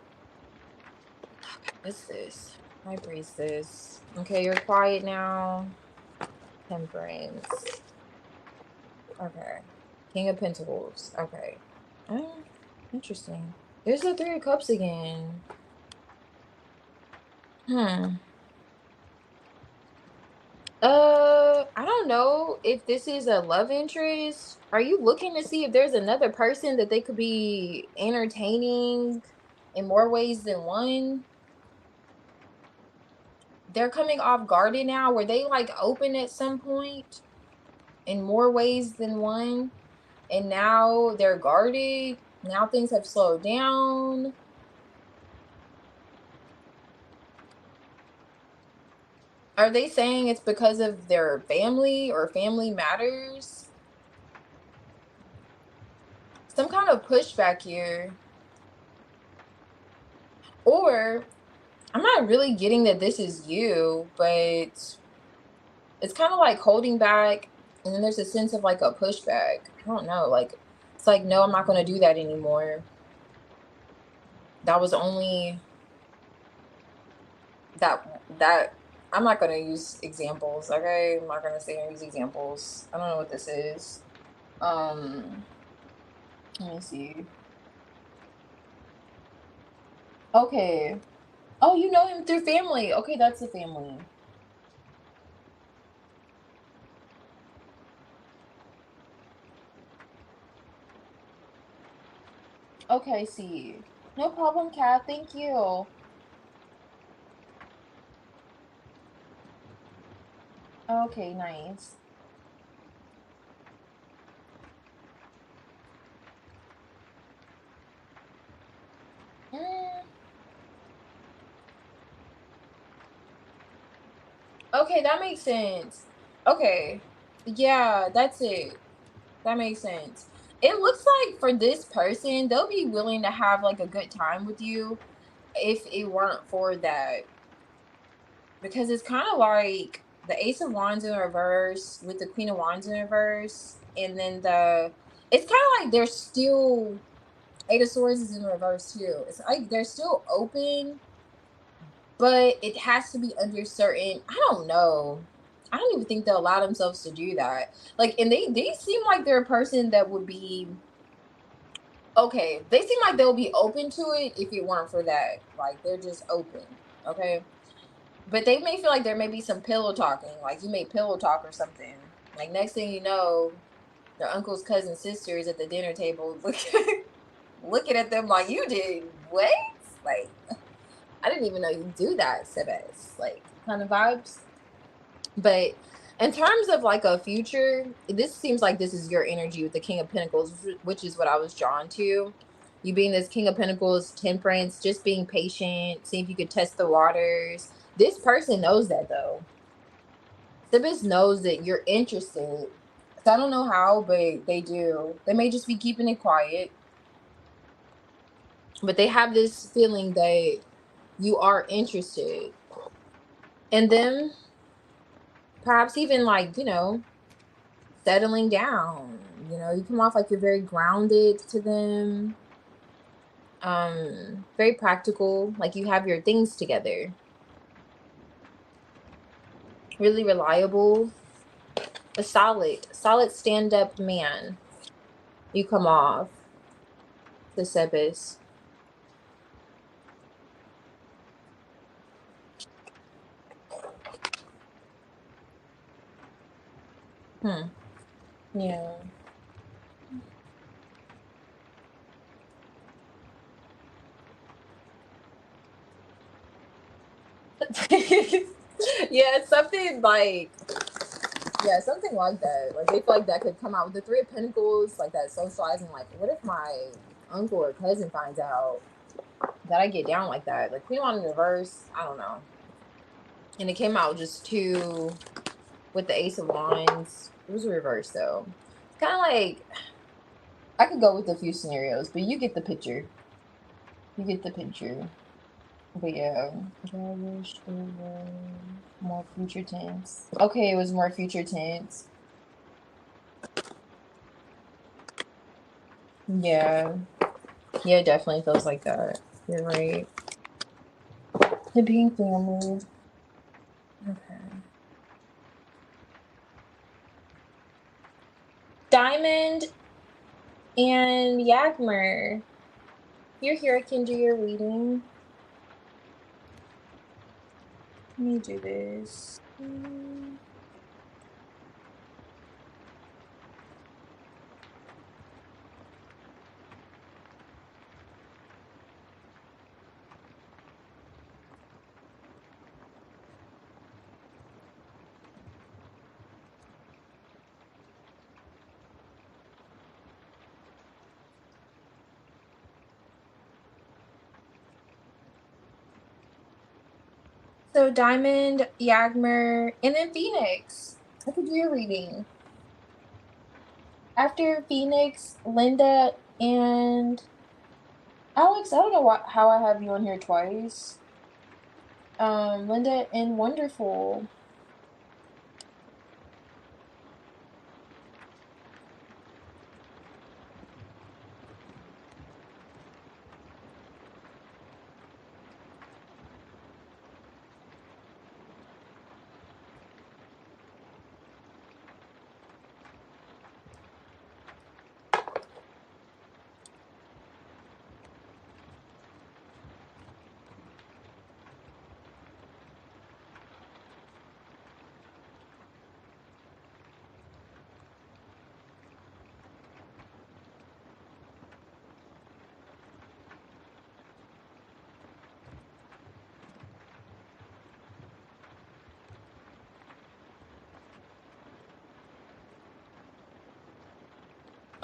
Speaker 1: what's this? High Priestess. Okay, you're quiet now. Temperance. Okay. King of Pentacles. Okay. Oh, interesting. There's the Three of Cups again. I don't know if this is a love interest. Are you looking to see if there's another person that they could be entertaining in more ways than one? They're coming off guarded now. Were they like open at some point in more ways than one? And now they're guarded. Now things have slowed down. Are they saying it's because of their family or family matters? Some kind of pushback here. Or I'm not really getting that this is you, but it's kind of like holding back. And then there's a sense of like a pushback. I don't know. Like, it's like, no, I'm not going to do that anymore. That was only that I'm not going to use examples. Okay. I'm not going to say and use examples. I don't know what this is. Let me see. Okay. Oh, you know him through family. Okay, that's the family. Okay, see. No problem, Kat. Thank you. Okay, nice. Mm, okay, that makes sense. Okay. Yeah, that's it. That makes sense. It looks like for this person, they'll be willing to have like a good time with you if it weren't for that. Because it's kind of like the Ace of Wands in reverse with the Queen of Wands in reverse. And then it's kind of like they're still, Eight of Swords is in reverse too. It's like they're still open, but it has to be under certain, I don't know. I don't even think they'll allow themselves to do that. Like, and they seem like they're a person that would be okay. They seem like they'll be open to it if it weren't for that. Like they're just open. Okay. But they may feel like there may be some pillow talking, like you may pillow talk or something. Like next thing you know, their uncle's cousin sisters at the dinner table looking at them like you did what? Like I didn't even know you do that, Sebes. Like kind of vibes. But in terms of like a future, this seems like this is your energy with the King of Pentacles, which is what I was drawn to. You being this King of Pentacles, temperance, just being patient, see if you could test the waters. This person knows that though. Sibis knows that you're interested. So I don't know how, but they do. They may just be keeping it quiet, but they have this feeling that you are interested. And then perhaps even like, settling down. You come off like you're very grounded to them. Very practical, like you have your things together. Really reliable. A solid stand-up man. You come off the Sebis. Hmm. Yeah. Yeah, something like something like that. Like they feel like that could come out with the Three of Pentacles, like that socializing. Like, what if my uncle or cousin finds out that I get down like that? Like Queen on in reverse, I don't know. And it came out just two with the Ace of Wands. It was a reverse though. It's kind of like I could go with a few scenarios, but you get the picture. You get the picture. But yeah, I wish there were more future tense. Okay, it was more future tense. Yeah, yeah, it definitely feels like that. You're right. The being family. Okay. Diamond and Yagmer. You're here. I can do your reading. Let me do this. So Diamond, Yagmer, and then Phoenix. I could do your reading. After Phoenix, Linda and Alex. I don't know how I have you on here twice. Linda and Wonderful.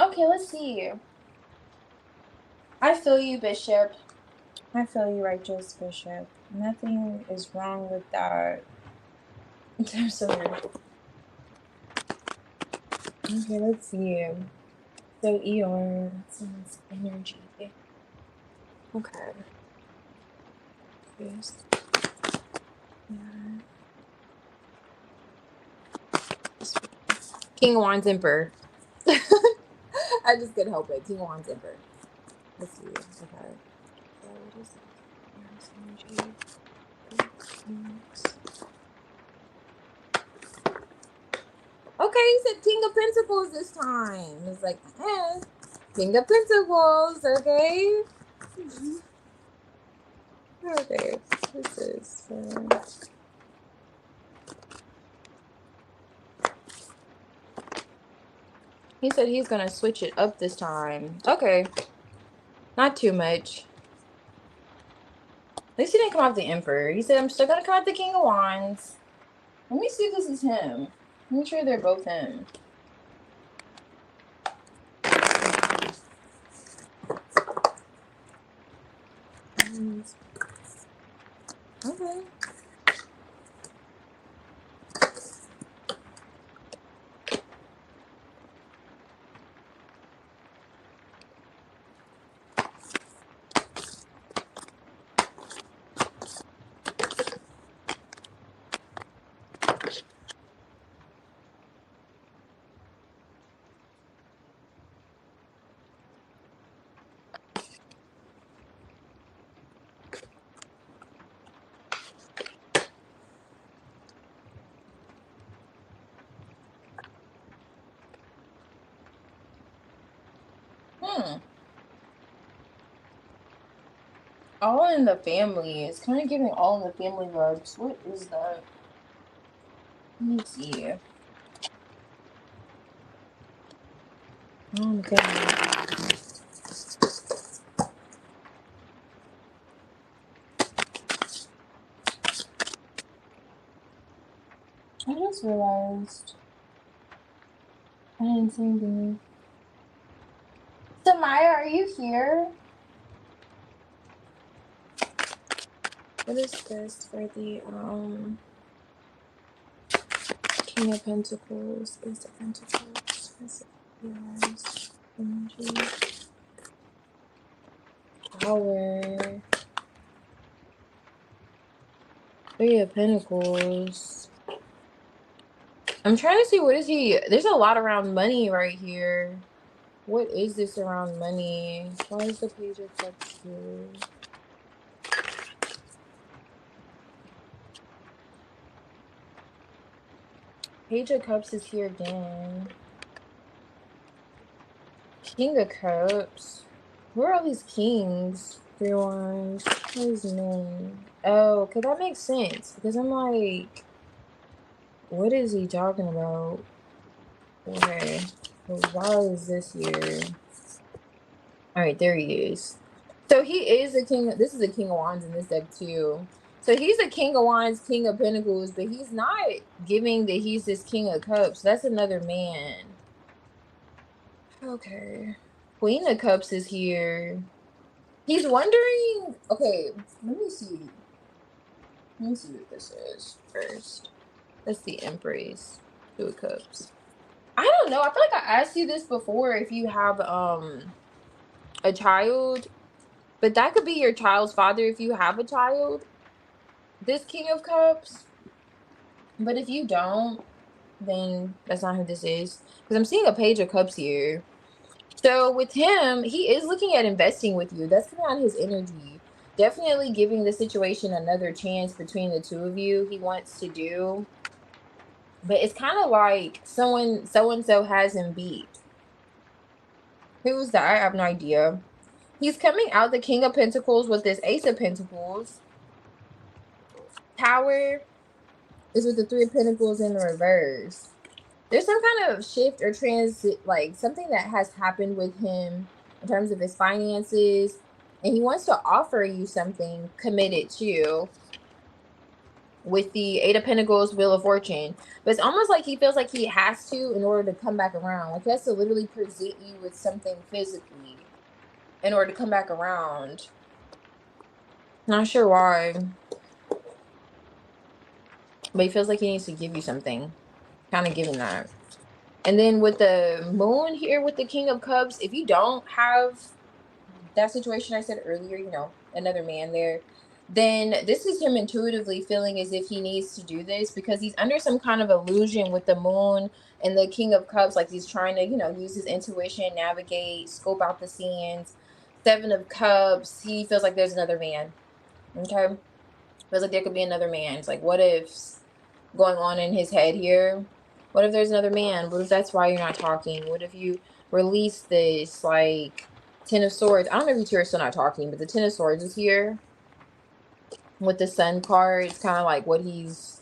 Speaker 1: Okay, let's see. I feel you, Bishop. I feel you, righteous Bishop. Nothing is wrong with that. I'm so weird. Okay, let's see. So Eeyore, that's energy. Okay. Yes. King of Wands Emperor. I just couldn't help it. King of Wands Emperor. Let's see. Okay. So what is this? Energy. Okay, he said King of Pentacles this time. It's like, King of Pentacles, okay? Okay, this is... He said he's gonna switch it up this time. Okay. Not too much. At least he didn't come out the Emperor. He said, I'm still gonna come out the King of Wands. Let me see if this is him. I'm sure they're both him. Okay. All in the family. It's kind of giving all in the family vibes. What is that? Let me see. Oh, God. I just realized I didn't see anything. Samaya, are you here? What is this for the King of Pentacles? Ace of Pentacles. Yes. Energy. Power. Three of Pentacles. I'm trying to see what is he. There's a lot around money right here. What is this around money? Why is the Page of Cups here? Page of Cups is here again. King of Cups. Where are all these kings? 3 Wands. What is men? Oh, okay, that makes sense. Because I'm like, what is he talking about? Okay. Well, why is this here? Alright, there he is. So he is a king. This is a King of Wands in this deck too. So he's a King of Wands, King of Pentacles, but he's not giving that he's this King of Cups. That's another man. Okay. Queen of Cups is here. He's wondering. Okay, let me see. Let me see what this is first. That's the Empress. 2 of Cups. I don't know. I feel like I asked you this before if you have a child. But that could be your child's father if you have a child. This King of Cups. But if you don't, then that's not who this is. Because I'm seeing a Page of Cups here. So with him, he is looking at investing with you. That's coming on his energy. Definitely giving the situation another chance between the two of you. He wants to do. But it's kind of like someone, so-and-so has him beat. Who's that? I have no idea. He's coming out the King of Pentacles with this Ace of Pentacles. Tower is with the 3 of Pentacles in the reverse. There's some kind of shift or transit, like something that has happened with him in terms of his finances. And he wants to offer you something committed to. with the Eight of Pentacles, Wheel of Fortune. But it's almost like he feels like he has to in order to come back around. Like he has to literally present you with something physically in order to come back around. Not sure why. But he feels like he needs to give you something. Kind of giving that. And then with the moon here with the King of Cups, if you don't have that situation I said earlier, you know, another man there, then this is him intuitively feeling as if he needs to do this because he's under some kind of illusion with the moon and the King of Cups. Like he's trying to, you know, use his intuition, navigate, scope out the scenes. Seven of Cups, he feels like there's another man. Okay? Feels like there could be another man. It's like, what if's going on in his head here? What if there's another man? What if that's why you're not talking? What if you release this, like, Ten of Swords? I don't know if you two are still not talking, but the Ten of Swords is here. With the Sun card, it's kind of like what he's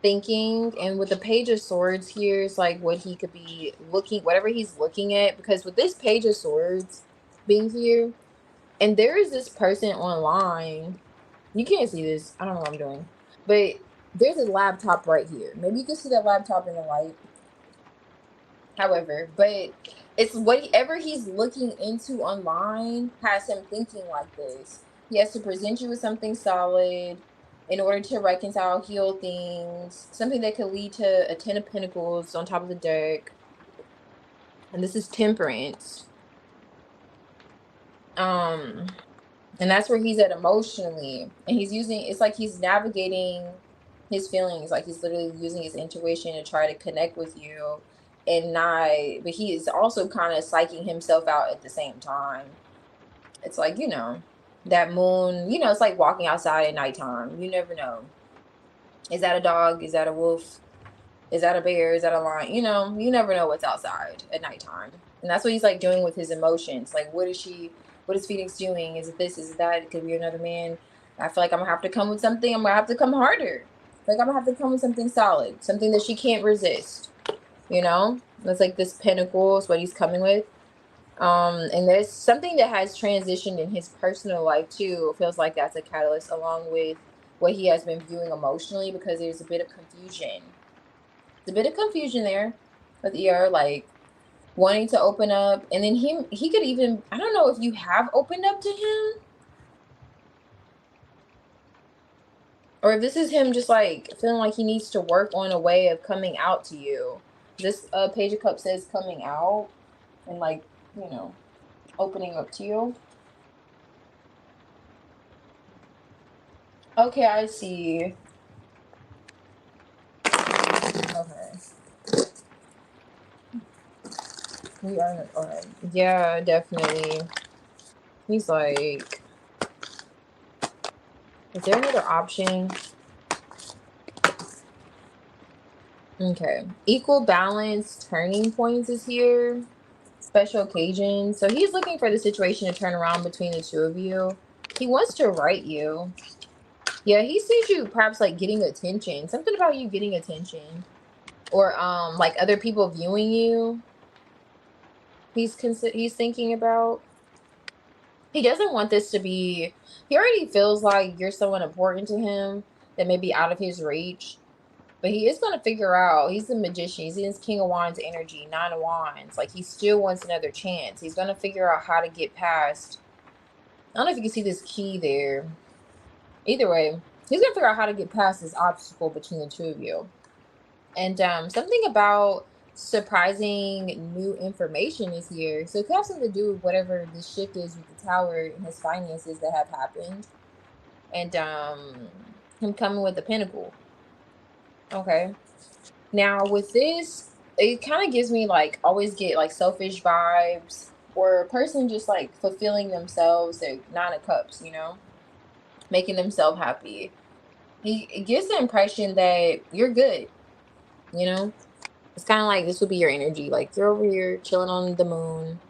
Speaker 1: thinking. And with the Page of Swords here, it's like what he could be looking, whatever he's looking at. Because with this Page of Swords being here, and there is this person online. You can't see this. I don't know what I'm doing. But there's a laptop right here. Maybe you can see that laptop in the light. However, but it's whatever he's looking into online has him thinking like this. He has to present you with something solid in order to reconcile, heal things. Something that could lead to a Ten of Pentacles on top of the deck. And this is Temperance. And that's where he's at emotionally. And he's using, it's like he's navigating his feelings. Like he's literally using his intuition to try to connect with you. And not, but he is also kind of psyching himself out at the same time. It's like, you know, that moon, you know, it's like walking outside at nighttime. You never know. Is that a dog? Is that a wolf? Is that a bear? Is that a lion? You know, you never know what's outside at nighttime. And that's what he's like doing with his emotions. Like, what is Phoenix doing? Is it this? Is it that? It could be another man. I feel like I'm gonna have to come with something. I'm gonna have to come harder. Like I'm gonna have to come with something solid, something that she can't resist. You know, that's like this Pentacle is what he's coming with. And there's something that has transitioned in his personal life too. It feels like that's a catalyst, along with what he has been viewing emotionally, because there's a bit of confusion. There's a bit of confusion there with ER, like wanting to open up, and then he could even, I don't know if you have opened up to him, or if this is him just like feeling like he needs to work on a way of coming out to you. This Page of Cups says coming out and like, you know, opening up to you. Okay, I see. Okay. We are alright. Yeah, definitely. He's like, is there another option? Okay. Equal balance turning points is here. Special occasions. So he's looking for the situation to turn around between the two of you. He wants to write you. Yeah, he sees you perhaps like getting attention. Something about you getting attention. Or like other people viewing you. He's thinking about. He doesn't want this to be, he already feels like you're someone important to him that may be out of his reach. But he is going to figure out, he's the magician. He's in his King of Wands energy, Nine of Wands. Like he still wants another chance. He's going to figure out how to get past. I don't know if you can see this key there. Either way, he's going to figure out how to get past this obstacle between the two of you. And something about surprising new information is here. So it could have something to do with whatever the shift is with the Tower and his finances that have happened. And him coming with the Pentacle. Okay. Now with this, it kind of gives me like, always get like selfish vibes, or a person just like fulfilling themselves, like Nine of Cups, you know, making themselves happy. It gives the impression that you're good, you know. It's kind of like this would be your energy, like you're over here chilling on the moon,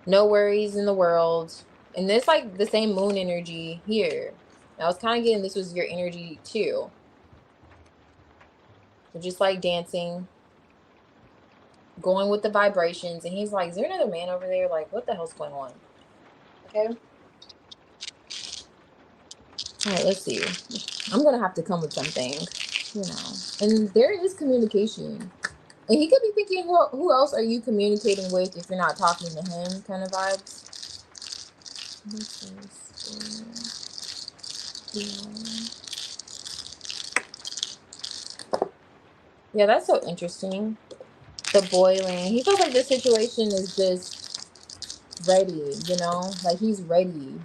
Speaker 1: no worries in the world. And there's like the same moon energy here. I was kind of getting this was your energy too. You're just like dancing, going with the vibrations. And he's like, is there another man over there? Like, what the hell's going on? Okay. All right, let's see. I'm gonna have to come with something, you know. And there is communication. And he could be thinking, who else are you communicating with if you're not talking to him, kind of vibes. Yeah, that's so interesting. The boiling. He feels like this situation is just ready, you know? Like he's ready.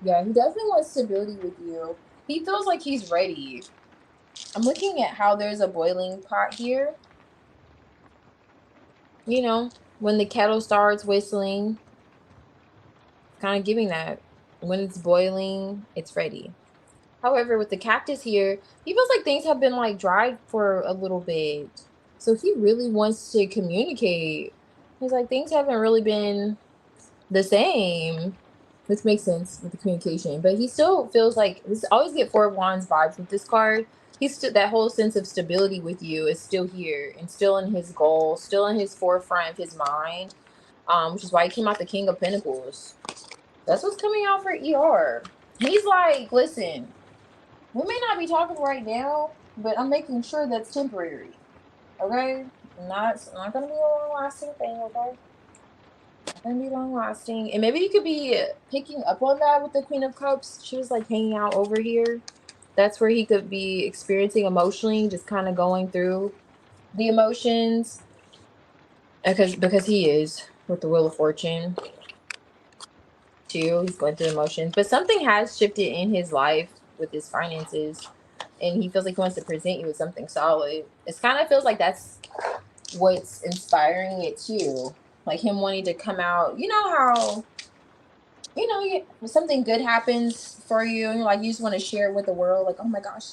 Speaker 1: Yeah, he definitely wants stability with you. He feels like he's ready. I'm looking at how there's a boiling pot here. You know, when the kettle starts whistling, kind of giving that. When it's boiling, it's ready. However, with the cactus here, he feels like things have been like dry for a little bit. So he really wants to communicate. He's like, things haven't really been the same. This makes sense with the communication, but he still feels like this. Always get Four of Wands vibes with this card. He's that whole sense of stability with you is still here and still in his goal, still in his forefront of his mind. Which is why he came out the King of Pentacles. That's what's coming out for ER. He's like, listen, we may not be talking right now, but I'm making sure that's temporary. Okay? Not gonna be a long lasting thing, okay? Not gonna be long lasting. And maybe you could be picking up on that with the Queen of Cups. She was like hanging out over here. That's where he could be experiencing emotionally, just kind of going through the emotions. Because he is with the Wheel of Fortune too. He's going through emotions. But something has shifted in his life with his finances. And he feels like he wants to present you with something solid. It kind of feels like that's what's inspiring it too. Like him wanting to come out. You know how, when something good happens for you and like you just want to share it with the world. Like, oh my gosh.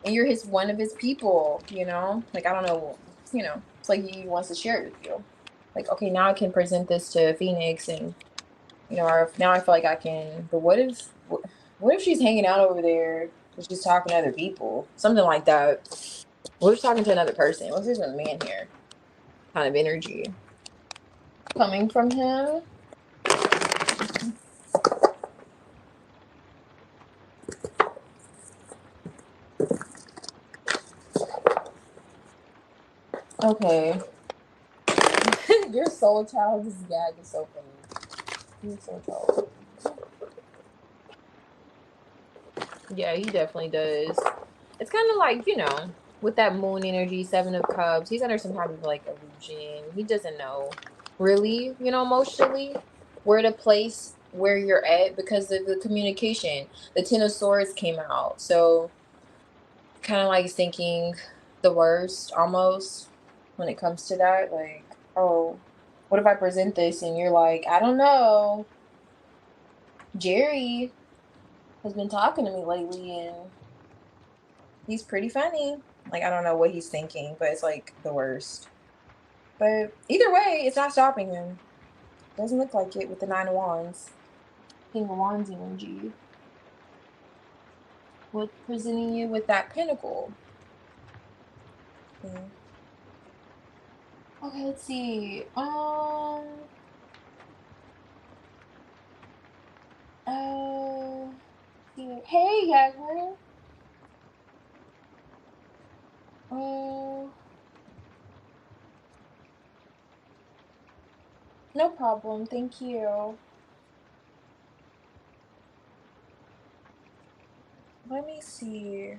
Speaker 1: And you're one of his people, you know? Like, I don't know, it's like he wants to share it with you. Like, okay, now I can present this to Phoenix and, or now I feel like I can, but what if she's hanging out over there and she's talking to other people? Something like that. What if she's talking to another person? What if there's a man here? Kind of energy coming from him. Okay. Your soul child, this gag is so funny. Your soul child. Yeah, he definitely does. It's kind of like, with that moon energy, Seven of Cups, he's under some type of like illusion. He doesn't know really, emotionally where to place where you're at because of the communication. The Ten of Swords came out. So kind of like thinking the worst almost when it comes to that. Like, oh, what if I present this and you're like, I don't know. Jerry has been talking to me lately and he's pretty funny. Like, I don't know what he's thinking, but it's like the worst. But either way, it's not stopping him. Doesn't look like it with the Nine of Wands. King of Wands energy. With presenting you with that Pentacle. Okay, let's see. Hey, Yagman. No problem. Thank you. Let me see.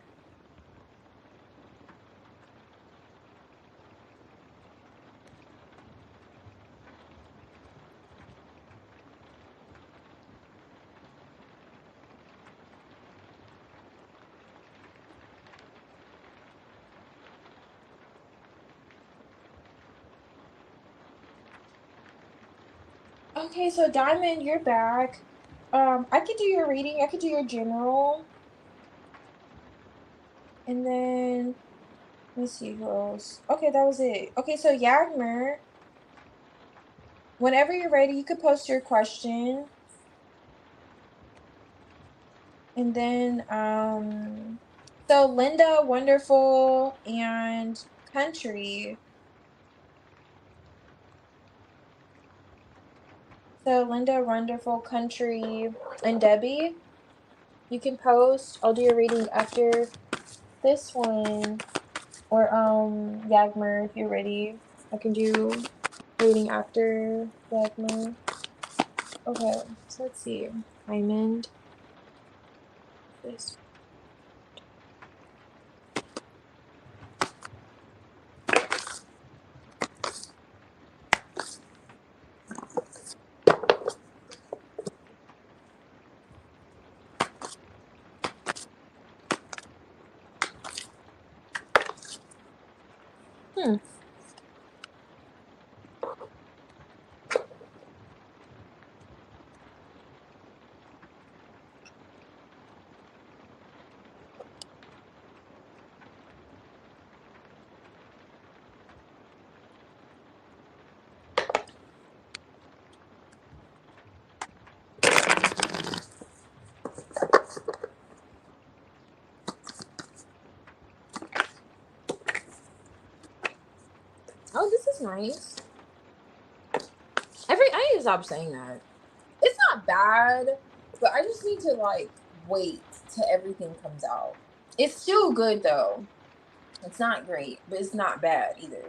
Speaker 1: Okay, so Diamond, you're back. I could do your reading. I could do your general. And then, let me see who else. Okay, that was it. Okay, so Yagmer, whenever you're ready, you could post your question. And then, so Linda, Wonderful, and Country. So Linda, Wonderful, Country, and Debbie. You can post. I'll do your reading after this one. Or Yagmer, if you're ready. I can do reading after Yagmer. Okay, so let's see. Diamond. This. Oh, this is nice. I need to stop saying that. It's not bad, but I just need to like wait till everything comes out. It's still good though. It's not great, but it's not bad either.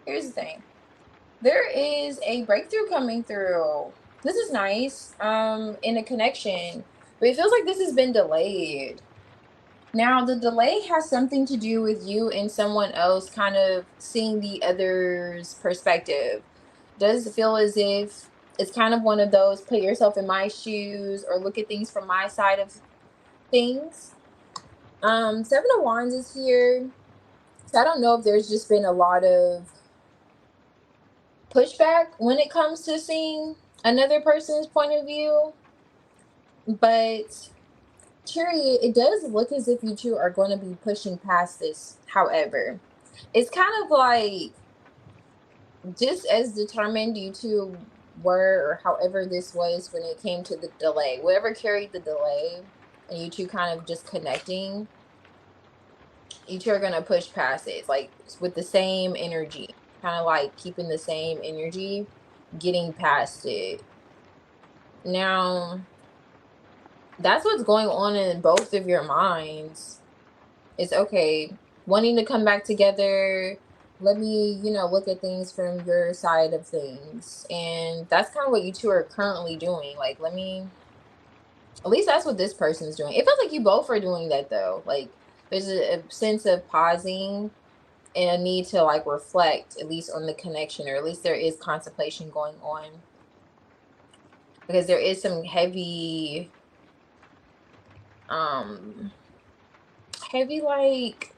Speaker 1: Here's the thing. There is a breakthrough coming through. This is nice. In a connection. But it feels like this has been delayed. Now, the delay has something to do with you and someone else kind of seeing the other's perspective. Does it feel as if it's kind of one of those put yourself in my shoes or look at things from my side of things? Seven of Wands is here. So I don't know if there's just been a lot of pushback when it comes to seeing another person's point of view. But Chariot, it does look as if you two are going to be pushing past this. However, it's kind of like just as determined you two were, or however this was when it came to the delay, whatever carried the delay, and you two kind of just connecting, you two are going to push past it, like with the same energy, kind of like keeping the same energy, getting past it. Now, that's what's going on in both of your minds. It's okay, wanting to come back together. Let me, look at things from your side of things. And that's kind of what you two are currently doing. Like, at least that's what this person is doing. It feels like you both are doing that though. Like, there's a sense of pausing and a need to like reflect, at least on the connection, or at least there is contemplation going on. Because there is some heavy, like,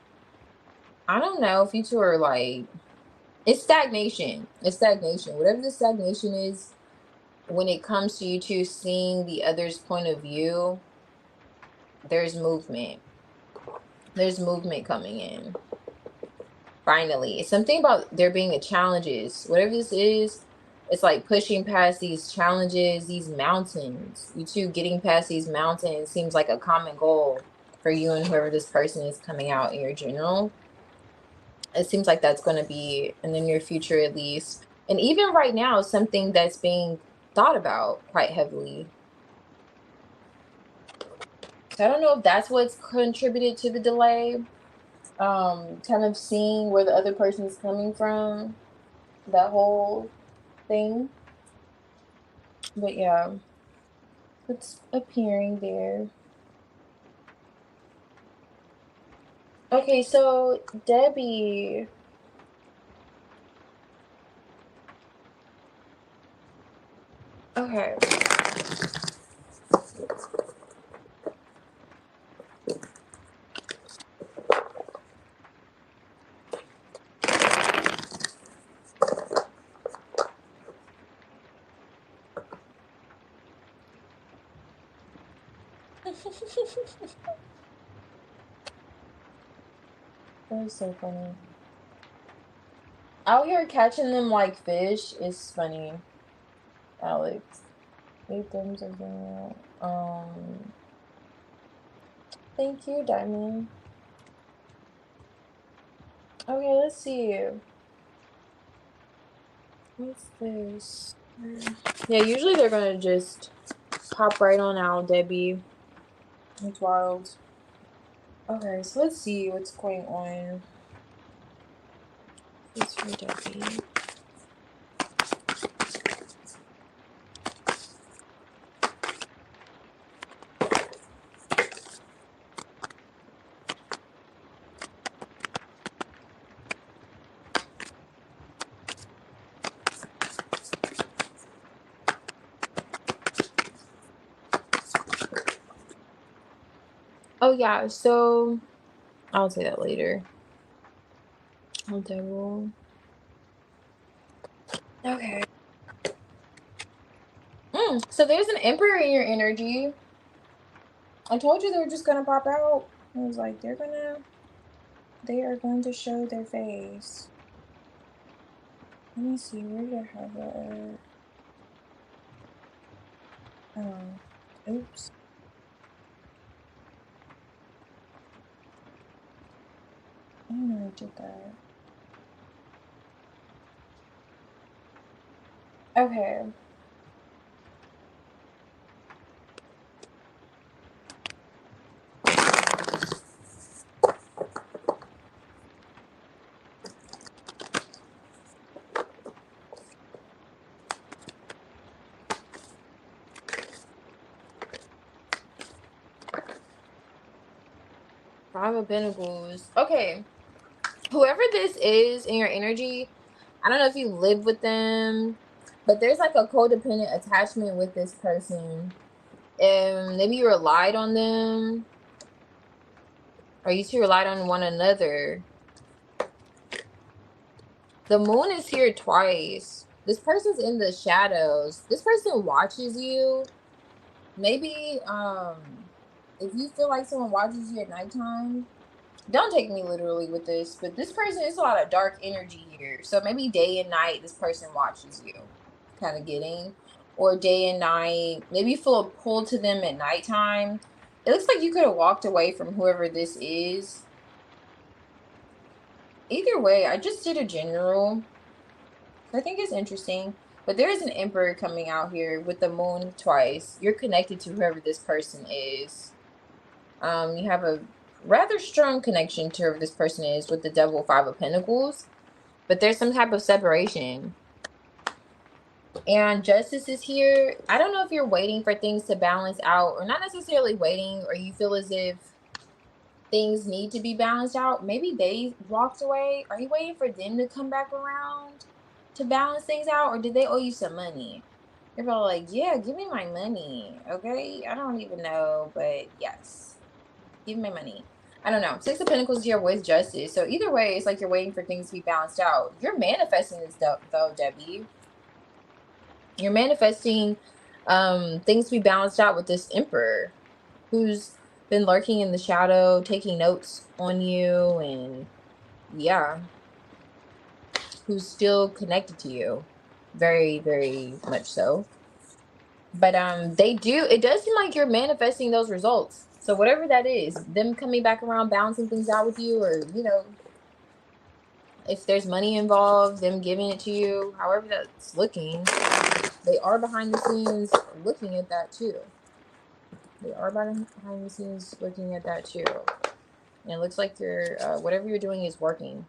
Speaker 1: I don't know if you two are like, it's stagnation. It's stagnation. Whatever the stagnation is, when it comes to you two seeing the other's point of view, there's movement. There's movement coming in. Finally. It's something about there being the challenges. Whatever this is, it's like pushing past these challenges, these mountains. You two getting past these mountains seems like a common goal for you and whoever this person is coming out in your general. It seems like that's going to be in the near future at least. And even right now, something that's being thought about quite heavily. So I don't know if that's what's contributed to the delay. Kind of seeing where the other person is coming from, that whole thing. But yeah, it's appearing there. Okay, so Debbie. Okay. That was so funny. Out here catching them like fish is funny, Alex. 8 thumbs are going out. Thank you, Diamond. Okay, let's see. What's this? Yeah, usually they're gonna just pop right on out, Debbie. It's wild. Okay, so let's see what's going on. It's for Debbie. Oh yeah, so I'll say that later. Oh, devil. Okay. So there's an emperor in your energy. I told you they were just gonna pop out. I was like, they are going to show their face. Let me see, where did I have that? Oops. I don't know I did that. Okay. Five of Pentacles. Okay. Whoever this is in your energy, I don't know if you live with them, but there's like a codependent attachment with this person. And maybe you relied on them, or you two relied on one another. The moon is here twice. This person's in the shadows. This person watches you. Maybe if you feel like someone watches you at nighttime, don't take me literally with this, but this person is a lot of dark energy here. So maybe day and night this person watches you. Kind of getting. Or day and night. Maybe you feel a pull to them at nighttime. It looks like you could have walked away from whoever this is. Either way, I just did a general. I think it's interesting. But there is an emperor coming out here with the moon twice. You're connected to whoever this person is. You have a rather strong connection to whoever this person is with the devil, Five of Pentacles. But there's some type of separation. And justice is here. I don't know if you're waiting for things to balance out, or not necessarily waiting, or you feel as if things need to be balanced out. Maybe they walked away. Are you waiting for them to come back around to balance things out, or did they owe you some money? They're probably like, yeah, give me my money. Okay, I don't even know, but yes, give me my money. I don't know. Six of Pentacles here with justice. So either way, it's like you're waiting for things to be balanced out. You're manifesting this though, Debbie. You're manifesting things to be balanced out with this emperor who's been lurking in the shadow, taking notes on you, and yeah, who's still connected to you. Very, very much so. But it does seem like you're manifesting those results. So whatever that is, them coming back around, balancing things out with you, or if there's money involved, them giving it to you, however that's looking, they are behind the scenes looking at that too. They are behind the scenes looking at that too. And it looks like you're whatever you're doing is working.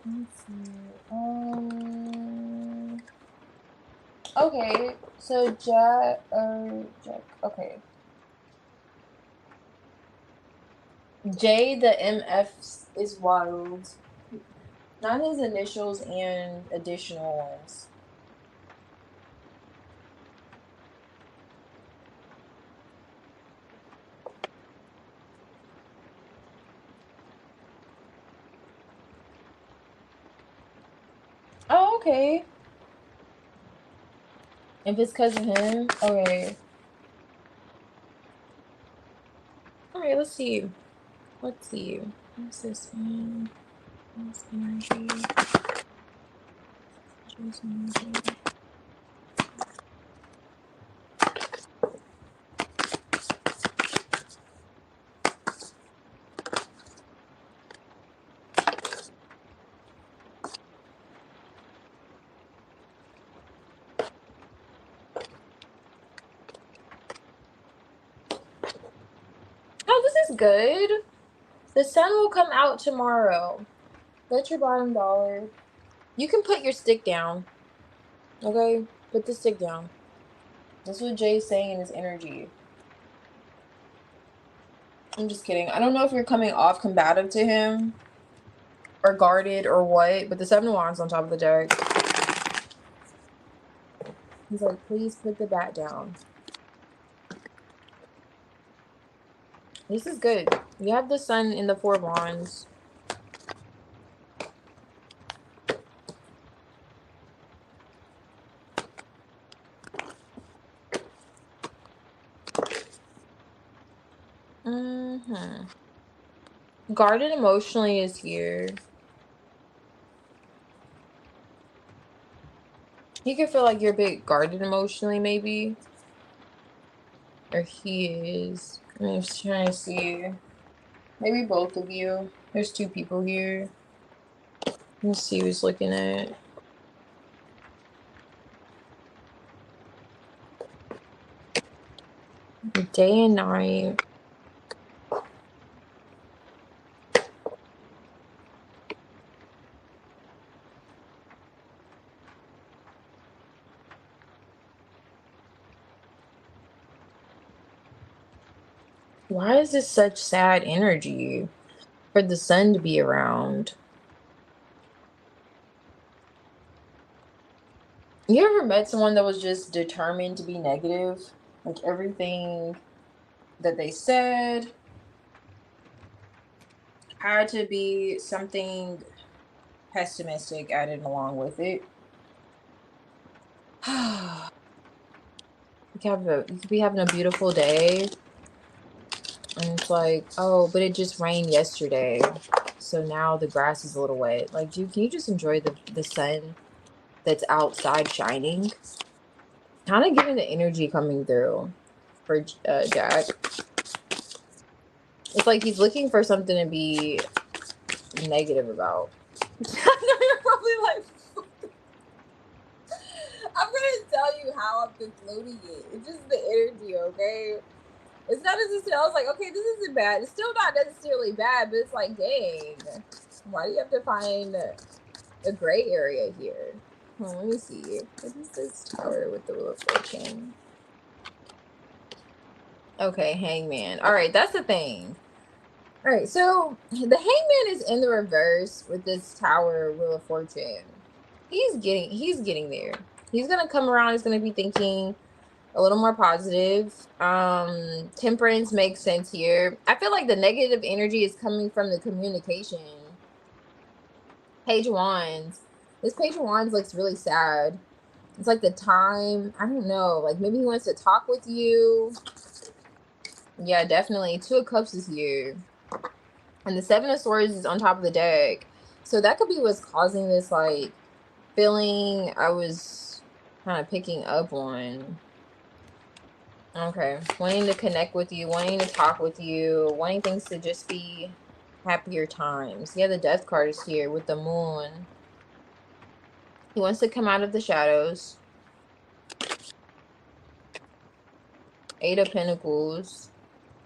Speaker 1: Let's see. Okay, so Jack. Okay. 𝚑𝚑𝚊𝚗𝚎 is wild. Not his initials and additional ones. Oh, okay. If it's because of him, okay. Alright, let's see. Let's see. What's this one? What's energy? Choose energy. that's good. The sun will come out tomorrow. That's your bottom dollar. You can put your stick down. Okay? Put the stick down. That's what Jay's saying in his energy. I'm just kidding. I don't know if you're coming off combative to him or guarded or what, but the Seven of Wands on top of the deck. He's like, please put the bat down. This is good. You have the sun in the Four of Wands. Guarded emotionally is here. He could feel like you're a bit guarded emotionally, maybe. Or he is. I'm just trying to see. Maybe both of you. There's two people here. Let's see who's looking at. Day and night. Why is this such sad energy for the sun to be around? You ever met someone that was just determined to be negative? Like everything that they said had to be something pessimistic added along with it. You could be having a beautiful day. And it's like, oh, but it just rained yesterday. So now the grass is a little wet. Like, can you just enjoy the sun that's outside shining? Kind of giving the energy coming through for Jack. It's like he's looking for something to be negative about. I know you're probably like, I'm gonna tell you how I've been floating it. It's just the energy, okay? It's not necessarily, I was like, okay, this isn't bad. It's still not necessarily bad, but it's like, dang, why do you have to find a gray area here? Let me see. What is this tower with the Wheel of Fortune? Okay, Hangman. All right, that's the thing. All right, so the Hangman is in the reverse with this tower Wheel of Fortune. He's getting there. He's gonna come around. He's gonna be thinking a little more positive. Temperance makes sense here. I feel like the negative energy is coming from the communication. Page of Wands. This Page of Wands looks really sad. It's like the time, I don't know, like maybe he wants to talk with you. Yeah, definitely. Two of Cups is here. And the Seven of Swords is on top of the deck. So that could be what's causing this, like, feeling I was kind of picking up on. Okay. Wanting to connect with you, wanting to talk with you, wanting things to just be happier times. Yeah, the Death card is here with the Moon. He wants to come out of the shadows. Eight of Pentacles.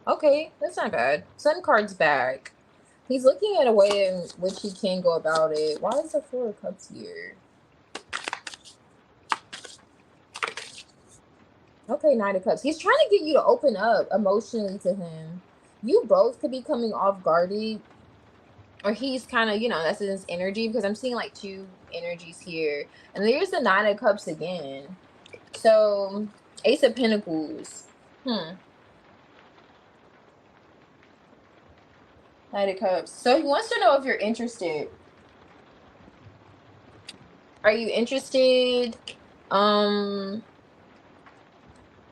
Speaker 1: Okay, that's not bad. Sun card's back. He's looking at a way in which he can go about it. Why is the Four of Cups here? Okay, Nine of Cups. He's trying to get you to open up emotionally to him. You both could be coming off guarded. Or he's kind of, that's his energy. Because I'm seeing like two energies here. And there's the Nine of Cups again. So, Ace of Pentacles. Nine of Cups. So he wants to know if you're interested. Are you interested?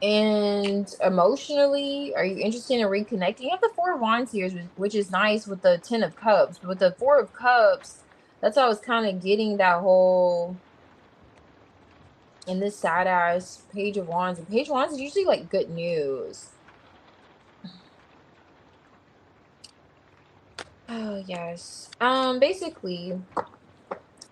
Speaker 1: And emotionally, are you interested in reconnecting? You have the Four of Wands here, which is nice with the Ten of Cups. With the Four of Cups, that's how I was kind of getting that whole, in this sad ass Page of Wands. And Page of Wands is usually like good news. Oh, yes. Basically,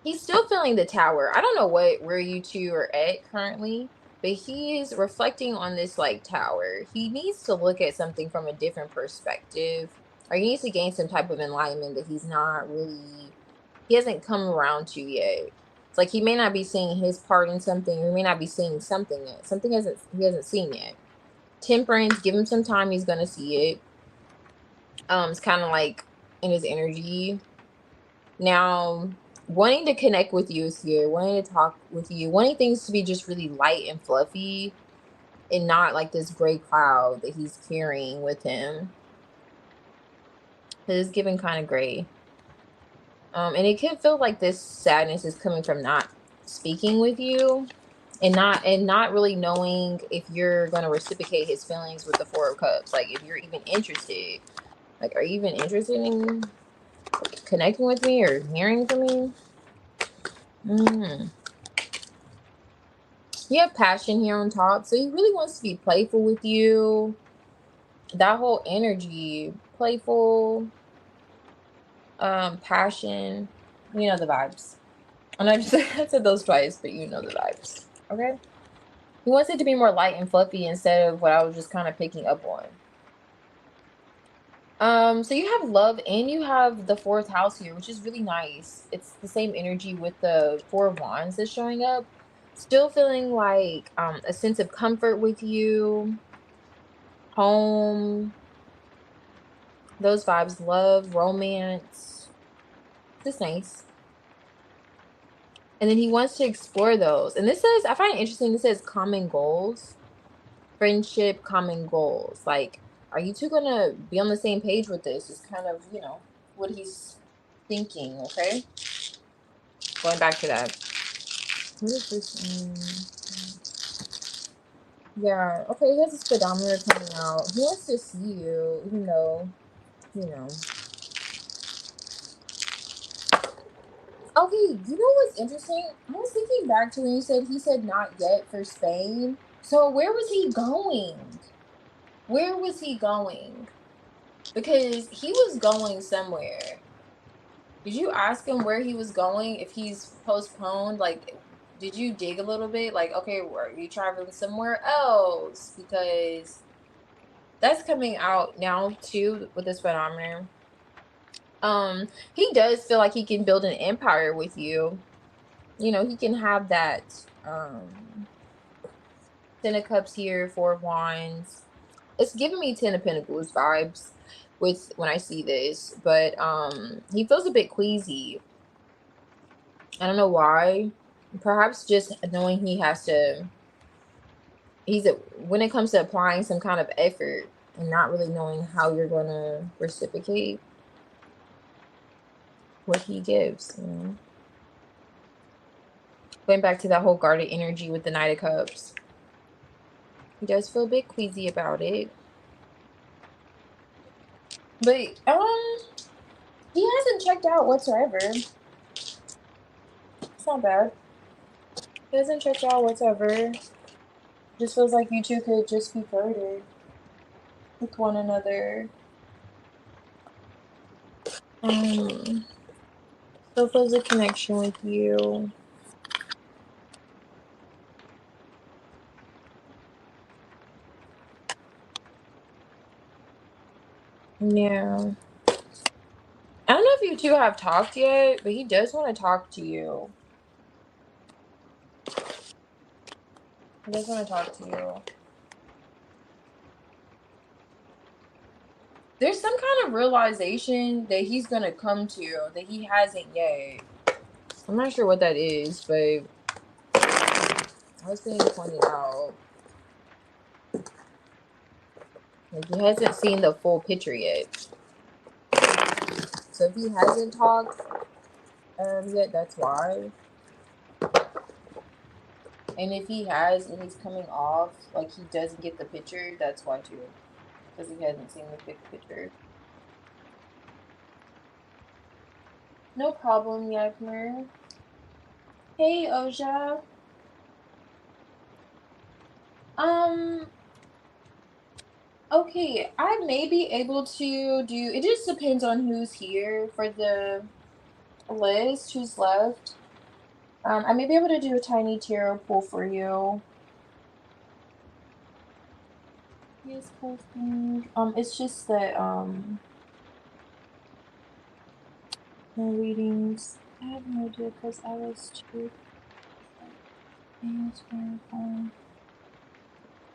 Speaker 1: he's still feeling the tower. I don't know where you two are at currently. but he is reflecting on this like tower. He needs to look at something from a different perspective, or he needs to gain some type of enlightenment that he hasn't come around to yet. It's like he may not be seeing his part in something, or he may not be seeing something yet. Something he hasn't seen yet. Temperance, give him some time, he's gonna see it. It's kind of like in his energy. Now, wanting to connect with you is here, wanting to talk with you, wanting things to be just really light and fluffy and not like this gray cloud that he's carrying with him. It's giving kind of gray. And it can feel like this sadness is coming from not speaking with you and not really knowing if you're going to reciprocate his feelings with the Four of Cups. Like if you're even interested. Like, are you even interested in connecting with me or hearing from me? You have passion here on top, so he really wants to be playful with you. That whole energy, playful, passion, you know the vibes. And I said those twice, but you know the vibes. Okay. He wants it to be more light and fluffy instead of what I was just kind of picking up on. So you have love and you have the fourth house here, which is really nice. It's the same energy with the Four of Wands that's showing up. Still feeling like a sense of comfort with you, home, those vibes, love, romance. Just nice. And then he wants to explore those. And this says, I find it interesting, this says common goals, friendship, common goals. Like, are you two gonna be on the same page with this? Is kind of, you know, what he's thinking, okay? Going back to that. What is this? Yeah, okay, he has a speedometer coming out. He wants to see you, even though, you know. Okay, you know what's interesting? I was thinking back to when he said not yet for Spain. So where was he going? Where was he going? Because he was going somewhere. Did you ask him where he was going? If he's postponed, like, did you dig a little bit? Like, okay, are you traveling somewhere else? Because that's coming out now too with this phenomenon. He does feel like he can build an empire with you. You know, he can have that Ten of Cups here, Four of Wands. It's giving me Ten of Pentacles vibes with when I see this, but he feels a bit queasy. I don't know why. Perhaps just knowing he has to, when it comes to applying some kind of effort and not really knowing how you're going to reciprocate what he gives, you know. Going back to that whole guarded energy with the Knight of Cups. He does feel a bit queasy about it. But he hasn't checked out whatsoever. It's not bad. He hasn't checked out whatsoever. Just feels like you two could just be flirted with one another. Still feels a connection with you. Yeah. I don't know if you two have talked yet, but he does want to talk to you. He does want to talk to you. There's some kind of realization that he's going to come to that he hasn't yet. I'm not sure what that is, but I was being pointed out. Like, he hasn't seen the full picture yet. So if he hasn't talked yet, that's why. And if he has and he's coming off like he doesn't get the picture, that's why too. Because he hasn't seen the big picture. No problem, Yagmer. Hey, Oja. Okay, I may be able to do, it just depends on who's here for the list, who's left. I may be able to do a tiny tarot pull for you. previous posting. It's just that my readings. I have no idea because I was too.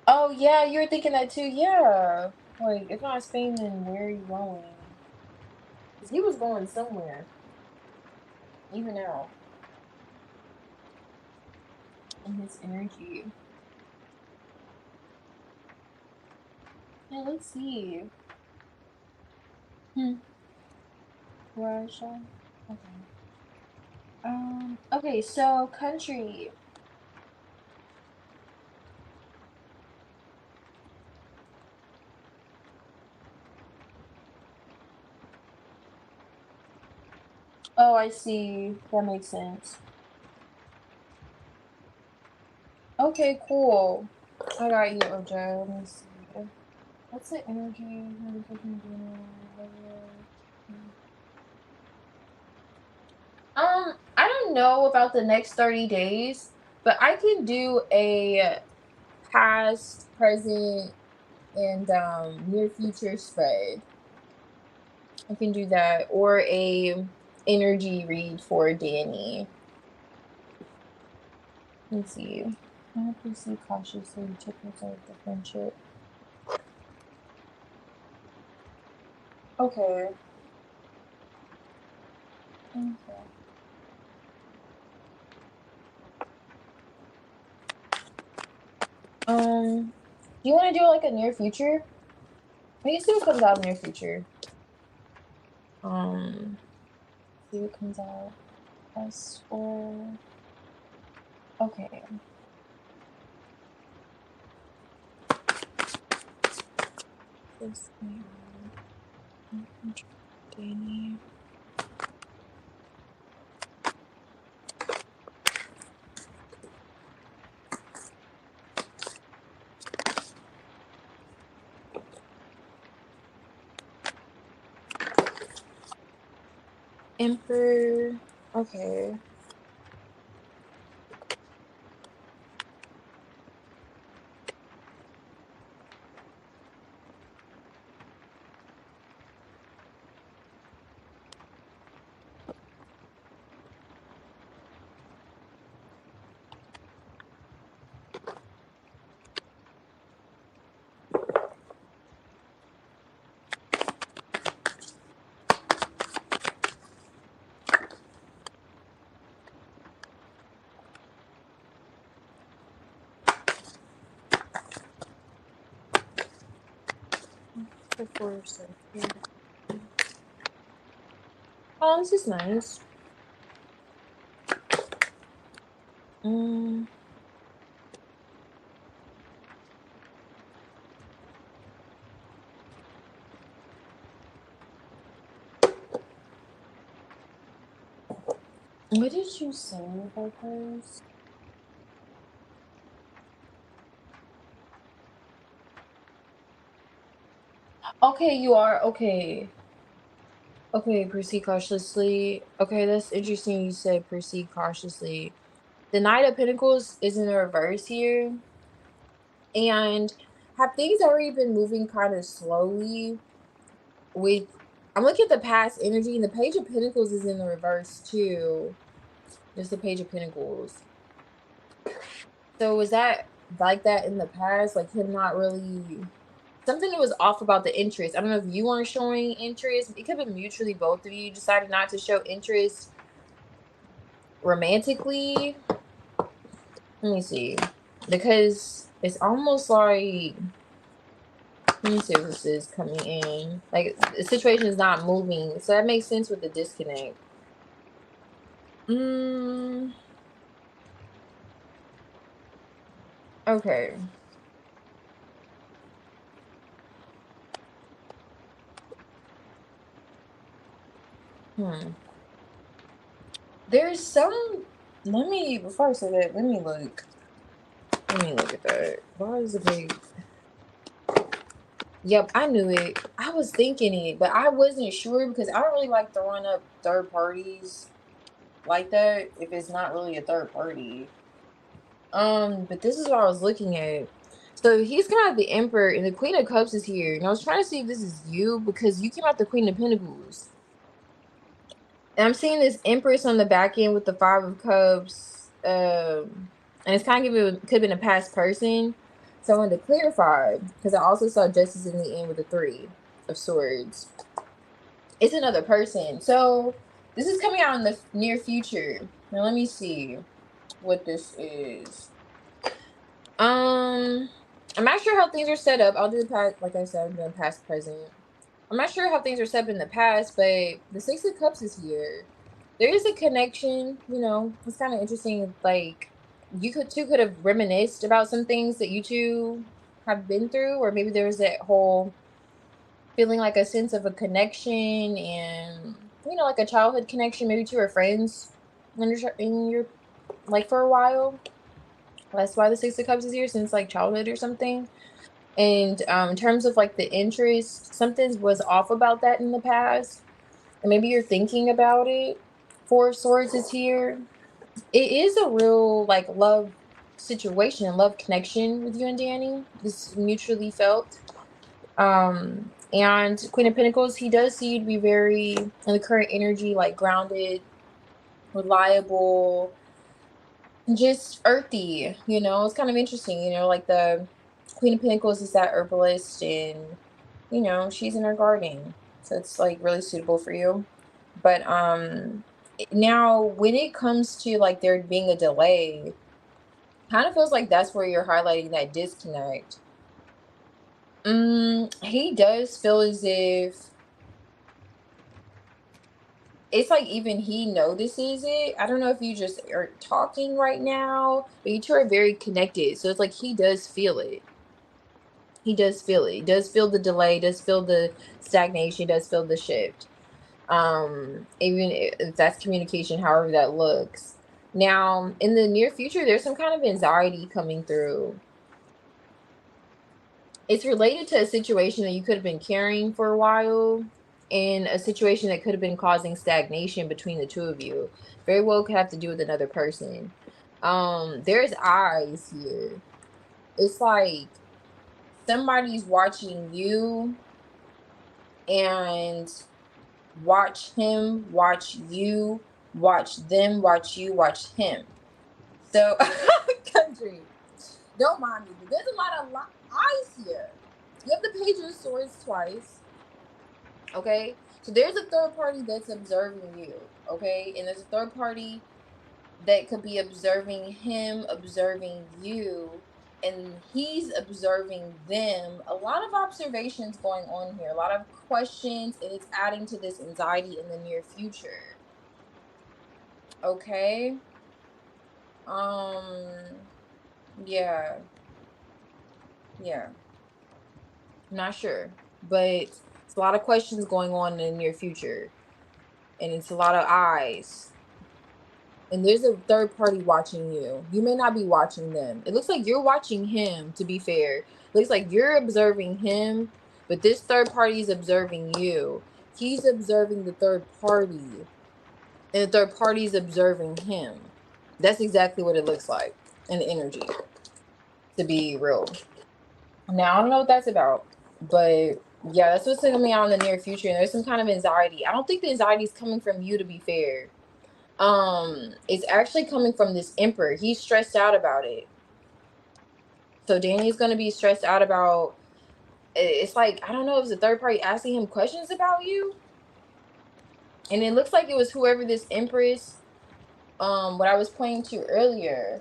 Speaker 1: Oh yeah, you were thinking that too. Yeah, like if not Spain, then where are you going? Because he was going somewhere, even now in his energy. Yeah, let's see. Russia. Okay. Okay, so country. Oh, I see. That makes sense. Okay, cool. I got you, OJ. Let me see. What's the energy? I don't know about the next 30 days, but I can do a past, present, and near future spread. I can do that, or a energy read for Danny. Let's see. I proceed cautiously to preserve the friendship. Okay. Okay. Do you want to do like a near future? We can see what comes out in near future. See what comes out. As for okay. This Danny. Emperor. Okay. Oh, this is nice. What did you say about this? Okay, you are okay. Okay, proceed cautiously. Okay, that's interesting. You said proceed cautiously. The Knight of Pentacles is in the reverse here, and have things already been moving kind of slowly? With I'm looking at the past energy, and the Page of Pentacles is in the reverse too. Just the Page of Pentacles. So was that like that in the past? Like him not really something that was off about the interest. I don't know if you weren't showing interest. It could have been mutually both of you decided not to show interest romantically. Let me see. Because it's almost like let me see if this is coming in. Like the situation is not moving. So that makes sense with the disconnect. Okay. There's some before I say that, let me look. Let me look at that. Why is it big? Yep, I knew it. I was thinking it, but I wasn't sure because I don't really like throwing up third parties like that if it's not really a third party. But this is what I was looking at. So he's coming out the Emperor, and the Queen of Cups is here. And I was trying to see if this is you, because you came out the Queen of Pentacles. And I'm seeing this Empress on the back end with the Five of Cups. And it's kind of could have been a past person. So I wanted to clarify, because I also saw Justice in the end with the Three of Swords. It's another person. So this is coming out in the near future. Now let me see what this is. I'm not sure how things are set up. I'll do the past, like I said, I'm doing past, present. I'm not sure how things are set up in the past, but the Six of Cups is here. There is a connection, you know. It's kind of interesting. Like, you could have reminisced about some things that you two have been through, or maybe there was that whole feeling like a sense of a connection, and you know, like a childhood connection, maybe to your friends in your like for a while. That's why the Six of Cups is here, since like childhood or something. And in terms of like the interest, something was off about that in the past, and maybe you're thinking about it. Four of Swords is here. It is a real like love situation, love connection with you and Danny. It's mutually felt. And Queen of Pentacles, he does see you to be very, in the current energy, like grounded, reliable, just earthy. You know, it's kind of interesting. You know, like the Queen of Pentacles is that herbalist, and you know, she's in her garden, so it's like really suitable for you. But now when it comes to like there being a delay, kind of feels like that's where you're highlighting that disconnect. He does feel as if it's like even he notices it. I don't know if you just are talking right now, but you two are very connected, so it's like he does feel it. He does feel it. He does feel the delay, does feel the stagnation, does feel the shift. Even if that's communication, however that looks. Now, in the near future, there's some kind of anxiety coming through. It's related to a situation that you could have been carrying for a while, and a situation that could have been causing stagnation between the two of you. Very well could have to do with another person. There's eyes here. It's like somebody's watching you, and watch him, watch you, watch them, watch you, watch him. So, country, don't mind me, but there's a lot of eyes here. You have the Page of Swords twice. Okay, so there's a third party that's observing you. Okay, and there's a third party that could be observing him, observing you, and he's observing them. A lot of observations going on here, a lot of questions, and it's adding to this anxiety in the near future. Okay. Yeah. I'm not sure, but it's a lot of questions going on in the near future, and it's a lot of eyes. And there's a third party watching you. You may not be watching them. It looks like you're watching him, to be fair. It looks like you're observing him, but this third party is observing you. He's observing the third party, and the third party is observing him. That's exactly what it looks like in the energy, to be real. Now, I don't know what that's about, but yeah, that's what's coming out in the near future. And there's some kind of anxiety. I don't think the anxiety is coming from you, to be fair. It's actually coming from this Emperor. He's stressed out about it. So Danny's gonna be stressed out about. It's like, I don't know if it's a third party asking him questions about you, and it looks like it was whoever this Empress, what I was pointing to earlier.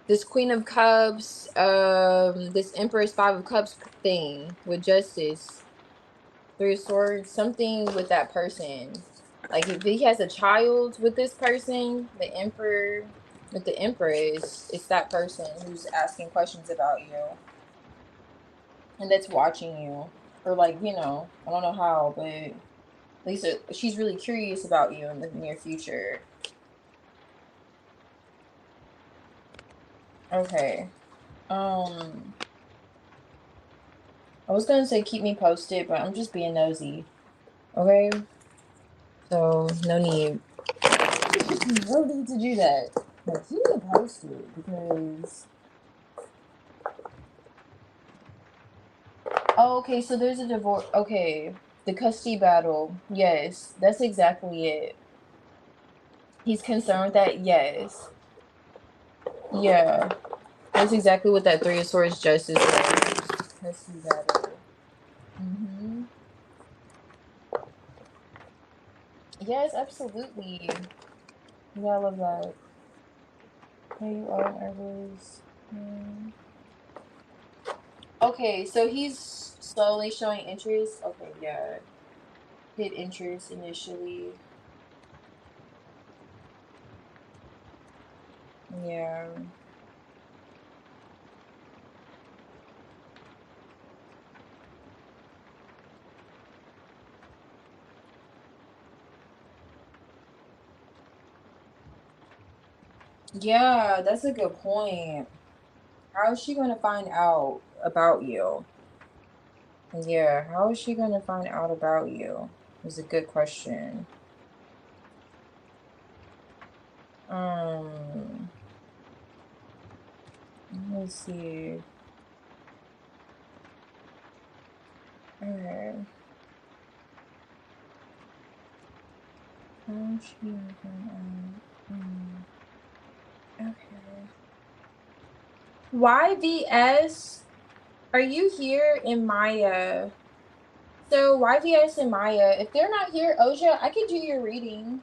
Speaker 1: This Queen of Cups, this Empress Five of Cups thing with Justice, Three of Swords, something with that person. Like if he has a child with this person, the Emperor with the Empress, it's that person who's asking questions about you, and that's watching you, or like, you know, I don't know how, but at least she's really curious about you in the near future. Okay. I was gonna say keep me posted, but I'm just being nosy. Okay? So no need. No need to do that. But keep me posted, because Oh, okay, so there's a divorce. Okay, the custody battle. Yes, that's exactly it. He's concerned with that. Yes. Yeah, that's exactly what that Three of Swords justice was. Custody battle. Mm-hmm. Yes, absolutely. Yeah, I love that. There you are, others. Mm. Okay, so he's slowly showing interest. Okay, yeah. Hid interest initially. Yeah. Yeah, that's a good point. How is she going to find out about you? Yeah, how is she going to find out about you? Is a good question. Um, let me see. Okay. How is she going to find out? Okay. YVS, are you here in Maya? So YVS and Maya, if they're not here, Oja, I could do your reading.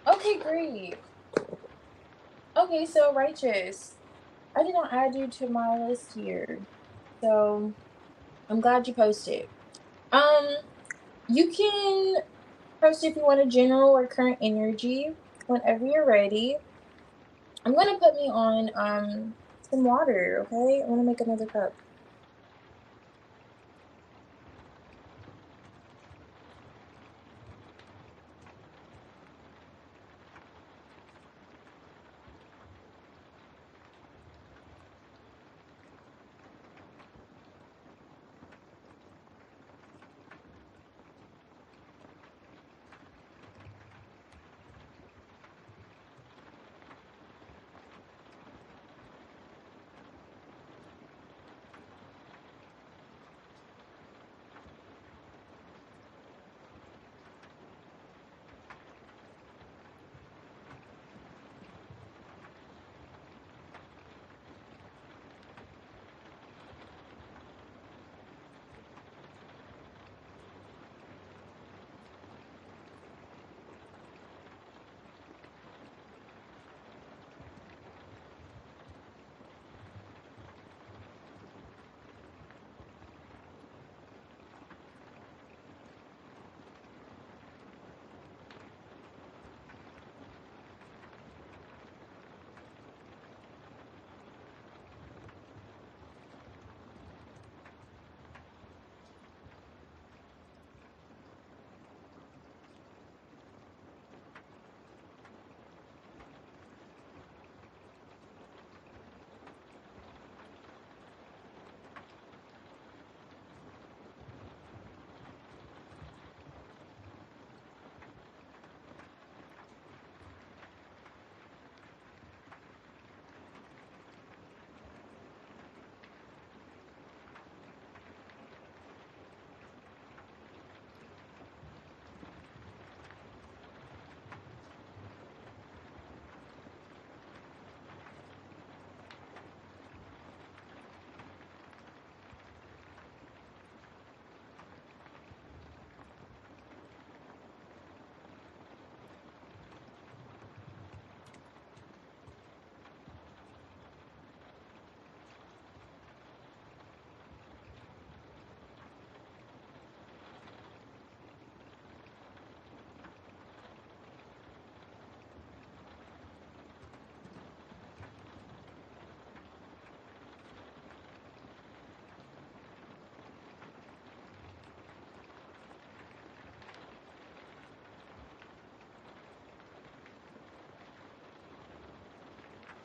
Speaker 1: Okay, great. Okay, so righteous. I did not add you to my list here. So I'm glad you posted. Um, you can post if you want a general or current energy whenever you're ready. I'm gonna put me on some water, okay? I'm gonna make another cup.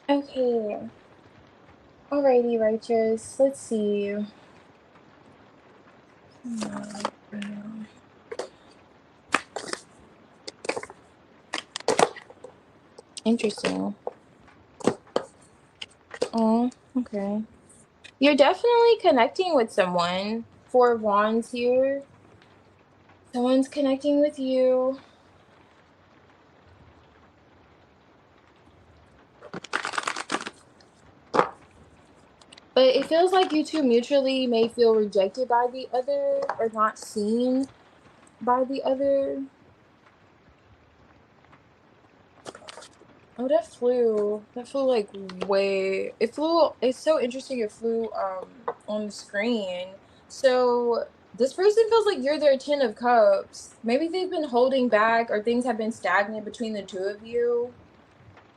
Speaker 1: Okay. Alrighty, righteous. Let's see. Interesting. Oh, okay. You're definitely connecting with someone. Four of Wands here. Someone's connecting with you. But it feels like you two mutually may feel rejected by the other or not seen by the other. Oh, that flew. That flew like way. It flew. It's so interesting. It flew on the screen. So this person feels like you're their 10 of Cups. Maybe they've been holding back or things have been stagnant between the two of you.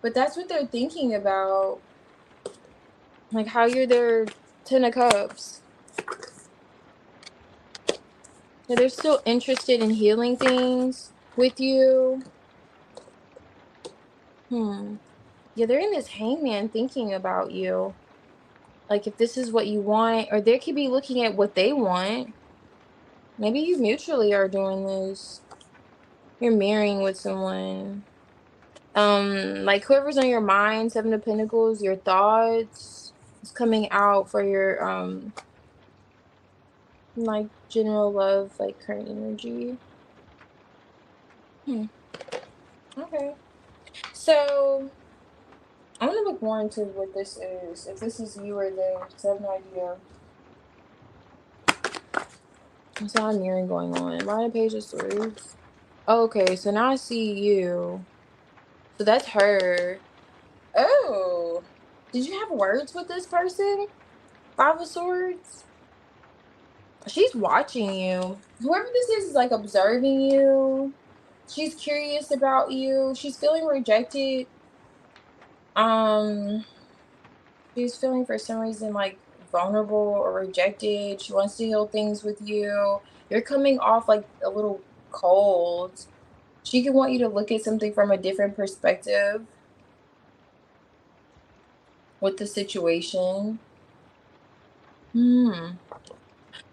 Speaker 1: But that's what they're thinking about. Like how you're their 10 of Cups. So they're still interested in healing things with you. Yeah, they're in this hangman thinking about you. Like if this is what you want, or they could be looking at what they want. Maybe you mutually are doing this. You're marrying with someone. Like whoever's on your mind, 7 of Pentacles, your thoughts is coming out for your like general love, like current energy. Okay. So I'm gonna look more into what this is. If this is you or they, 'cause I have no idea. There's a lot of mirroring going on. Why the Page of Swords? Okay, so now I see you. So that's her. Oh, did you have words with this person? 5 of Swords. She's watching you. Whoever this is like observing you. She's curious about you. She's feeling rejected. Um, she's feeling for some reason like vulnerable or rejected. She wants to heal things with you. You're coming off like a little cold. She could want you to look at something from a different perspective with the situation. But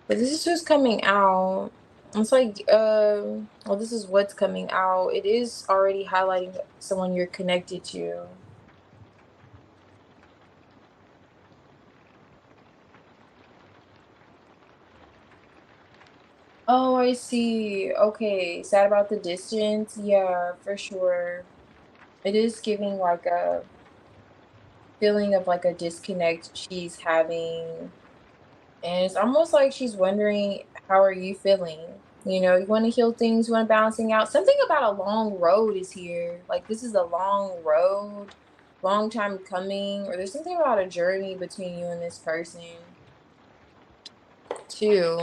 Speaker 1: this is just coming out. It's like, well, this is what's coming out. It is already highlighting someone you're connected to. Oh, I see. Okay, sad about the distance. Yeah, for sure. It is giving like a feeling of like a disconnect she's having. And it's almost like she's wondering, how are you feeling? You know, you want to heal things, you want balancing out. Something about a long road is here. Like this is a long road, long time coming, or there's something about a journey between you and this person too.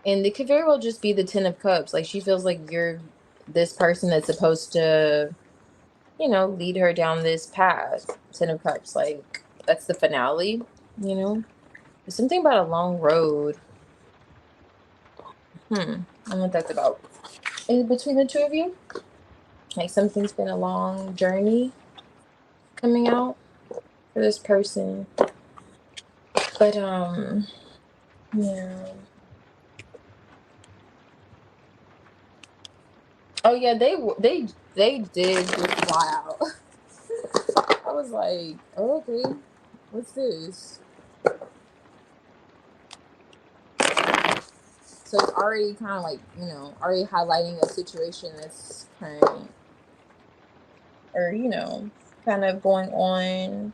Speaker 1: And it could very well just be the 10 of Cups. Like she feels like you're this person that's supposed to, you know, lead her down this path. 10 of Cups, like that's the finale, you know? There's something about a long road. I don't know what that's about. Is it between the two of you? Like something's been a long journey coming out for this person. But yeah. Oh yeah, they did just fly out. I was like, oh, okay, what's this? So it's already kind of like, you know, already highlighting a situation that's current, or you know, kind of going on.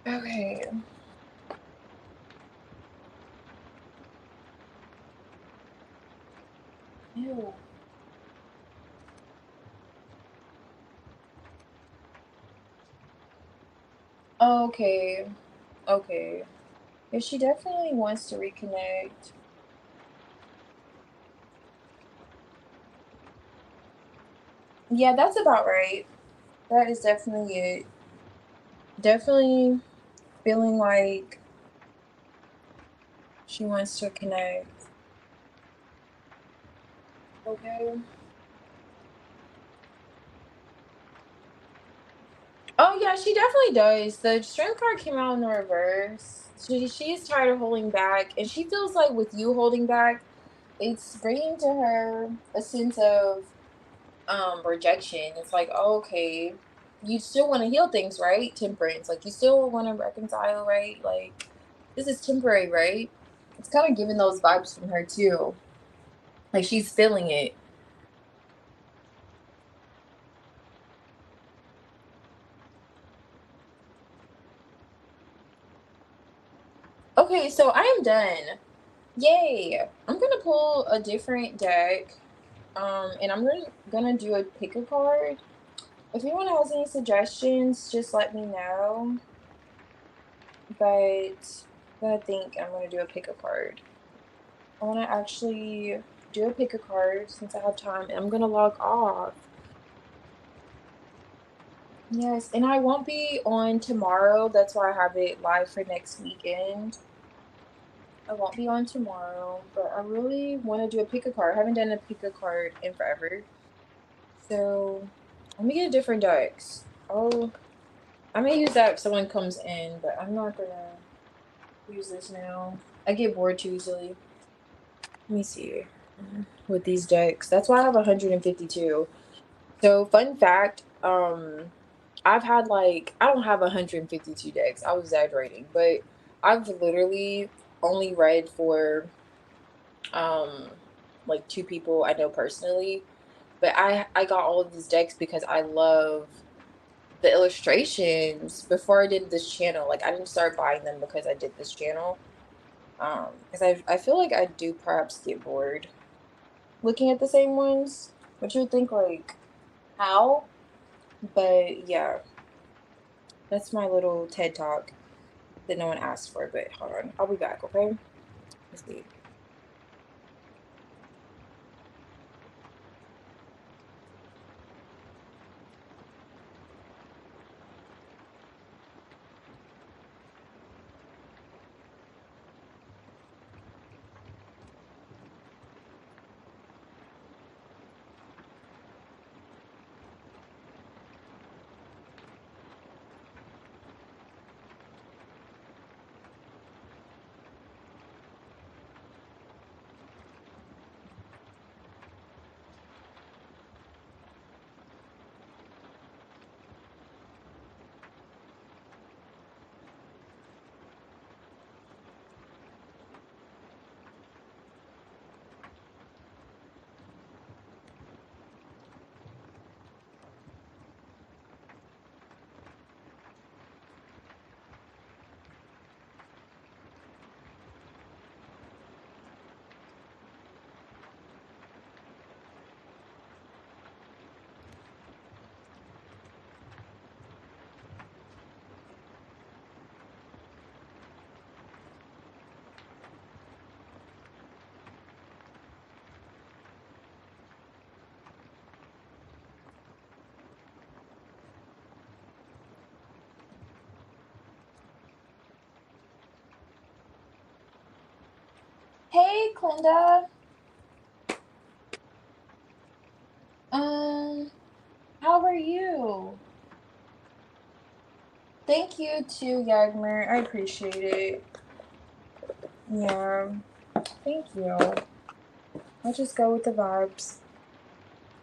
Speaker 1: Okay. Ew. Okay. Okay. Yeah, she definitely wants to reconnect. Yeah, that's about right. That is definitely it. Definitely feeling like she wants to connect. Okay. Oh yeah, she definitely does. The strength card came out in the reverse. She is tired of holding back, and she feels like with you holding back, it's bringing to her a sense of rejection. It's like, oh, okay, you still want to heal things, right? Temperance, like you still want to reconcile, right? Like this is temporary, right? It's kind of giving those vibes from her too. Like she's feeling it. Okay, so I am done. Yay! I'm gonna pull a different deck. And I'm gonna do a pick a card. If anyone has any suggestions, just let me know. But I think I'm gonna do a pick a card. I wanna actually do a pick a card since I have time, and I'm gonna log off. Yes, and I won't be on tomorrow. That's why I have it live for next weekend. I won't be on tomorrow, but I really want to do a pick a card. I haven't done a pick a card in forever. So let me get different decks. Oh, I may use that if someone comes in, but I'm not gonna use this now. I get bored too easily. Let me see with these decks. That's why I have 152. So fun fact, I've had like I don't have 152 decks. I was exaggerating, but I've literally only read for um like two people I know personally. But I got all of these decks because I love the illustrations before I did this channel. Like I didn't start buying them because I did this channel. Because I feel like I do perhaps get bored looking at the same ones, which you would think like how, but yeah, that's my little TED talk that no one asked for. But hold on, I'll be back. Okay, let's see. Hey, Clinda. Um, how are you? Thank you too, Yagmer. I appreciate it. Yeah, thank you. I'll just go with the vibes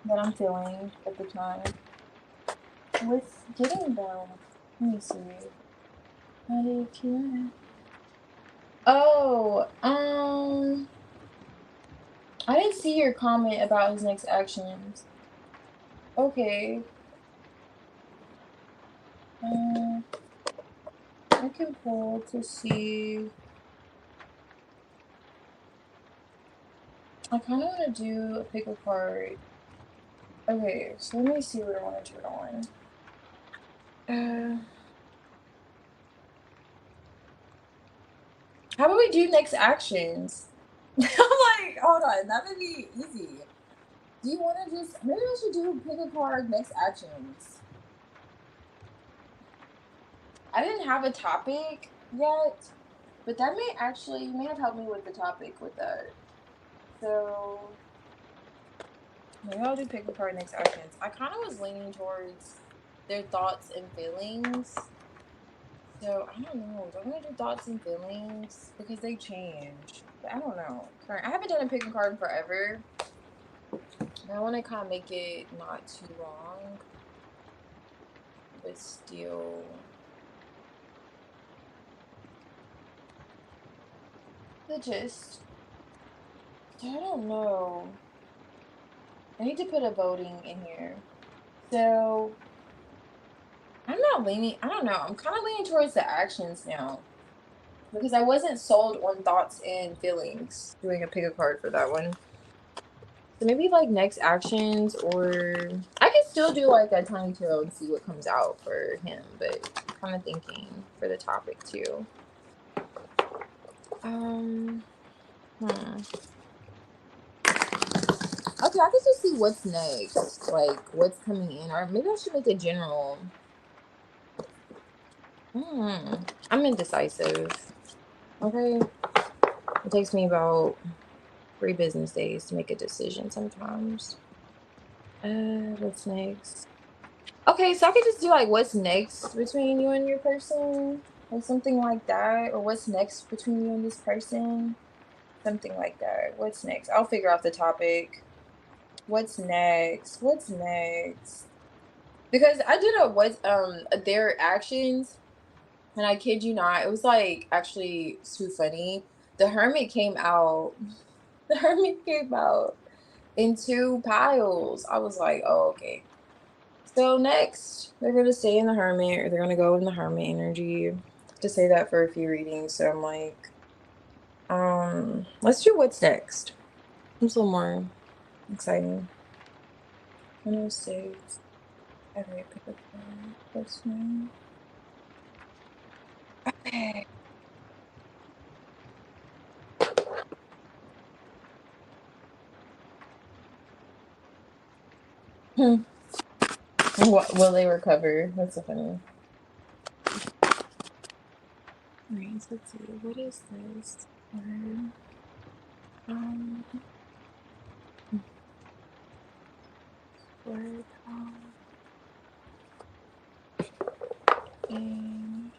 Speaker 1: that I'm feeling at the time. With getting them. Let me see. How do you can? Oh, I didn't see your comment about his next actions. Okay. Um, I can pull to see. I kind of want to do a pick a card. Okay, so let me see what I want to do it on. How about we do next actions? I'm like, hold on, that would be easy. Do you want to just maybe I should do pick a card next actions? I didn't have a topic yet, but that may actually you may have helped me with the topic with that. So maybe I'll do pick a card next actions. I kind of was leaning towards their thoughts and feelings. So I don't know. Do I want to do thoughts and feelings because they change? But I don't know. I haven't done a picking card in forever. I want to kind of make it not too long, but still. The gist. So I don't know. I need to put a voting in here. So I'm not leaning. I don't know. I'm kind of leaning towards the actions now because I wasn't sold on thoughts and feelings. Doing a pick a card for that one. So maybe like next actions, or I could still do like a tiny tarot and see what comes out for him, but I'm kind of thinking for the topic too. Okay, I could just see what's next, like what's coming in, or maybe I should make a general. I'm indecisive. Okay, it takes me about 3 business days to make a decision sometimes. What's next? Okay, so I could just do like what's next between you and your person, or something like that, or what's next between you and this person, something like that. What's next? I'll figure out the topic. What's next? What's next? Because I did a what's their actions, and I kid you not, it was like actually too funny. The Hermit came out. The Hermit came out in 2 piles. I was like, oh, okay. So next, they're gonna stay in the Hermit, or they're gonna go in the Hermit energy. To say that for a few readings, so I'm like, let's do what's next. It's a little more exciting. 106. Okay, pick up what's new. Okay. What will they recover? That's so funny. Alright, so let's see. What is this? Word, and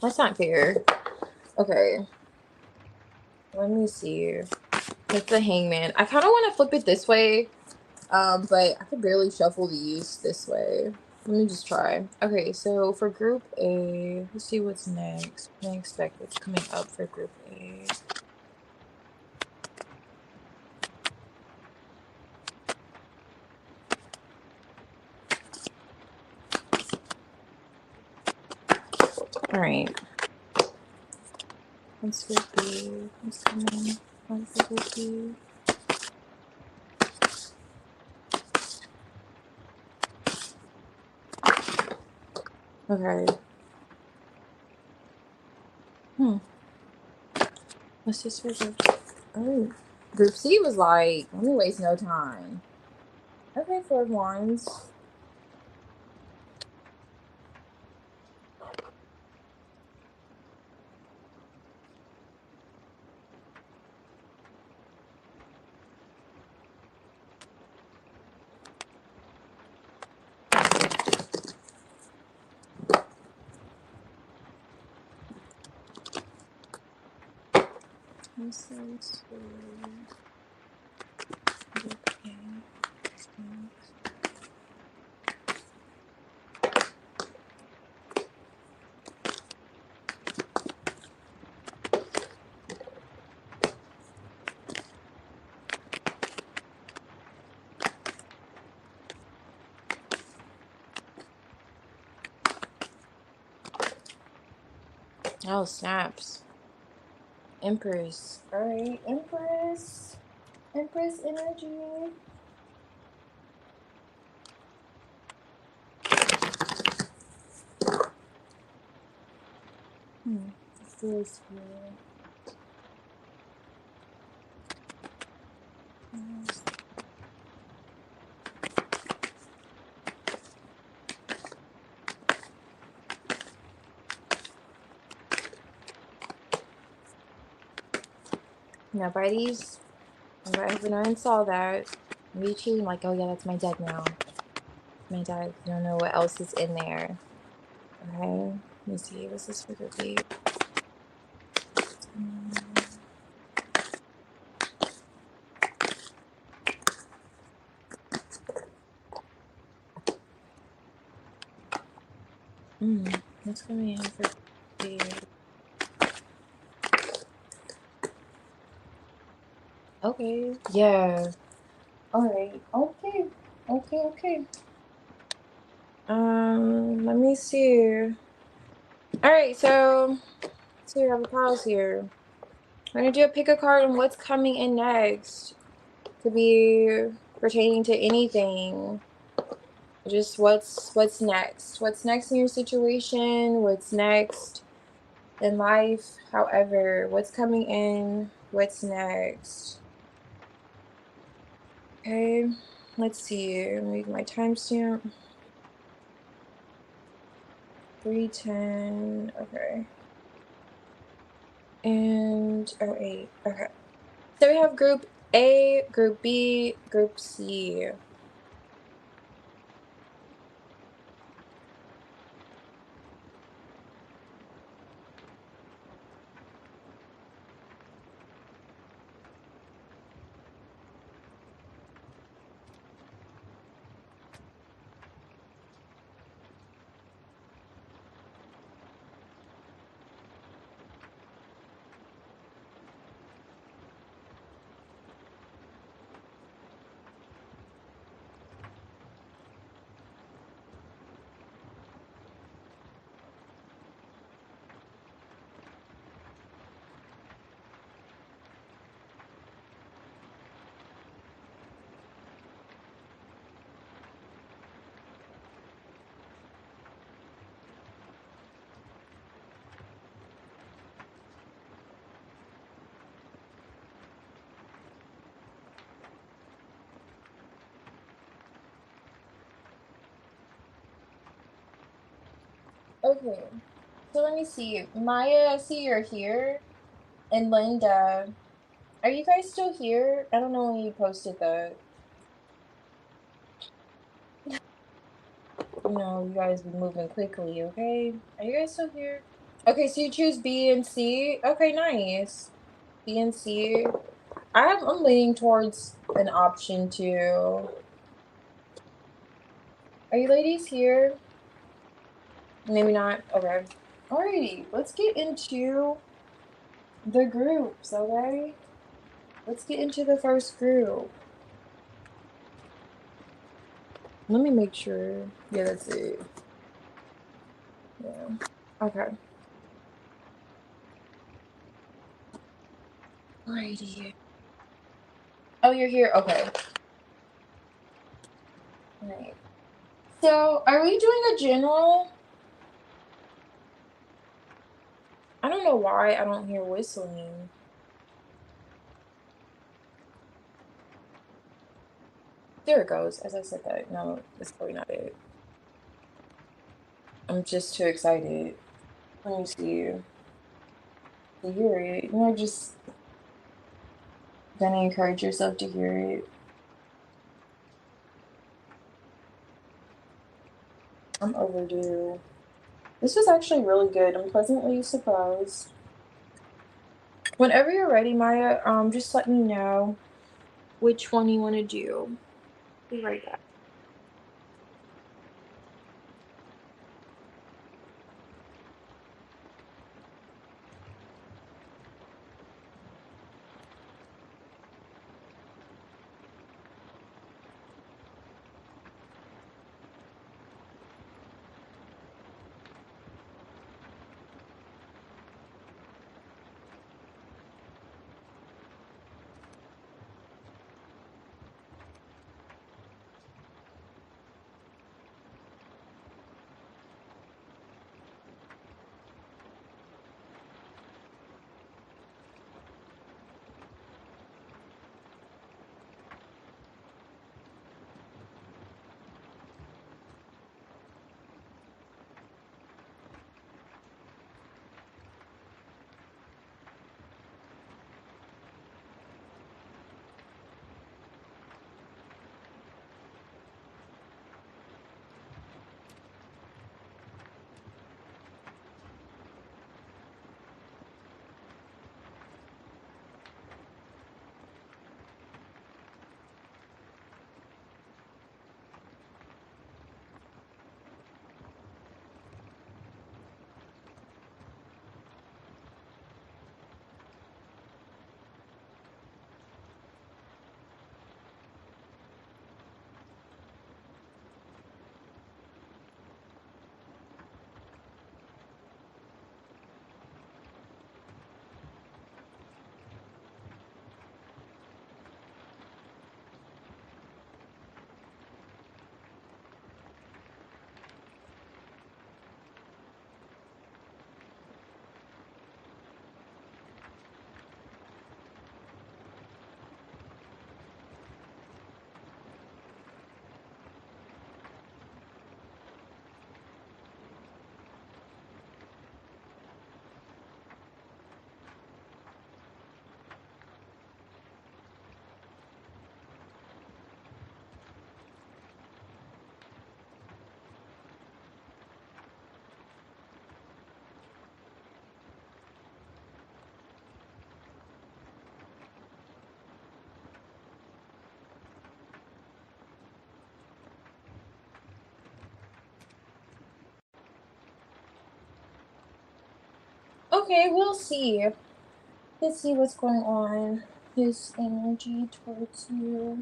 Speaker 1: that's not fair. Okay. Let me see. It's the Hangman. I kind of want to flip it this way, but I could barely shuffle these this way. Let me just try. Okay, so for Group A, let's see what's next. I expect what's coming up for Group A. All right. What's Group B? What's coming? What's Group B? Okay. Let's just for Group C. Oh, Group C was like, let me waste no time. Okay, 4 of Wands. This is for Group A. Oh, snaps. Empress. Alright, Empress. Empress energy. What's this here? Now, by these Okay, I hope no one saw that. Me too. Like, oh yeah, that's my deck now. My deck. I don't know what else is in there. Okay. Let me see. What's this for group B? What's coming in for B? Okay. Yeah. Alright. Okay. Okay. Let me see. Alright, so we have a pause here. We're gonna do a pick a card on what's coming in next. Could be pertaining to anything. Just what's next. What's next in your situation? What's next in life? However, what's coming in? What's next? Okay, let's see. Make my timestamp. 3:10. Okay. And 08. Okay. So we have group A, group B, group C. Okay, so let me see. Maya, I see you're here. And Linda, are you guys still here? I don't know when you posted that. You know, you guys be moving quickly, okay? Are you guys still here? Okay, so you choose B and C. Okay, nice. B and C. I'm leaning towards an option two. Are you ladies here? Maybe not. Okay. Alrighty, let's get into the groups, okay? Let's get into the first group. Let me make sure. Yeah, that's it. Yeah. Okay. Alrighty. Oh, you're here? Okay. Alright. So, are we doing a general? I don't know why I don't hear whistling. There it goes. As I said that. No, that's probably not it. I'm just too excited. Let me see. To hear it. You know, just gonna encourage yourself to hear it. I'm overdue. This was actually really good. I'm pleasantly surprised. Whenever you're ready, Maya, just let me know which one you want to do. Be right back. Okay, we'll see. Let's see what's going on. His energy towards you.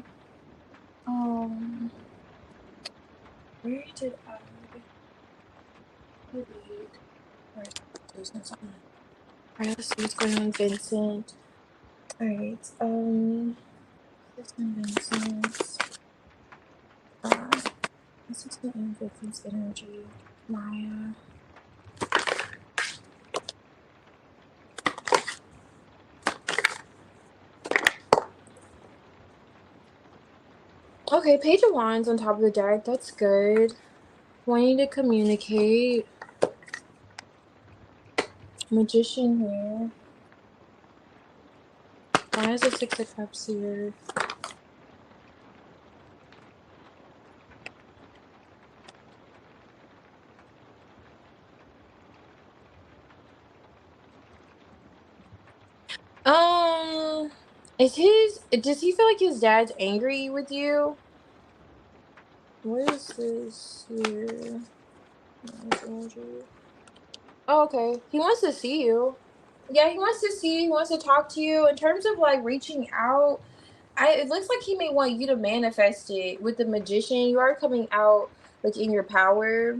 Speaker 1: Where did I delete? Where's business on? Alright, let's see what's going on, Vincent. Alright, Assistant Vincent's Assistant and Vincent's energy. Maya. Okay, Page of Wands on top of the deck. That's good. Wanting to communicate. Magician here. Why is the Six of Cups here? Does he feel like his dad's angry with you? What is this here? Oh, okay. He wants to see you. Yeah, he wants to see you. He wants to talk to you. In terms of like reaching out, it looks like he may want you to manifest it with the Magician. You are coming out like in your power.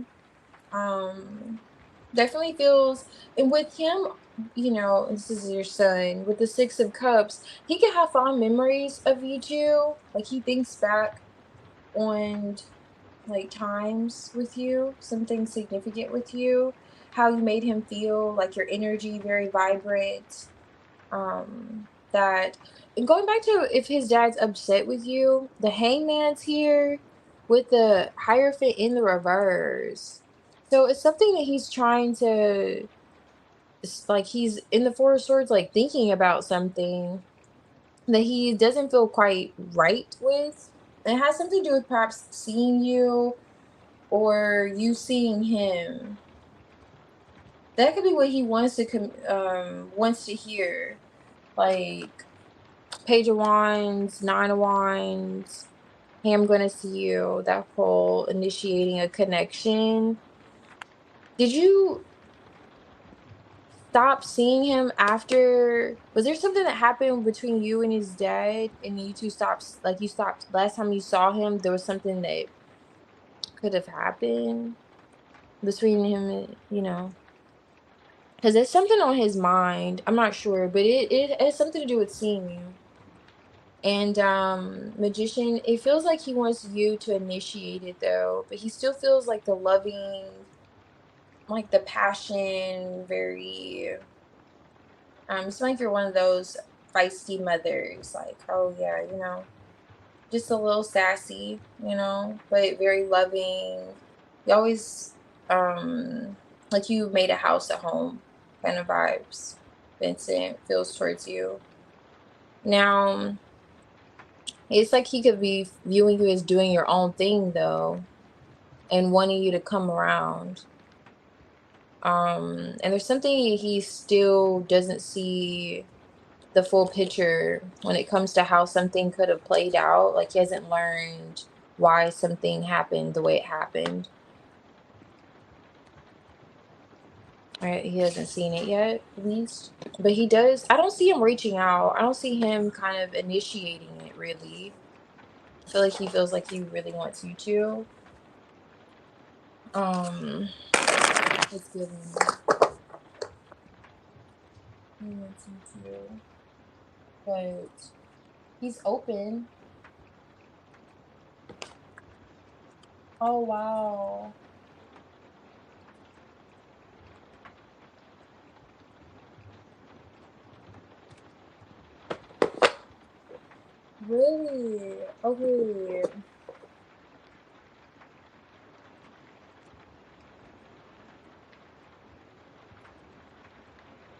Speaker 1: Definitely feels, and with him, you know, this is your son with the Six of Cups. He can have fond memories of you two. Like he thinks back on like times with you, something significant with you, how you made him feel, like your energy very vibrant. That, and going back to if his dad's upset with you, the Hangman's here with the Hierophant in the reverse. So it's something that he's trying to, it's like he's in the Four of Swords, like thinking about something that he doesn't feel quite right with. It has something to do with perhaps seeing you or you seeing him. That could be what he wants to hear. Like Page of Wands, Nine of Wands, hey, I'm gonna see you, that whole initiating a connection. Did you stop seeing him after, was there something that happened between you and his dad and you two stopped, like you stopped last time you saw him, there was something that could have happened between him and, you know, because there's something on his mind. I'm not sure, but it has something to do with seeing you. And Magician, it feels like he wants you to initiate it though, but he still feels like the loving, like the passion, very it's like you're one of those feisty mothers, like, oh yeah, you know, just a little sassy, you know, but very loving. You always like you made a house at home kind of vibes. Vincent feels towards you. Now, it's like he could be viewing you as doing your own thing though, and wanting you to come around. And there's something he still doesn't see the full picture when it comes to how something could have played out. Like he hasn't learned why something happened the way it happened. Right? He hasn't seen it yet, at least. But he does. I don't see him reaching out. I don't see him kind of initiating it really. I feel like he feels like he really wants you to. It's giving. He wants you to. But he's open. Oh wow. Really? Okay.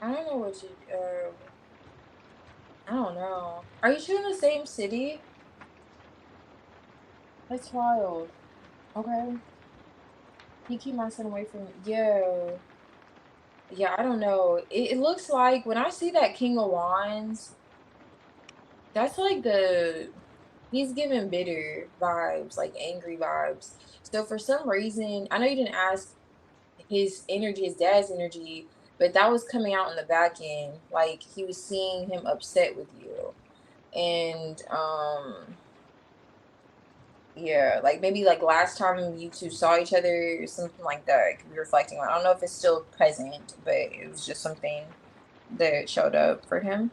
Speaker 1: I don't know what you I don't know. Are you two in the same city? That's wild. Okay. You keep my son away from, yeah. Yeah, I don't know. It looks like when I see that King of Wands, that's like he's giving bitter vibes, like angry vibes. So for some reason, I know you didn't ask his energy, his dad's energy. but that was coming out in the back end. Like he was seeing him upset with you. And yeah, like maybe like last time you two saw each other or something like that. It could be reflecting on. I don't know if it's still present, but it was just something that showed up for him.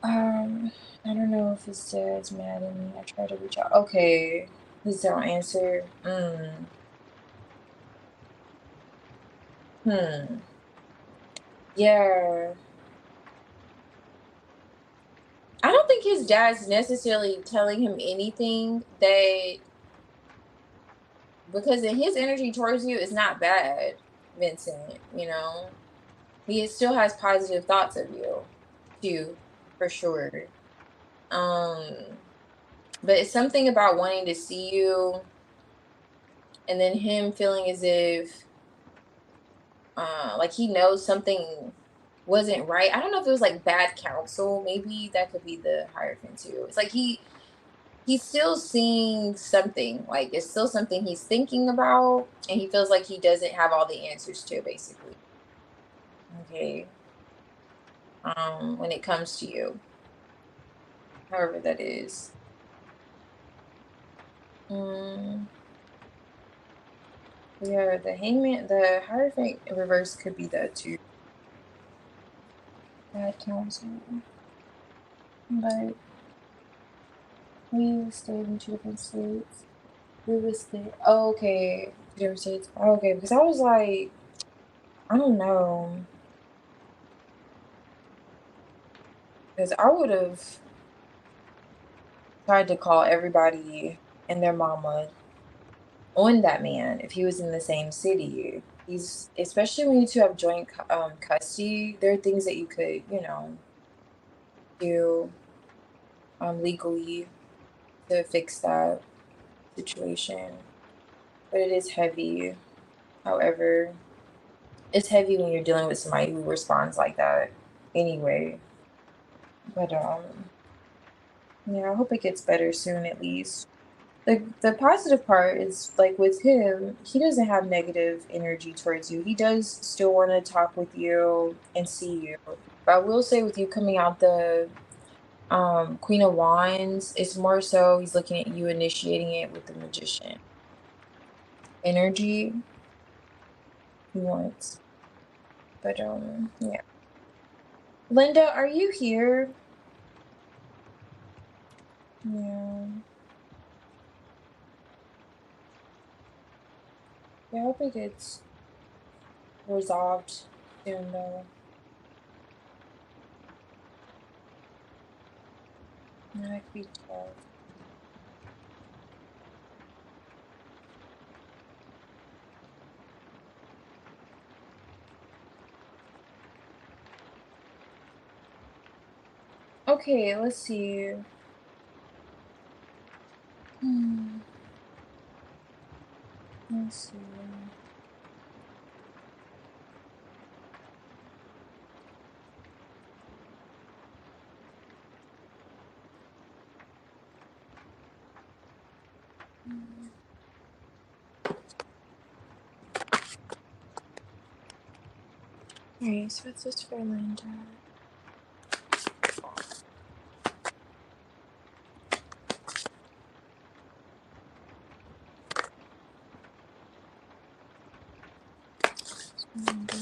Speaker 1: I don't know if his dad's mad at me. I tried to reach out. Okay, his dad don't answer. Yeah. I don't think his dad's necessarily telling him anything that, because in his energy towards you is not bad, Vincent, you know. He still has positive thoughts of you, too, for sure. Um, but it's something about wanting to see you and then him feeling as if like he knows something wasn't right. I don't know if it was like bad counsel. Maybe that could be the hierophant too. It's like he's still seeing something. Like it's still something he's thinking about, and he feels like he doesn't have all the answers to, basically. Okay. When it comes to you, however that is. Mm, yeah, the hangman, the hierophant in reverse could be that too. Bad counsel, but we stayed in two different states. We was there. Oh, okay. Two different states. Oh, okay, because I was like, I don't know, because I would have tried to call everybody and their mama on that man if he was in the same city. He's, especially when you two have joint custody, there are things that you could, you know, do legally to fix that situation. But it is heavy. However, it's heavy when you're dealing with somebody who responds like that anyway. But yeah, I hope it gets better soon at least. The positive part is like with him, he doesn't have negative energy towards you. He does still want to talk with you and see you. But I will say with you coming out the Queen of Wands, it's more so he's looking at you initiating it with the Magician energy he wants. But yeah. Linda, are you here? Yeah. Yeah, I hope it gets resolved soon though. That could be tough. Okay, let's see. Hmm. Let's see. Alright, so what's this for Linda? Linda.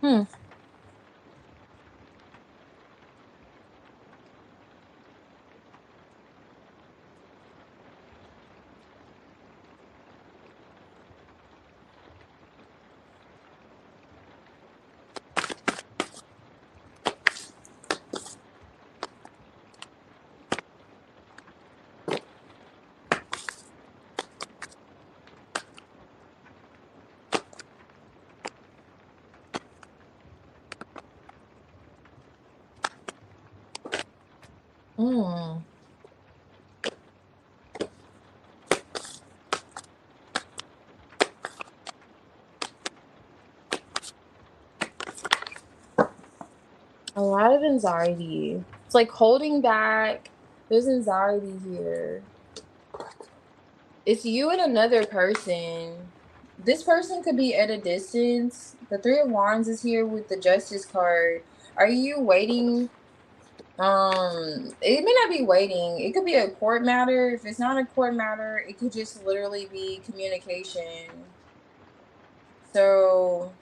Speaker 1: Hmm. Hmm. lot of anxiety. It's like holding back. There's anxiety here. It's you and another person. This person could be at a distance. The Three of Wands is here with the Justice card. Are you waiting? It may not be waiting. It could be a court matter. If it's not a court matter, it could just literally be communication. So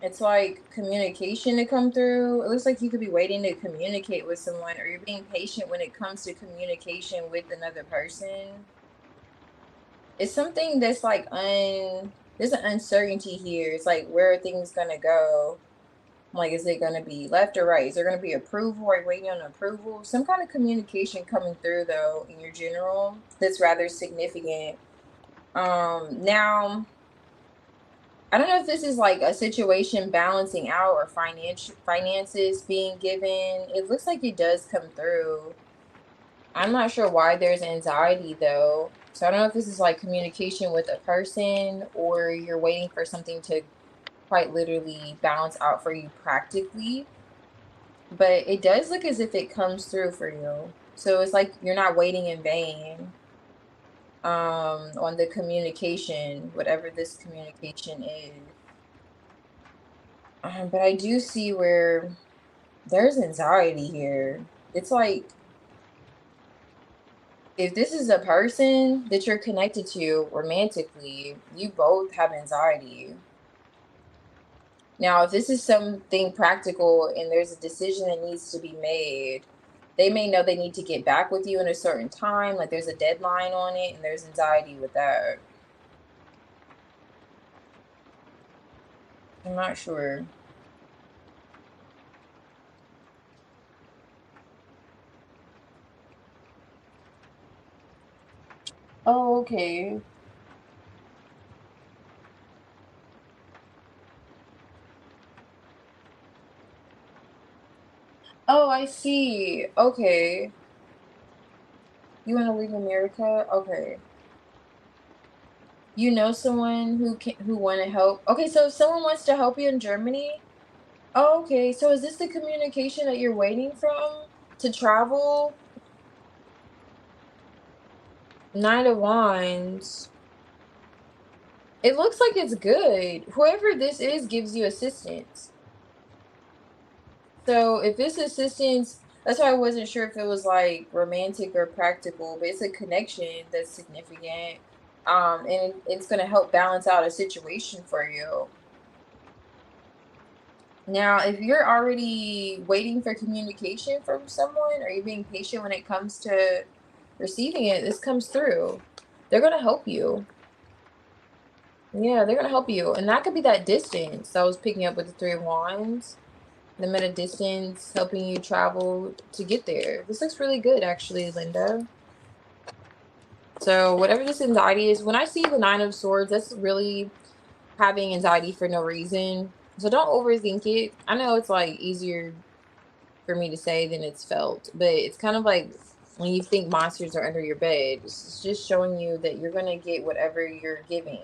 Speaker 1: it's like communication to come through. It looks like you could be waiting to communicate with someone, or you're being patient when it comes to communication with another person. It's something that's like there's an uncertainty here. It's like, where are things gonna go? Like, is it gonna be left or right? Is there gonna be approval? Are you waiting on approval? Some kind of communication coming through though in your general that's rather significant. Now I don't know if this is like a situation balancing out or finances being given. It looks like it does come through. I'm not sure why there's anxiety though. So I don't know if this is like communication with a person, or you're waiting for something to quite literally balance out for you practically. But it does look as if it comes through for you. So it's like you're not waiting in vain on the communication, whatever this communication is. But I do see where there's anxiety here. It's like, if this is a person that you're connected to romantically, you both have anxiety. Now, if this is something practical and there's a decision that needs to be made, they may know they need to get back with you in a certain time, like there's a deadline on it, and there's anxiety with that. I'm not sure. Oh, okay. Oh, I see. Okay. You want to leave America? Okay. You know someone who want to help? Okay, so if someone wants to help you in Germany. Oh, okay, so is this the communication that you're waiting from to travel? Nine of Wands. It looks like it's good. Whoever this is gives you assistance. So if this assistance, that's why I wasn't sure if it was like romantic or practical, but it's a connection that's significant. And it's gonna help balance out a situation for you. Now, if you're already waiting for communication from someone, or you're being patient when it comes to receiving it, this comes through. They're gonna help you. Yeah, they're gonna help you. And that could be that distance I was picking up with the Three of Wands. Them at a distance, helping you travel to get there. This looks really good, actually, Linda. So whatever this anxiety is, when I see the Nine of Swords, that's really having anxiety for no reason. So don't overthink it. I know it's like easier for me to say than it's felt, but it's kind of like when you think monsters are under your bed. It's just showing you that you're gonna get whatever you're giving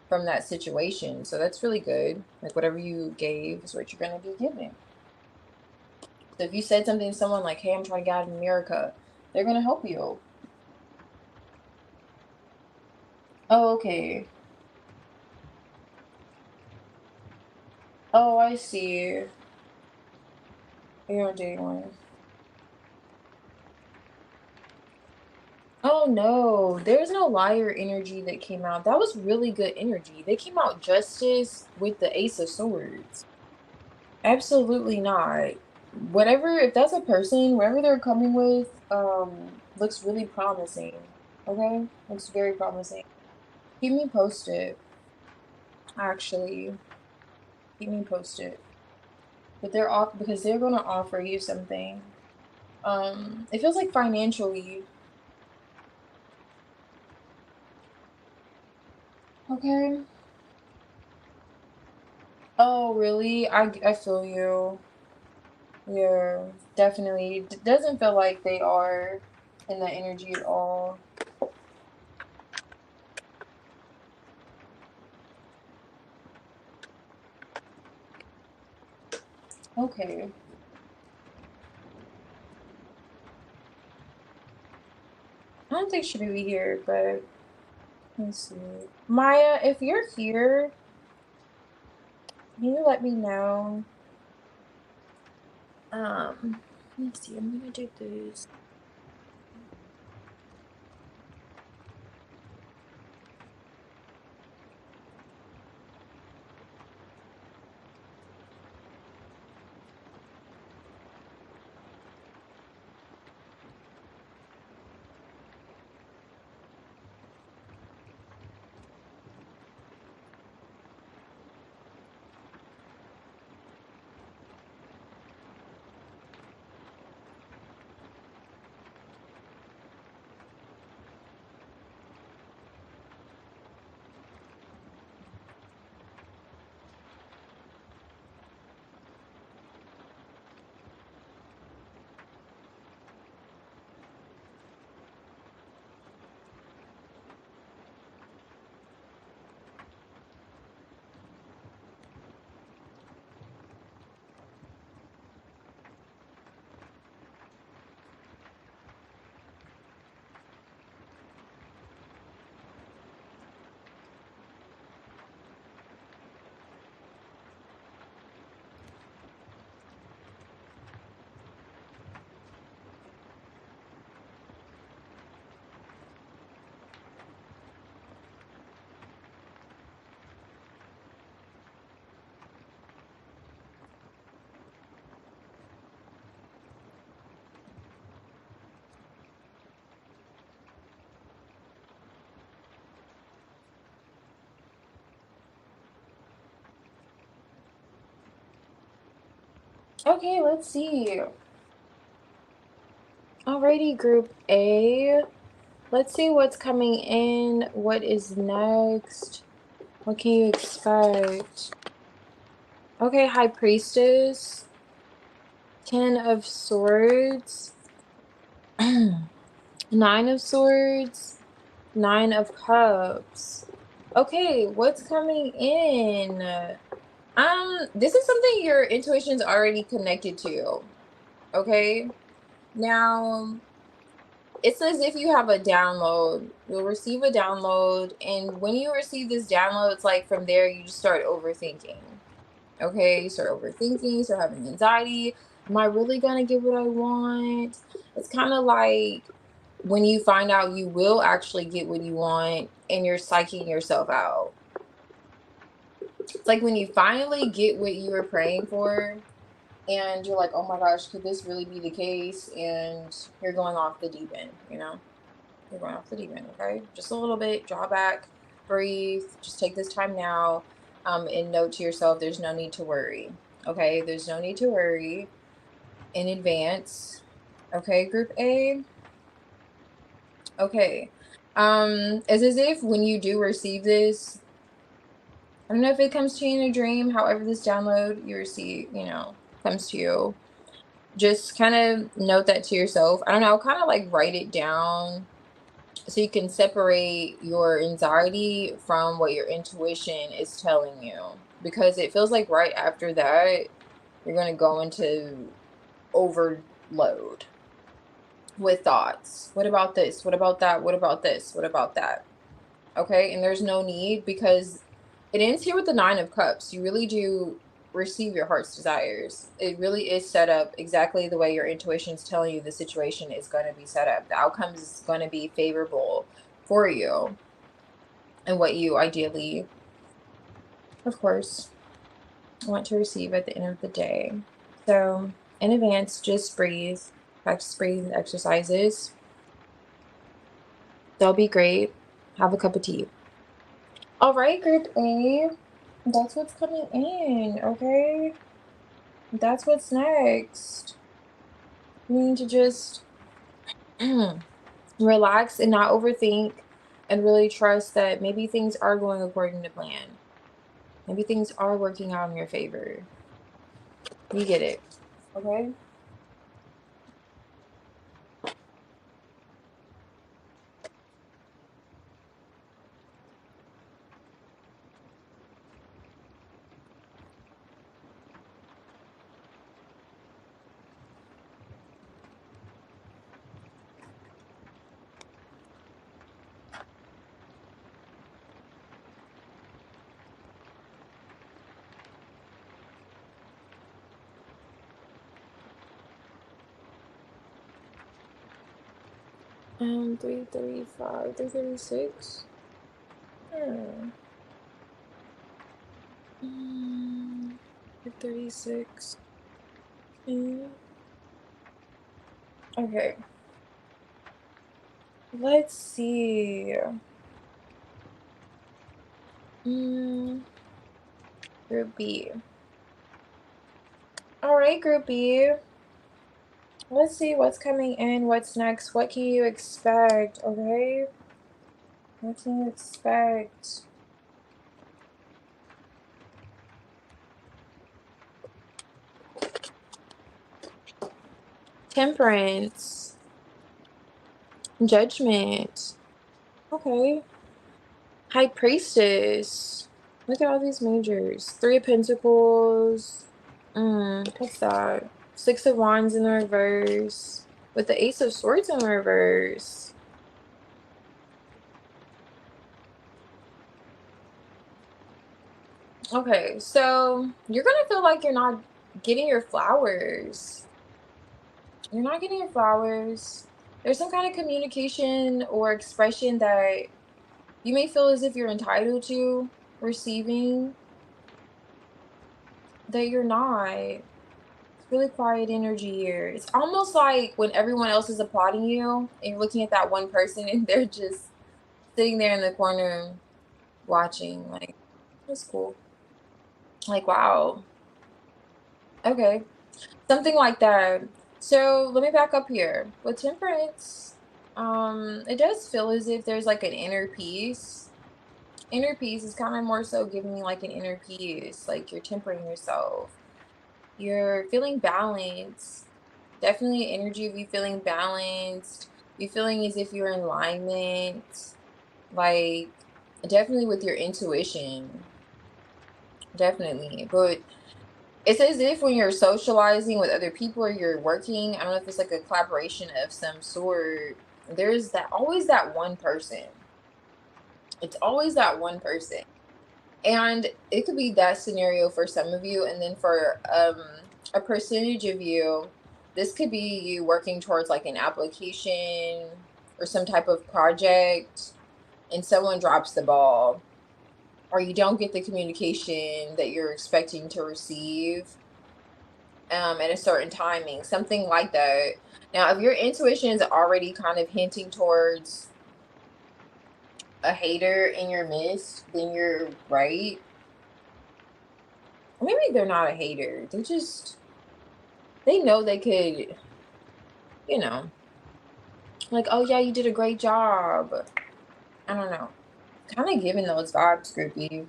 Speaker 1: from that situation. So that's really good. Like, whatever you gave is what you're gonna be giving. So if you said something to someone like, "Hey, I'm trying to get out of America," they're gonna help you. Oh, okay. Oh, I see. You're dating one. Oh no, there's no liar energy that came out. That was really good energy. They came out justice with the Ace of Swords. Absolutely not. Whatever, if that's a person, whatever they're coming with, looks really promising. Okay? Looks very promising. Keep me posted. Actually, keep me posted. But they're off because they're gonna offer you something. It feels like financially. Okay. Oh, really? I feel you. Yeah, definitely. Doesn't feel like they are in that energy at all. Okay. I don't think she should be here, but let's see. Maya, if you're here, can you let me know? Let me see. I'm gonna do this. Okay, let's see. Alrighty, group A. Let's see what's coming in. What is next? What can you expect? Okay, High Priestess. 10 of Swords. 9 of Swords. 9 of Cups. Okay, what's coming in? This is something your intuition's already connected to. Okay? Now, it's as if you have a download. You'll receive a download, and when you receive this download, it's like from there you just start overthinking. Okay, you start overthinking, you start having anxiety. Am I really gonna get what I want? It's kind of like when you find out you will actually get what you want and you're psyching yourself out. It's like when you finally get what you were praying for and you're like, oh my gosh, could this really be the case? And you're going off the deep end, you know? You're going off the deep end, okay? Just a little bit, draw back, breathe, just take this time now, and note to yourself, there's no need to worry, okay? There's no need to worry in advance, okay, group A? Okay. It's as if when you do receive this, I don't know if it comes to you in a dream, however this download you receive, you know, comes to you. Just kind of note that to yourself. I don't know, kind of like write it down so you can separate your anxiety from what your intuition is telling you. Because it feels like right after that, you're going to go into overload with thoughts. What about this? What about that? What about this? What about that? Okay, and there's no need because it ends here with the 9 of Cups. You really do receive your heart's desires. It really is set up exactly the way your intuition is telling you the situation is going to be set up. The outcome is going to be favorable for you and what you ideally, of course, want to receive at the end of the day. So in advance, just breathe. Practice breathing exercises. They'll be great. Have a cup of tea. All right, group A. That's what's coming in, okay? That's what's next. You need to just relax and not overthink and really trust that maybe things are going according to plan. Maybe things are working out in your favor. You get it, okay? 335, 336. 36. Okay. Let's see. Group B. All right, Group B. Let's see what's coming in, what's next. What can you expect, okay? What can you expect? Temperance. Judgment. Okay. High Priestess. Look at all these majors. 3 of Pentacles. What's that? 6 of Wands in the reverse. With the Ace of Swords in reverse. Okay, so you're gonna feel like you're not getting your flowers. You're not getting your flowers. There's some kind of communication or expression that you may feel as if you're entitled to receiving that you're not. It's really quiet energy here. It's almost like when everyone else is applauding you and you're looking at that one person and they're just sitting there in the corner watching. Like, that's cool. Like, wow. Okay. Something like that. So let me back up here. With Temperance, it does feel as if there's like an inner peace. Inner peace is kind of more so giving me like an inner peace. Like you're tempering yourself. You're feeling balanced. Definitely energy of you feeling balanced. You feeling as if you're in alignment. Like definitely with your intuition. Definitely. But it's as if when you're socializing with other people or you're working, I don't know if it's like a collaboration of some sort, there's that always that one person. It's always that one person. And it could be that scenario for some of you, and then for a percentage of you, this could be you working towards like an application or some type of project and someone drops the ball or you don't get the communication that you're expecting to receive at a certain timing, something like that. Now, if your intuition is already kind of hinting towards a hater in your midst, then you're right. Maybe they're not a hater. They know they could, you know, like, oh yeah, you did a great job. I don't know. Kind of giving those vibes, groupie.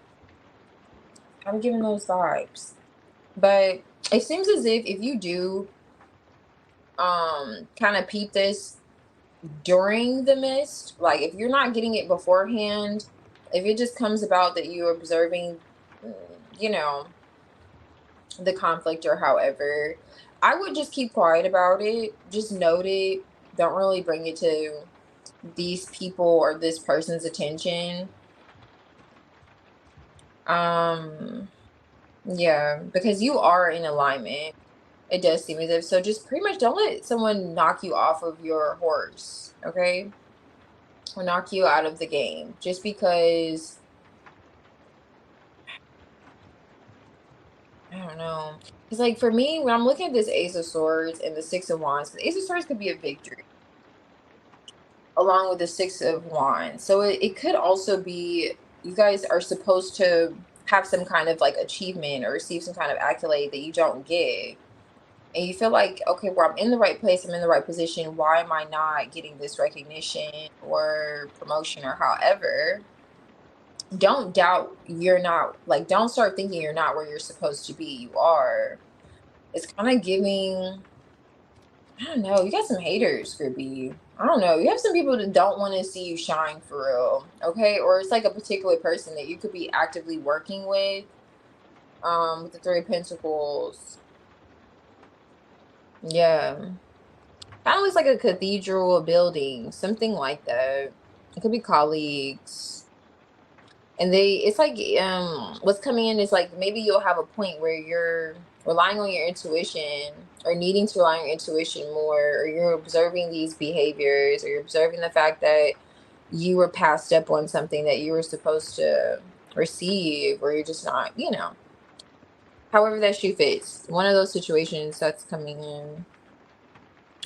Speaker 1: Kind of giving those vibes. But it seems as if you do kind of peep this during the mist, like if you're not getting it beforehand, if it just comes about that you're observing, you know, the conflict or however, I would just keep quiet about it. Just note it. Don't really bring it to these people or this person's attention. Yeah, because you are in alignment. It does seem as if. So just pretty much don't let someone knock you off of your horse, okay? Or knock you out of the game just because, I don't know. It's like for me, when I'm looking at this Ace of Swords and the Six of Wands, the Ace of Swords could be a victory along with the Six of Wands. So it could also be you guys are supposed to have some kind of like achievement or receive some kind of accolade that you don't get. And you feel like, okay, well, I'm in the right place, I'm in the right position. Why am I not getting this recognition or promotion or however? Don't doubt you're not, like, don't start thinking you're not where you're supposed to be. You are. It's kind of giving, I don't know, you got some haters, Grippy. I don't know. You have some people that don't want to see you shine for real, okay? Or it's like a particular person that you could be actively working with the Three of Pentacles. Yeah. Kind of looks like a cathedral, a building, something like that. It could be colleagues. And it's like what's coming in is like maybe you'll have a point where you're relying on your intuition, or needing to rely on your intuition more, or you're observing these behaviors, or you're observing the fact that you were passed up on something that you were supposed to receive, or you're just not, however that shoe fits. One of those situations that's coming in.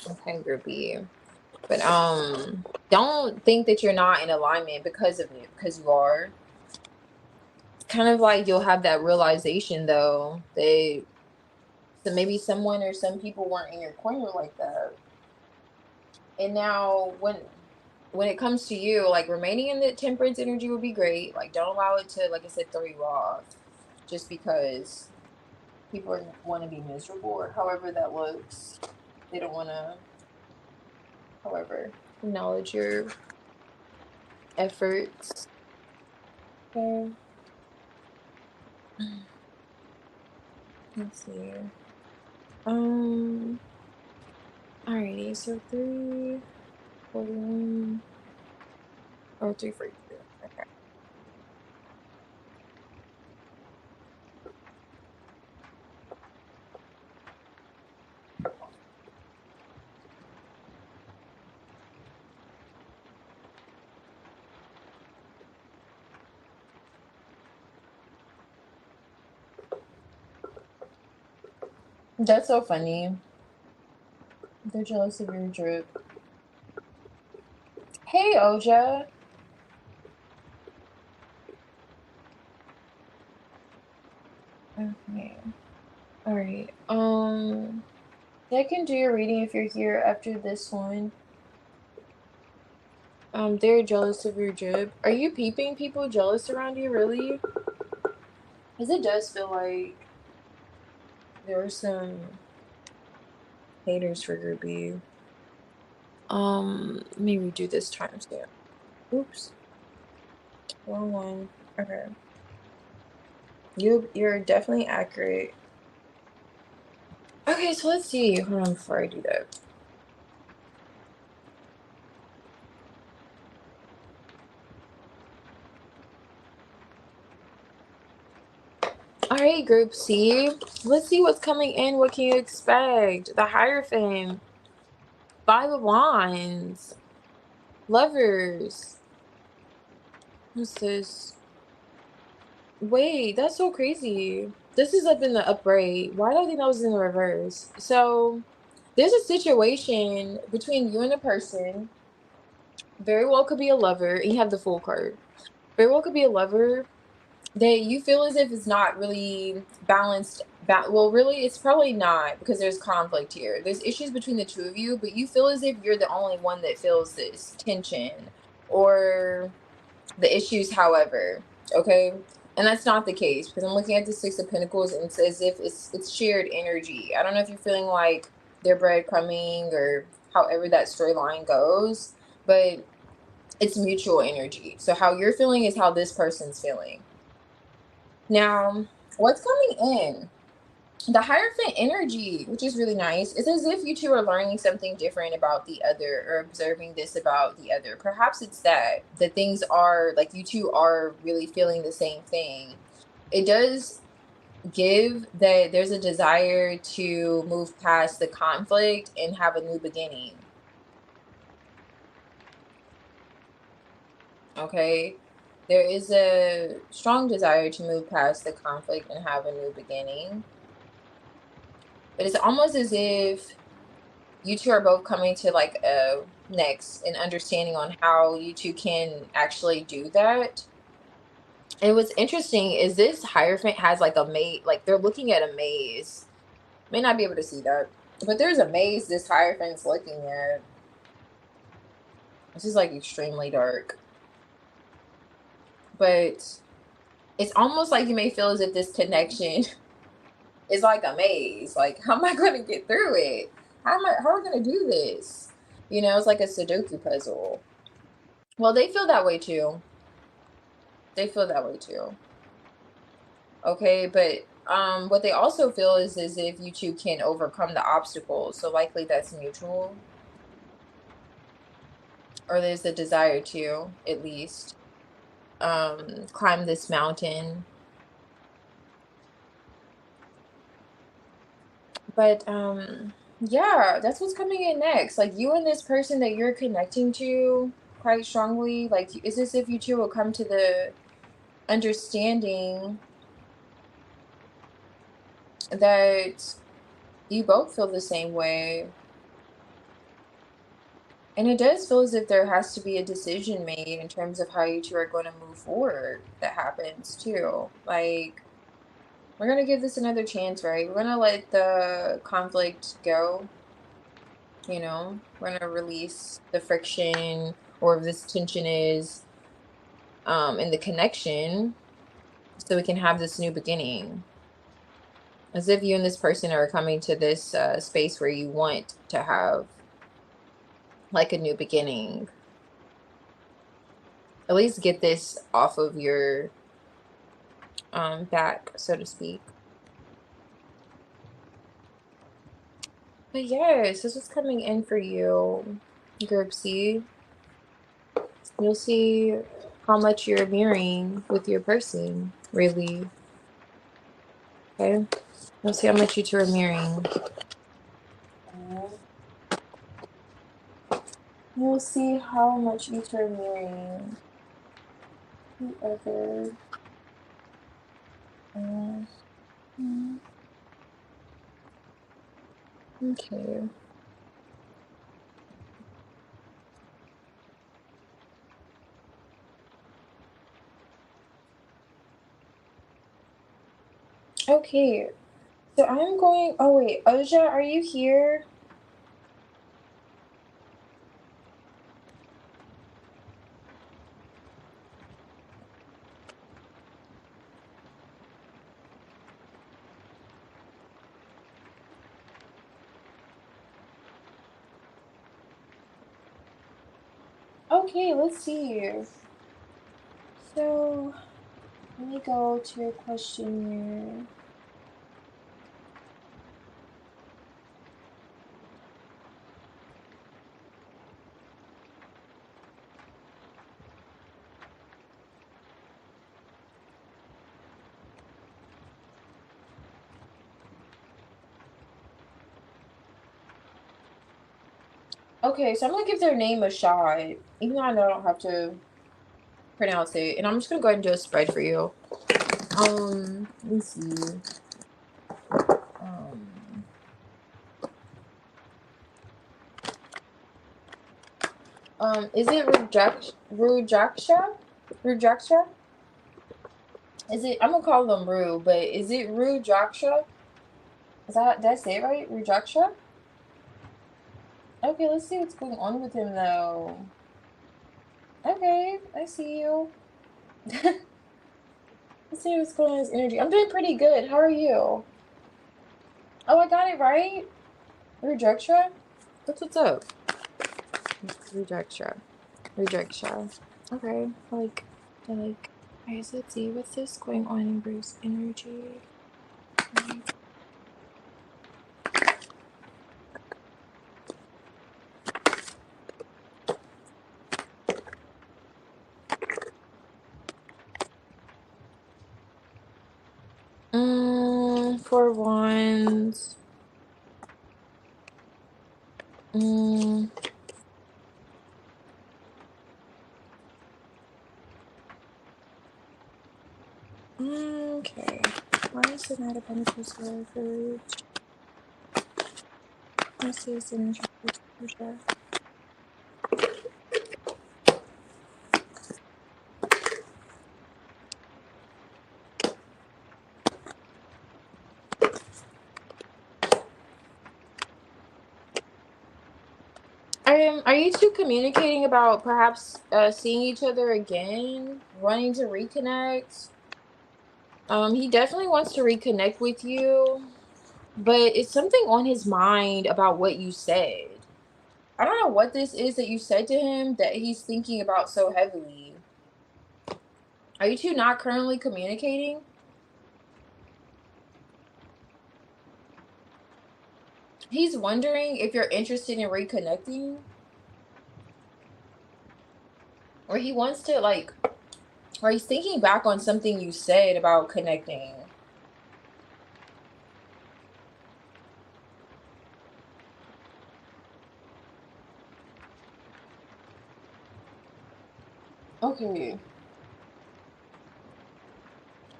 Speaker 1: Okay, groupie. But don't think that you're not in alignment because of it, because you are. It's kind of like you'll have that realization though that so maybe someone or some people weren't in your corner like that. And now when it comes to you, like remaining in the temperance energy would be great. Like don't allow it to, like I said, throw you off just because people want to be miserable or however that looks. They don't want to, however, acknowledge your efforts. Okay. Let's see. Alrighty, so 341 or 342. Okay. That's so funny. They're jealous of your drip. Hey, Oja. Okay. Alright. I can do your reading if you're here after this one. They're jealous of your drip. Are you peeping people jealous around you, really? Because it does feel like there are some haters for groupie. Let me redo this timestamp. Oops. Wrong one. Okay. You're definitely accurate. Okay, so let's see. Hold on before I do that. All right, group C. Let's see what's coming in. What can you expect? The Hierophant. 5 of Wands. Lovers. What's this? Wait, that's so crazy. This is up in the upright. Why did I think that was in the reverse? So there's a situation between you and a person. Very well could be a lover. And you have the Fool card. Very well could be a lover that you feel as if it's not really balanced. Well, really, it's probably not because there's conflict here. There's issues between the two of you, but you feel as if you're the only one that feels this tension or the issues, however, okay? And that's not the case because I'm looking at the Six of Pentacles and it's as if it's shared energy. I don't know if you're feeling like they're breadcrumbing or however that storyline goes, but it's mutual energy. So how you're feeling is how this person's feeling. Now, what's coming in? The Hierophant energy, which is really nice. It's as if you two are learning something different about the other or observing this about the other. Perhaps it's that things are like you two are really feeling the same thing. It does give that there's a desire to move past the conflict and have a new beginning. Okay. There is a strong desire to move past the conflict and have a new beginning. But it's almost as if you two are both coming to like a next and understanding on how you two can actually do that. And what's interesting is this Hierophant has like a maze, like they're looking at a maze. May not be able to see that, but there's a maze this Hierophant's looking at. This is like extremely dark. But it's almost like you may feel as if this connection is like a maze. Like, how am I going to get through it? How are we going to do this? It's like a Sudoku puzzle. Well, they feel that way too. They feel that way too. Okay, but what they also feel is as if you two can overcome the obstacles. So likely that's mutual. Or there's a desire to, at least, climb this mountain. But yeah, that's what's coming in next. Like you and this person that you're connecting to quite strongly, like it's as if you two will come to the understanding that you both feel the same way. And it does feel as if there has to be a decision made in terms of how you two are going to move forward. That happens too. Like, we're going to give this another chance, right? We're going to let the conflict go. You know, we're going to release the friction or if this tension is in the connection so we can have this new beginning. As if you and this person are coming to this space where you want to have like a new beginning. At least get this off of your back, so to speak. But yes, this is coming in for you, Group C. You'll see how much you're mirroring with your person, really. Okay? You'll see how much you two are mirroring. You'll see how much you two are mirroring the other. Okay. Okay. So I'm going. Oh wait, Ojah, are you here? Okay, let's see. So let me go to your questionnaire. Okay, so I'm gonna give their name a shot, even though I know I don't have to pronounce it. And I'm just gonna go ahead and do a spread for you. Let me see. Is it Rujaksha? Rujaksha? Is it? I'm gonna call them Ru, but is it Rujaksha? Did I say it right? Rujaksha? Okay, let's see what's going on with him though. Okay, I see you. Let's see what's going on with his energy. I'm doing pretty good. How are you? Oh, I got it right. Rujaksha? What's up? Rujaksha. Rujaksha. Okay. I like. Okay, so let's see. What's this going on in Bruce's energy? For wands. Okay. Why is the Knight of Pentacles leverage? Let's see his energy. Are you two communicating about perhaps seeing each other again, wanting to reconnect? He definitely wants to reconnect with you, but it's something on his mind about what you said. I don't know what this is that you said to him that he's thinking about so heavily. Are you two not currently communicating? He's wondering if you're interested in reconnecting. Or he wants to or he's thinking back on something you said about connecting. Okay.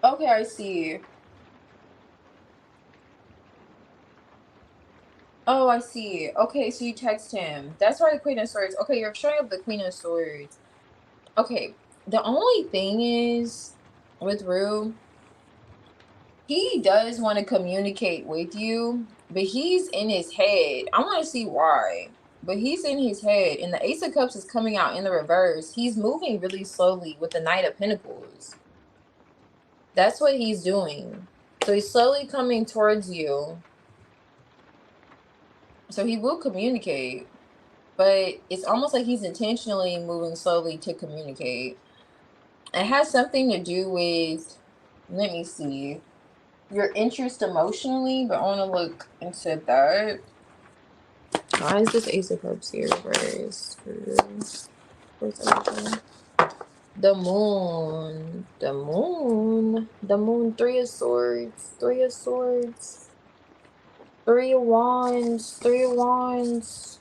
Speaker 1: Okay, I see. Oh, I see. Okay, so you text him. That's why the Queen of Swords. Okay, you're showing up the Queen of Swords. Okay, the only thing is with Rue, he does want to communicate with you, but he's in his head. I want to see why, but he's in his head, and the Ace of Cups is coming out in the reverse. He's moving really slowly with the Knight of Pentacles. That's what he's doing. So he's slowly coming towards you. So he will communicate, but it's almost like he's intentionally moving slowly to communicate. It has something to do with, let me see, your interest emotionally, but I want to look into that. Why is this Ace of Cups here? Where's everything? The moon. The moon. The moon. Three of Swords. Three of Swords. Three of Wands. Three of Wands.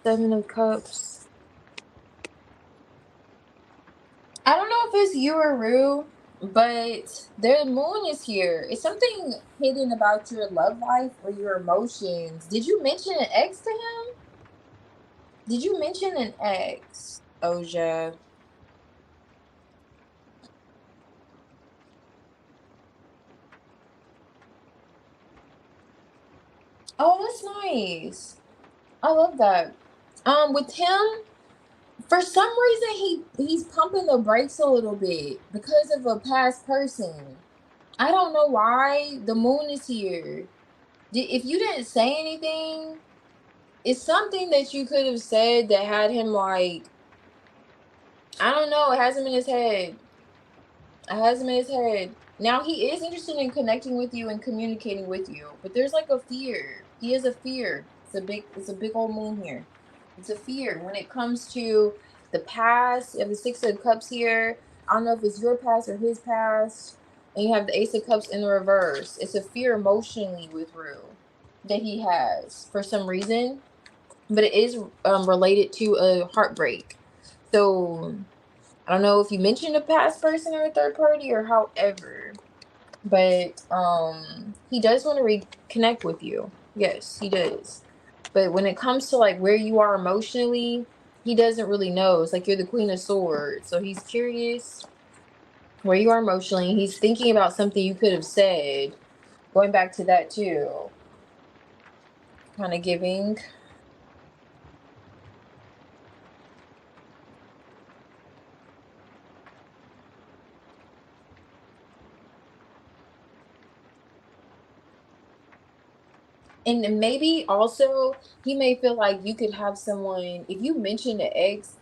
Speaker 1: Seven of Cups. I don't know if it's you or Rue, but the moon is here. It's something hidden about your love life or your emotions. Did you mention an ex to him? Did you mention an ex, Oja? Oh, that's nice. I love that. With him, for some reason he's pumping the brakes a little bit because of a past person. I don't know why. The moon is here. If you didn't say anything, it's something that you could have said that had him like, I don't know, it has him in his head. It has him in his head. Now he is interested in connecting with you and communicating with you, but there's like a fear. He has a fear. It's a big old moon here. It's a fear when it comes to the past. You have the Six of Cups here. I don't know if it's your past or his past. And you have the Ace of Cups in the reverse. It's a fear emotionally with Rue that he has for some reason, but it is related to a heartbreak. So I don't know if you mentioned a past person or a third party or however, but he does want to reconnect with you. Yes, he does. But when it comes to like where you are emotionally, he doesn't really know. It's like you're the Queen of Swords, so he's curious where you are emotionally. He's thinking about something you could have said. Going back to that too, kind of giving. And maybe also he may feel like you could have someone, if you mention the ex,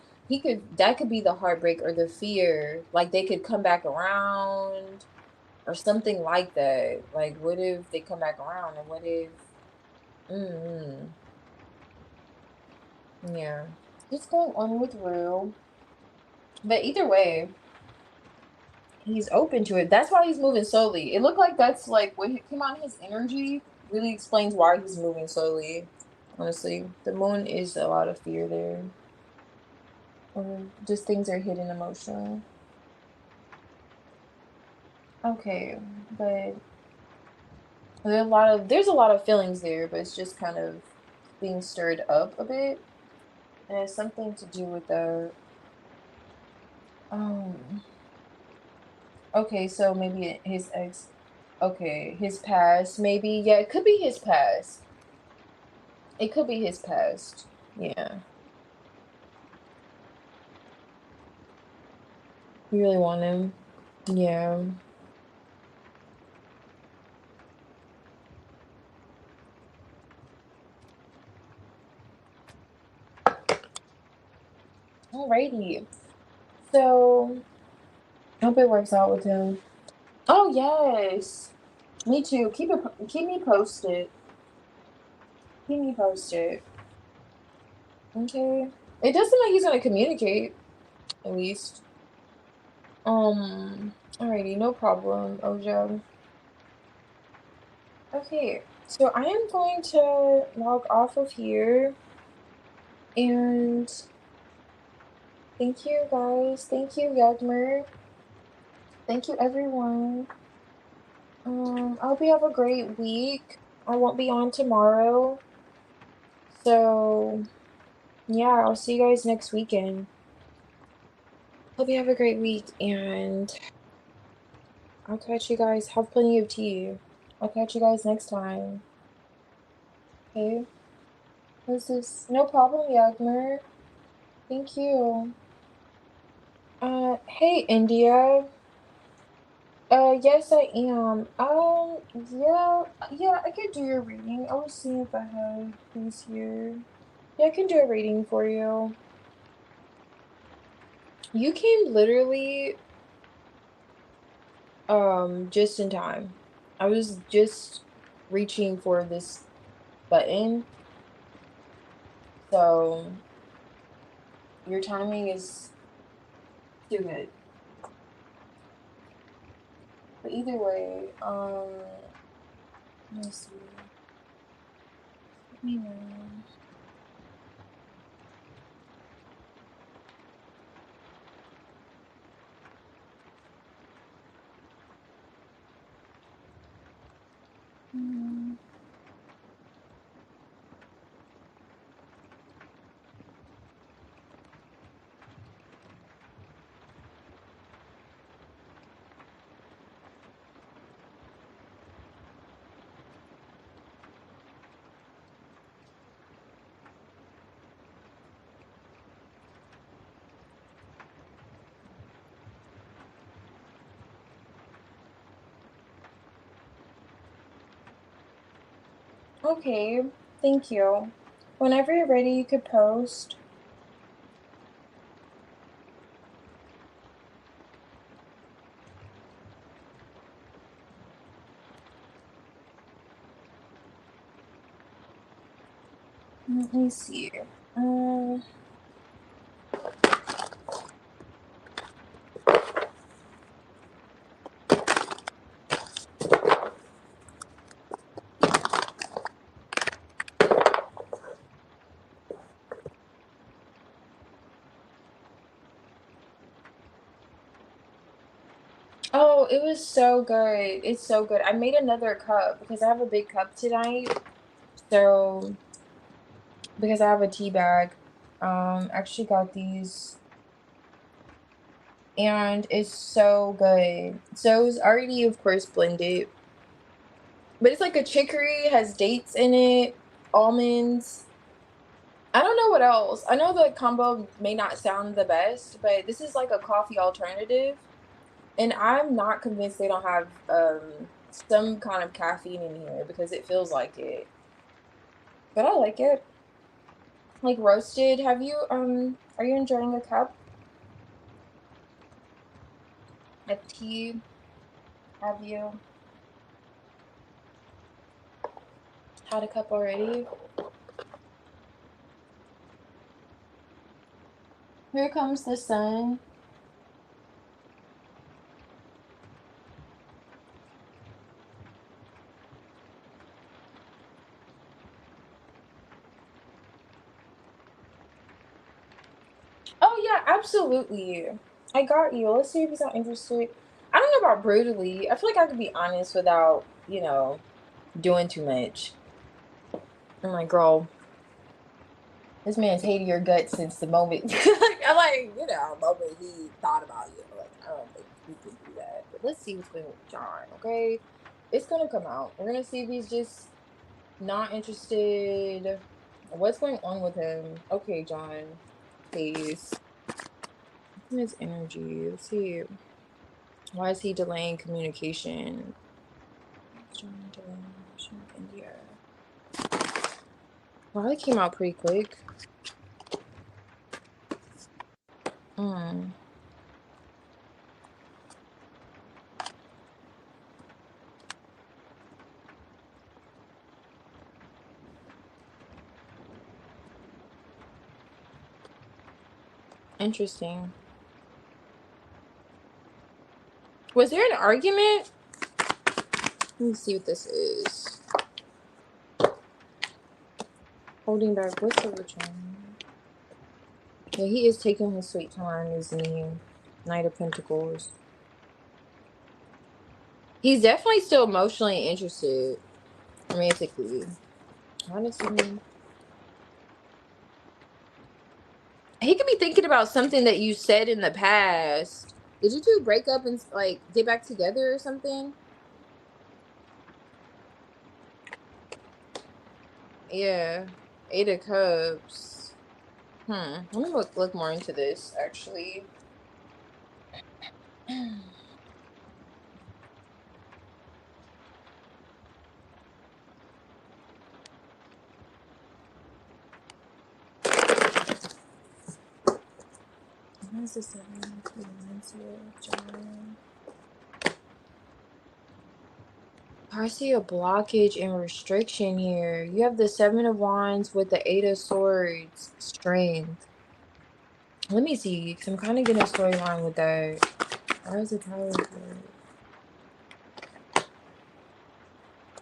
Speaker 1: that could be the heartbreak or the fear, like they could come back around or something like that. Like what if they come back around, and what if mm, yeah. What's going on with Rue? But either way, he's open to it. That's why he's moving slowly. It looked like that's like what came on his energy really explains why he's moving slowly. Honestly, the moon is a lot of fear there. Or just things are hidden emotional. Okay, but there's a lot of feelings there, but it's just kind of being stirred up a bit, and it's something to do with the um. Okay, so maybe his ex. Okay, his past. Maybe yeah, it could be his past. It could be his past. Yeah, you really want him. Yeah. Alrighty. So I hope it works out with him. Oh yes. Me too. Keep me posted. Keep me posted. Okay. It does seem like he's gonna communicate, at least. Alrighty, no problem, Ojo. Okay, so I am going to log off of here, and Thank you, guys. Thank you, 𝙿𝚛𝚒𝚒𝚐𝚗𝚗𝚎. Thank you, everyone. I hope you have a great week. I won't be on tomorrow. So, yeah, I'll see you guys next weekend. Hope you have a great week, and I'll catch you guys. Have plenty of tea. I'll catch you guys next time. Okay? This is no problem, 𝙿𝚛𝚒𝚒𝚐𝚗𝚒. Thank you. Hey, India. Yes, I am. Yeah, I could do your reading. I was seeing if I had these here. Yeah, I can do a reading for you. You came literally, just in time. I was just reaching for this button, so your timing is too good. But either way, let me see. Let me know. Okay, thank you. Whenever you're ready, you could post. Let me see. Oh, it was so good. It's so good. I made another cup because I have a big cup tonight. So, because I have a tea bag, actually got these, and it's so good. So it was already, of course, blended, but it's like a chicory, has dates in it, almonds. I don't know what else. I know the combo may not sound the best, but this is like a coffee alternative. And I'm not convinced they don't have some kind of caffeine in here because it feels like it. But I like it. Like roasted. Have you are you enjoying a cup? A tea? Have you had a cup already? Here comes the sun. Oh yeah, absolutely. I got you. Let's see if he's not interested. I don't know about brutally. I feel like I could be honest without, doing too much. I'm like, girl, this man's hated your guts since the moment. I'm like, moment he thought about you. Like, I don't think he can do that. But let's see what's going on with John, okay? It's gonna come out. We're gonna see if he's just not interested. What's going on with him? Okay, John, please. What's in his energy? Let's see. Why is he delaying communication? John delaying communication with India. Wow, that came out pretty quick. Interesting. Was there an argument? Let me see what this is. Holding back, what's the return? Yeah, he is taking his sweet time, isn't he? Knight of Pentacles. He's definitely still emotionally interested, romantically. Honestly. He could be thinking about something that you said in the past. Did you two break up and like get back together or something? Yeah. 8 of Cups. Let me look more into this actually. What is the 7 of John? I see a blockage and restriction here. You have the 7 of Wands with the 8 of Swords. Strength. Let me see, because I'm kind of getting a storyline with that. Why is the Tower here?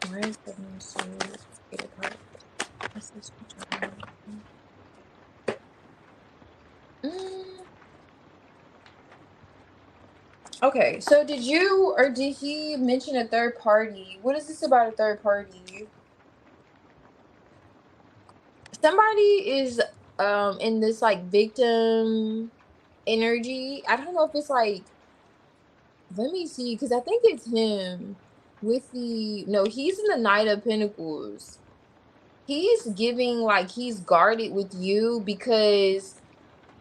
Speaker 1: Why is 7 of Swords? 8 of Cups. What's this for John? Okay, so did you or did he mention a third party? What is this about a third party? Somebody is in this like victim energy. I don't know if it's like, let me see, because I think it's him with the, no, he's in the Knight of Pentacles. He's giving like he's guarded with you because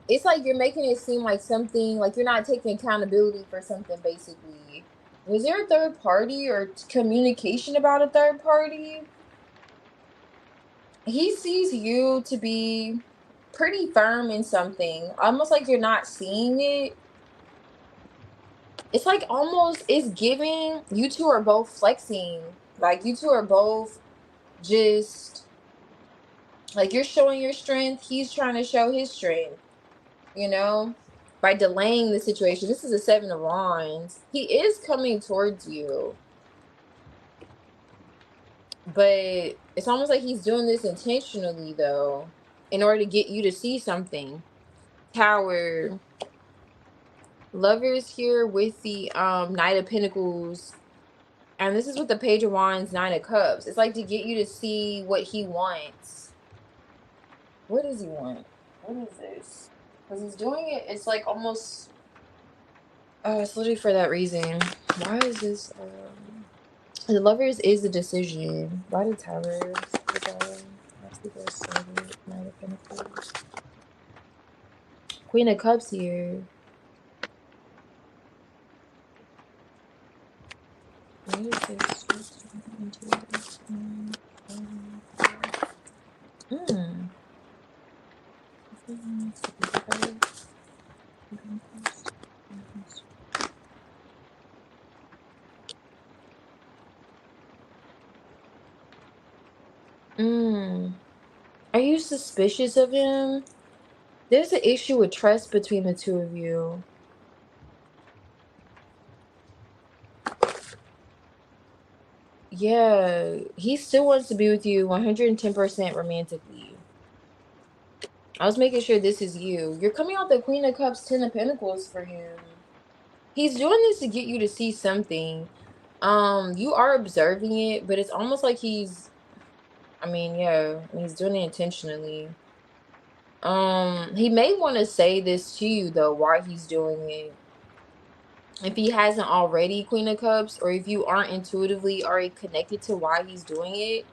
Speaker 1: it's like you're making it seem like something, like you're not taking accountability for something, basically. Was there a third party or communication about a third party? He sees you to be pretty firm in something, almost like you're not seeing it. It's like almost it's giving you two are both flexing. Like you two are both just like you're showing your strength, he's trying to show his strength, you know, by delaying the situation. This is a 7 of Wands. He is coming towards you, but it's almost like he's doing this intentionally though, in order to get you to see something. Tower. Lovers here with the Knight of Pentacles. And this is with the Page of Wands, 9 of Cups. It's like to get you to see what he wants. What does he want? What is this? Because he's doing it, it's like almost, oh, it's literally for that reason. Why is this, the Lovers is the decision. Why the Towers? Knight of Pentacles. Queen of Cups here. What is this? Are you suspicious of him? There's an issue with trust between the two of you. Yeah, he still wants to be with you 110% romantically. I was making sure this is you. You're coming out the Queen of Cups, 10 of Pentacles for him. He's doing this to get you to see something. You are observing it, but it's almost like he's, I mean, yeah, he's doing it intentionally. He may want to say this to you though, why he's doing it. If he hasn't already, Queen of Cups, or if you aren't intuitively already connected to why he's doing it.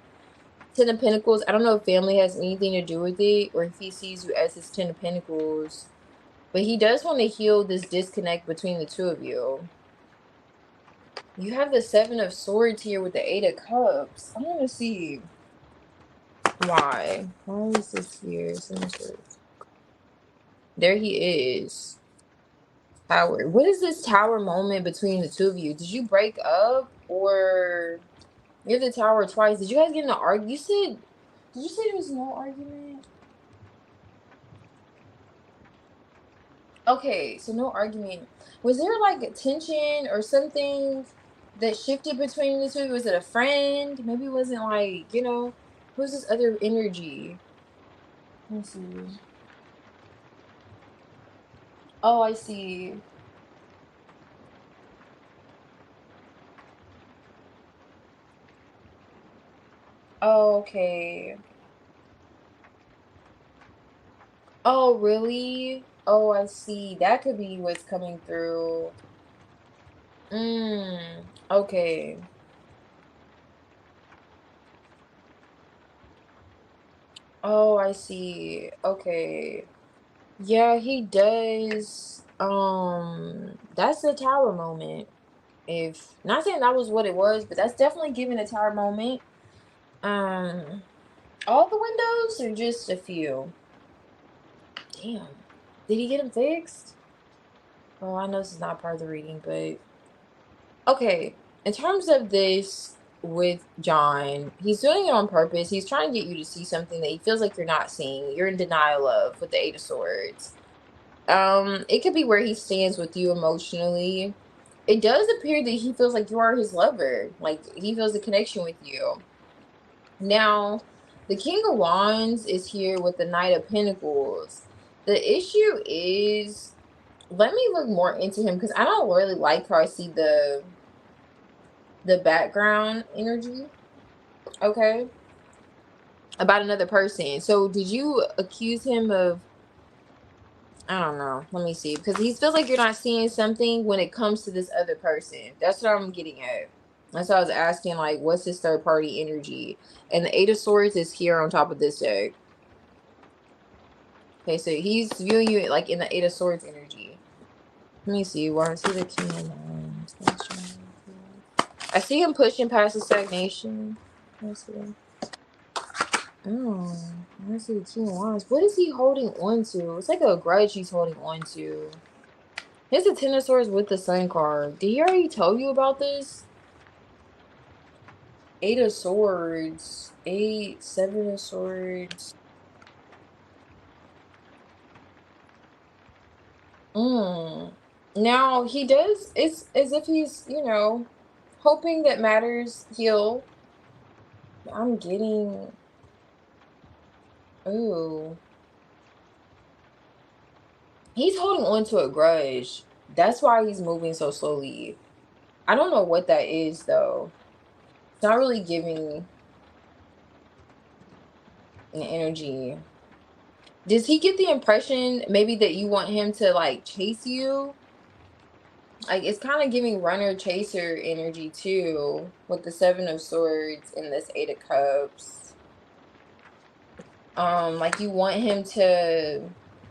Speaker 1: 10 of Pentacles, I don't know if family has anything to do with it, or if he sees you as his 10 of Pentacles. But he does want to heal this disconnect between the two of you. You have the 7 of Swords here with the 8 of Cups. I want to see why. Why is this here? 7 of Swords. There he is. Tower. What is this Tower moment between the two of you? Did you break up, or you're the Tower twice? Did you guys get in an argument? Did you say there was no argument? Okay, so no argument. Was there like a tension or something that shifted between the two? Was it a friend? Maybe it wasn't like, you know, who's this other energy? Let's see. Oh, I see. Oh, okay. Oh, really? Oh, I see. That could be what's coming through. Okay. Oh, I see. Okay. Yeah, he does. That's the tower moment. If not saying that was what it was, but that's definitely giving a tower moment. Um, all the windows or just a few? Damn. Did he get them fixed? Well, I know this is not part of the reading, but okay. In terms of this with John, he's doing it on purpose. He's trying to get you to see something that he feels like you're not seeing. You're in denial of with the Eight of Swords. It could be where he stands with you emotionally. It does appear that he feels like you are his lover. Like he feels a connection with you. Now, the King of Wands is here with the Knight of Pentacles. The issue is, let me look more into him because I don't really like how I see the background energy. Okay, about another person. So, did you accuse him of? I don't know. Let me see because he feels like you're not seeing something when it comes to this other person. That's what I'm getting at. That's why I was asking, like, what's his third party energy? And the Eight of Swords is here on top of this deck. Okay, so he's viewing you like in the Eight of Swords energy. Let me see. Why is he the King of Wands? I see him pushing past the stagnation. Let's see. Oh, I see the King of Wands. What is he holding on to? It's like a grudge he's holding on to. Here's the Ten of Swords with the Sun card. Did he already tell you about this? Eight of Swords. Eight, Seven of Swords. Now he does, it's as if he's, hoping that matters heal. I'm getting, ooh. He's holding on to a grudge. That's why he's moving so slowly. I don't know what that is though. It's not really giving an energy. Does he get the impression maybe that you want him to like chase you? Like it's kind of giving runner chaser energy too with the Seven of Swords and this Eight of Cups. Like you want him to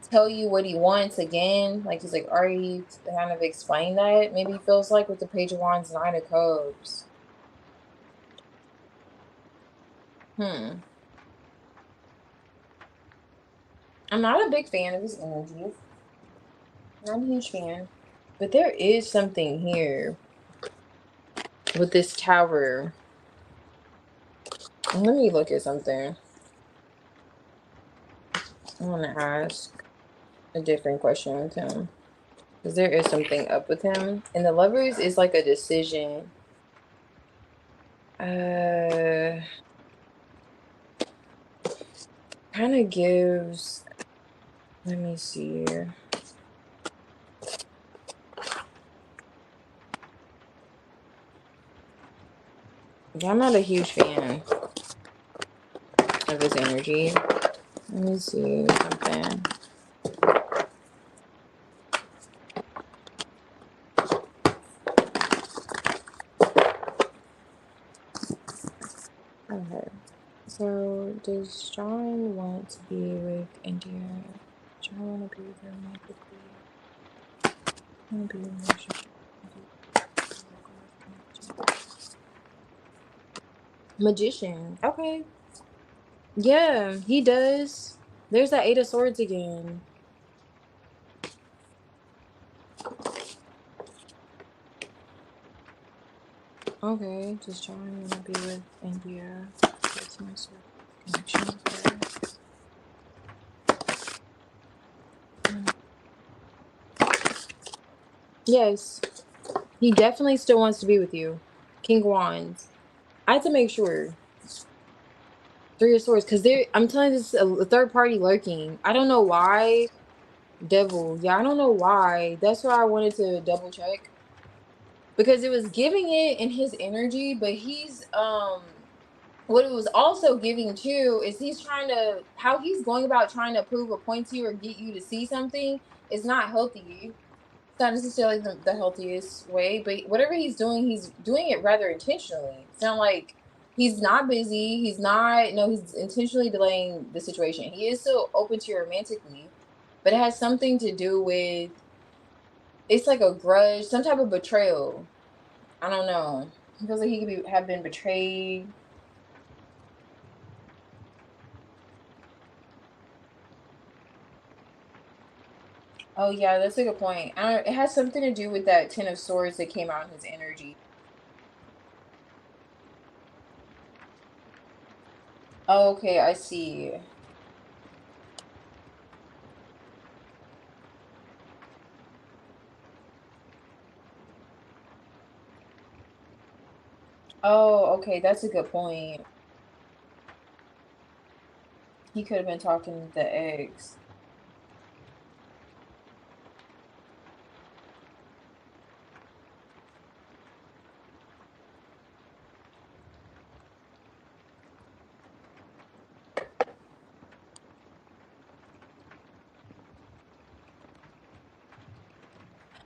Speaker 1: tell you what he wants again. Like he's like already kind of explain that. Maybe he feels like with the Page of Wands, Nine of Cups. I'm not a big fan of his energy. Not a huge fan. But there is something here with this tower. Let me look at something. I want to ask a different question with him. Because there is something up with him. And the Lovers is like a decision. Kind of gives, let me see here. Yeah, I'm not a huge fan of his energy. Let me see something. Okay. So, does John want to be with India? John want to be with romantically? Want to be emotionally? Magician. Okay. Yeah, he does. There's that Eight of Swords again. Okay, just John want to be with India. That's my sort of connection there. Yes, he definitely still wants to be with you. King Wands. I have to make sure. Three of Swords, because I'm telling you, this is a third party lurking. I don't know why, Devil. Yeah, I don't know why. That's why I wanted to double check. Because it was giving it in his energy, but he's what it was also giving too is he's trying to how he's going about trying to prove a point to you or get you to see something is not healthy. It's not necessarily the healthiest way, but whatever he's doing it rather intentionally. It's not like he's not busy. He's not, no, he's intentionally delaying the situation. He is still open to you romantically, but it has something to do with, it's like a grudge, some type of betrayal. I don't know. He feels like he could have been betrayed. Oh yeah, that's a good point. It has something to do with that Ten of Swords that came out in his energy. Oh, okay, I see. Oh, okay, that's a good point. He could have been talking to the eggs.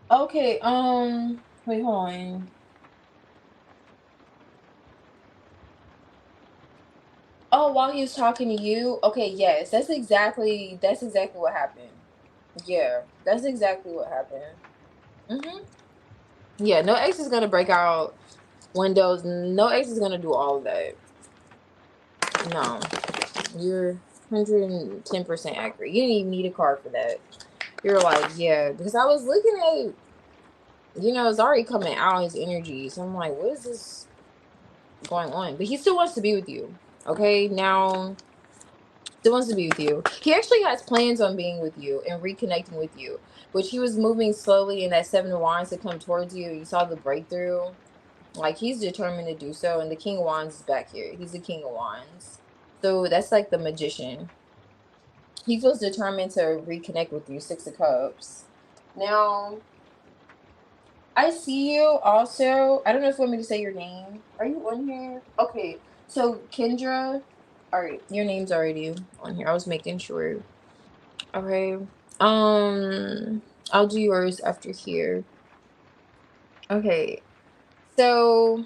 Speaker 1: Okay, wait, hold on. Oh, while he was talking to you? Okay, yes, that's exactly what happened. Yeah, that's exactly what happened. Mm-hmm. Yeah, no ex is gonna break out windows. No ex is gonna do all of that. No, you're 110% accurate. You didn't even need a card for that. You're like, yeah, because I was looking at, it's already coming out his energy. So I'm like, what is this going on? But he still wants to be with you. Okay, now still wants to be with you. He actually has plans on being with you and reconnecting with you. Which he was moving slowly in that Seven of Wands to come towards you. You saw the breakthrough. Like he's determined to do so. And the King of Wands is back here. He's the King of Wands. So that's like the magician. He feels determined to reconnect with you. Six of Cups. Now, I see you also. I don't know if you want me to say your name. Are you on here? Okay. So Kendra, all right, your name's already on here. I was making sure. Okay. I'll do yours after here. Okay. So,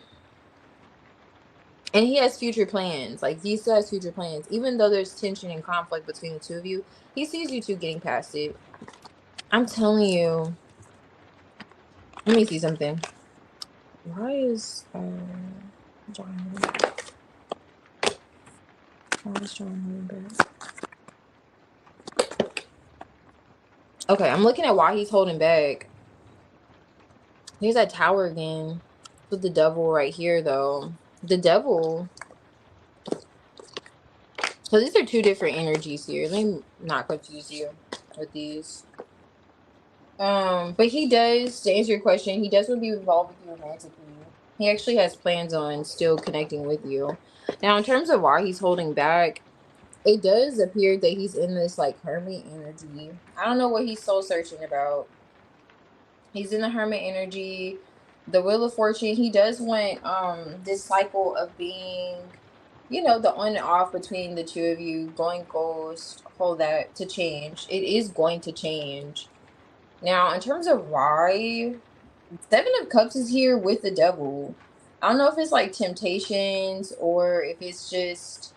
Speaker 1: and he has future plans. Like he still has future plans. Even though there's tension and conflict between the two of you, he sees you two getting past it. I'm telling you. Let me see something. Why is John why is John moving back? Okay, I'm looking at why he's holding back. Here's that tower again. With the devil right here though. The devil. So these are two different energies here. Let me not confuse you with these. But he does, to answer your question, he does want to be involved with you romantically. He actually has plans on still connecting with you. Now, in terms of why he's holding back, it does appear that he's in this like hermit energy. I don't know what he's soul searching about. He's in the hermit energy, the Wheel of Fortune. He does want this cycle of being, the on and off between the two of you, going ghost, hold that to change. It is going to change. Now, in terms of why, Seven of Cups is here with the devil. I don't know if it's like temptations or if it's just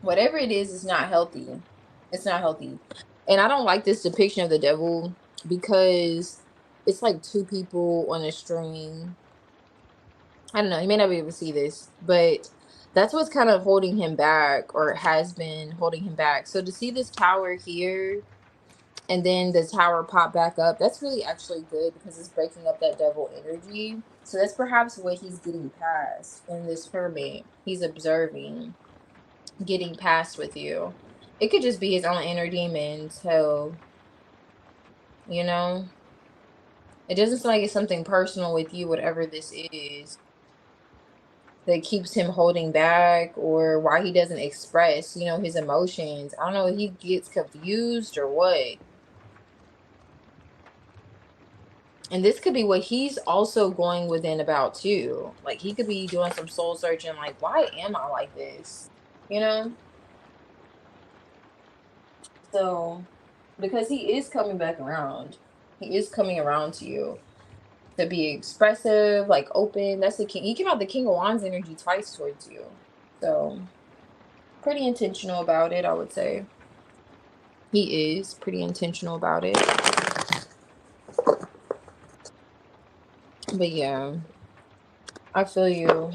Speaker 1: whatever it is, it's not healthy. It's not healthy. And I don't like this depiction of the devil because it's like two people on a string. I don't know. He may not be able to see this, but that's what's kind of holding him back or has been holding him back. So to see this tower here and then the tower pop back up, that's really actually good because it's breaking up that devil energy. So that's perhaps what he's getting past in this hermit. He's observing, getting past with you. It could just be his own inner demons. Hell, you know? It doesn't seem like it's something personal with you, whatever this is. that keeps him holding back, or why he doesn't express, you know, his emotions. I don't know, he gets confused or what. And this could be what he's also going within about too. Like he could be doing some soul searching, like, why am I like this? You know? So because he is coming back around. He is coming around to you. To be expressive, like open. That's the king. He came out the King of Wands energy twice towards you. So pretty intentional about it, I would say. He is pretty intentional about it. But yeah, I feel you.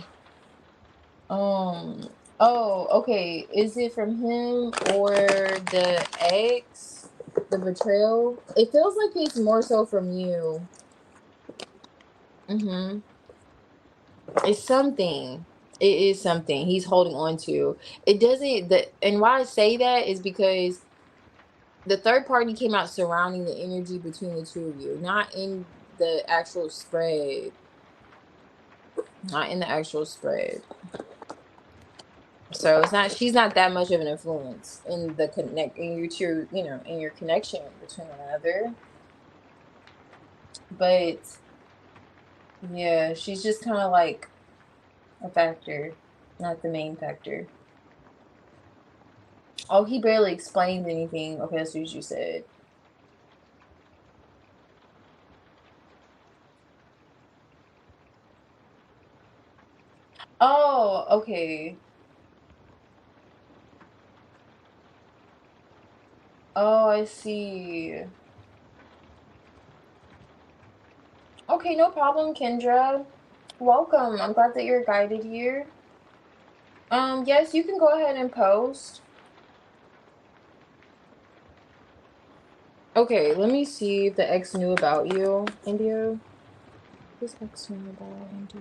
Speaker 1: Oh, okay. Is it from him or the ex? The betrayal? It feels like it's more so from you. Mm-hmm. It's something. It is something he's holding on to. It doesn't and why I say that is because the third party came out surrounding the energy between the two of you, not in the actual spread. Not in the actual spread. So it's not, she's not that much of an influence in the in your two, you know, in your connection between one another. But yeah, she's just kind of like a factor, not the main factor. Oh, he barely explained anything. Okay, that's what you said. Oh, okay. Oh, I see. Okay, no problem, Kendra. Welcome. I'm glad that you're guided here. Yes, you can go ahead and post. Okay, let me see if the ex knew about you, India. This ex knew about India.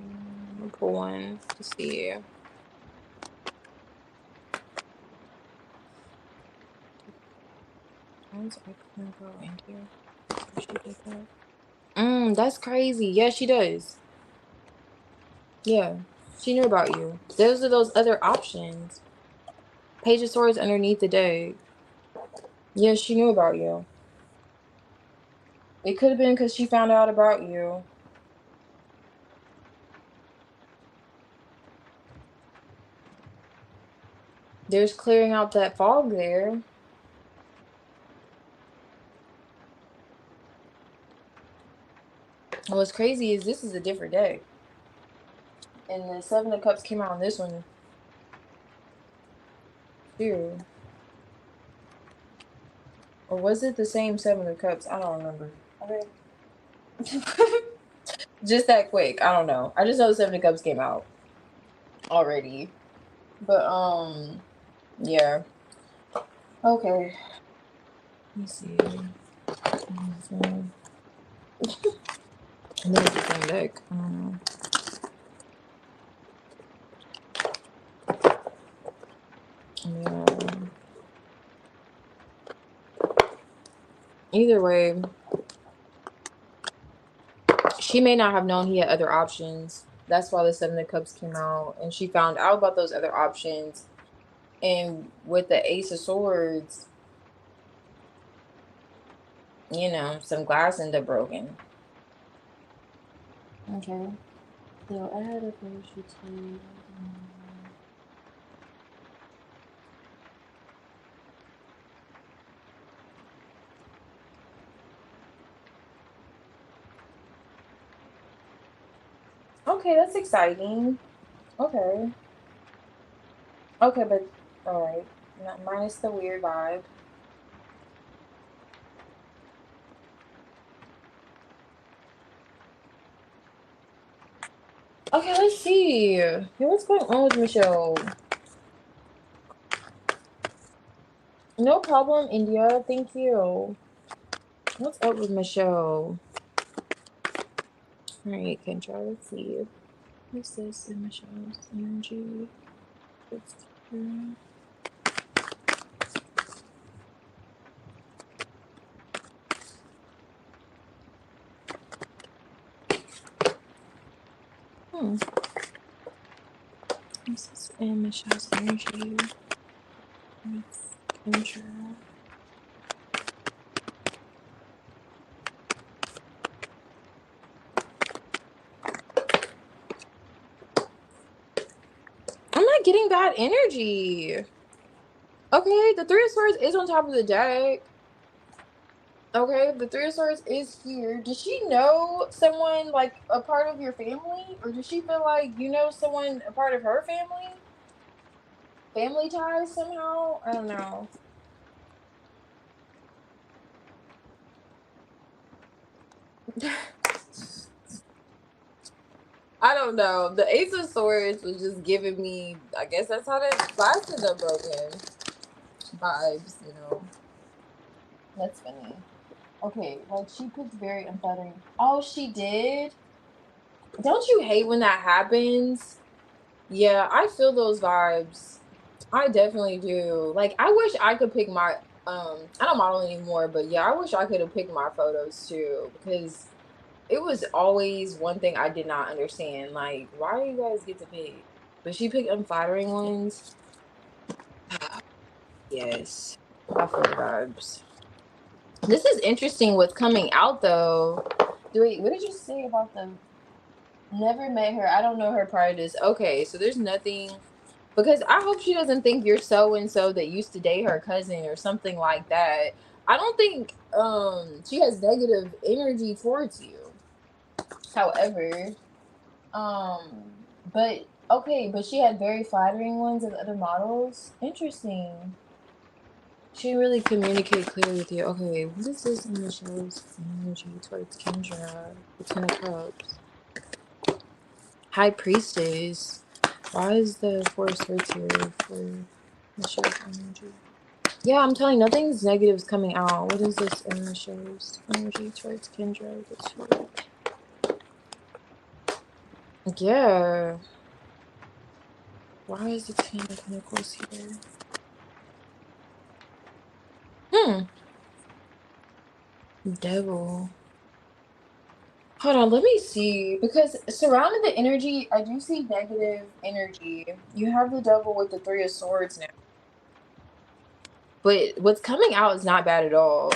Speaker 1: I'll pull one to see. When's ex knew about India? She did that. That's crazy. Yeah, she does. Yeah, she knew about you. Those are those other options. Page of Swords underneath the day. Yeah, she knew about you. It could have been because she found out about you. There's clearing out that fog there. What's crazy is this is a different day. And the Seven of Cups came out on this one too. Or was it the same Seven of Cups? I don't remember. Okay. Just that quick. I don't know. I just know the Seven of Cups came out already. But yeah. Okay. Let me see. And then it's the same deck. Yeah. Either way, she may not have known he had other options. That's why the Seven of Cups came out, and she found out about those other options. And with the Ace of Swords, you know, some glass ended up broken. Okay. So I had a parachute too. Okay, that's exciting. Okay. Okay, but all right. Minus the weird vibe. Okay, let's see. Hey, what's going on with Michelle? No problem, India. Thank you. What's up with Michelle? All right, Kendra. Let's see. What's this in Michelle's energy? Hmm. in Michelle's energy with Kendra. I'm not getting bad energy. Okay, the Three of Swords is on top of the deck. Okay, the Three of Swords is here. Does she know someone, like, a part of your family? Or does she feel like you know someone, a part of her family? Family ties somehow? I don't know. I don't know. The Ace of Swords was just giving me, I guess that's how that glasses are broken vibes, you know. That's funny. Okay, like she picked very unflattering. Oh, she did? Don't you hate when that happens? Yeah, I feel those vibes. I definitely do. Like, I wish I could pick my I don't model anymore, but yeah, I wish I could have picked my photos too, because it was always one thing I did not understand. Like, why do you guys get to pick? But she picked unflattering ones. Yes. I feel the vibes. This is interesting what's coming out though. Wait, what did you say about the never met her? I don't know her prior to this. Okay, so there's nothing, because I hope she doesn't think you're so and so that used to date her cousin or something like that. I don't think she has negative energy towards you. However, but okay, but she had very flattering ones of other models. Interesting. She really communicate clearly with you. Okay, what is this in the show's energy towards Kendra? The Ten of Cups. High Priestess. Why is the Four of Swords here for the show's energy? Yeah, I'm telling you, nothing's negatives coming out. What is this in the show's energy towards Kendra? Yeah. Why is the Ten of Pentacles here? Devil. Hold on, let me see. Because surrounding the energy, I do see negative energy. You have the devil with the Three of Swords now. But what's coming out is not bad at all.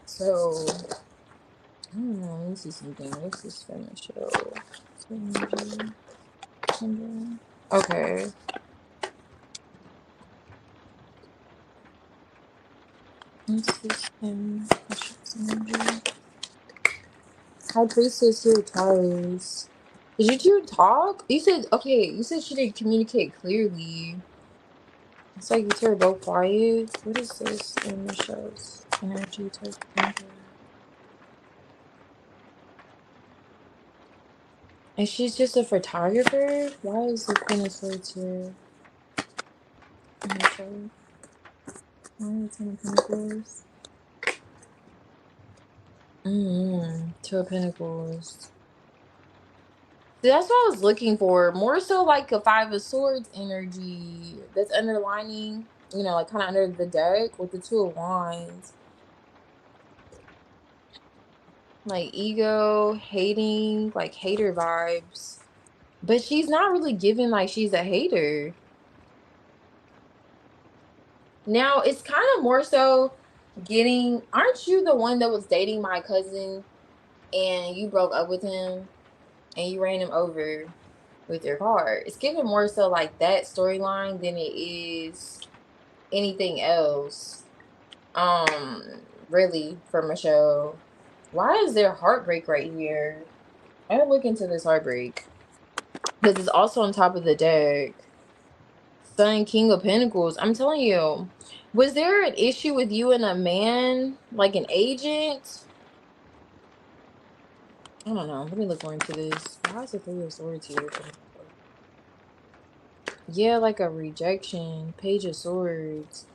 Speaker 1: So, I don't know. Let me see something. What's this from the show? Okay. What's this in Cashapp's energy? High Priestess here, Taurus. Did you two talk? You said, okay, you said she didn't communicate clearly. It's like you two are both quiet. What is this in the show's energy towards Kendra? And she's just a photographer? Why is the Queen of Swords here in the show? Why is Ten of Pentacles? Two of Pentacles. See, that's what I was looking for. More so like a Five of Swords energy that's underlining, you know, like kind of under the deck with the Two of Wands. Like ego, hating, like hater vibes. But she's not really giving like she's a hater. Now, it's kind of more so getting, aren't you the one that was dating my cousin and you broke up with him and you ran him over with your car? It's giving more so like that storyline than it is anything else. Really, for Michelle. Why is there heartbreak right here? I gotta look into this heartbreak. Because it's also on top of the deck. Sun, King of Pentacles. I'm telling you, was there an issue with you and a man, like an agent? I don't know. Let me look more into this. Why is the Three of Swords here? Yeah, like a rejection. Page of Swords.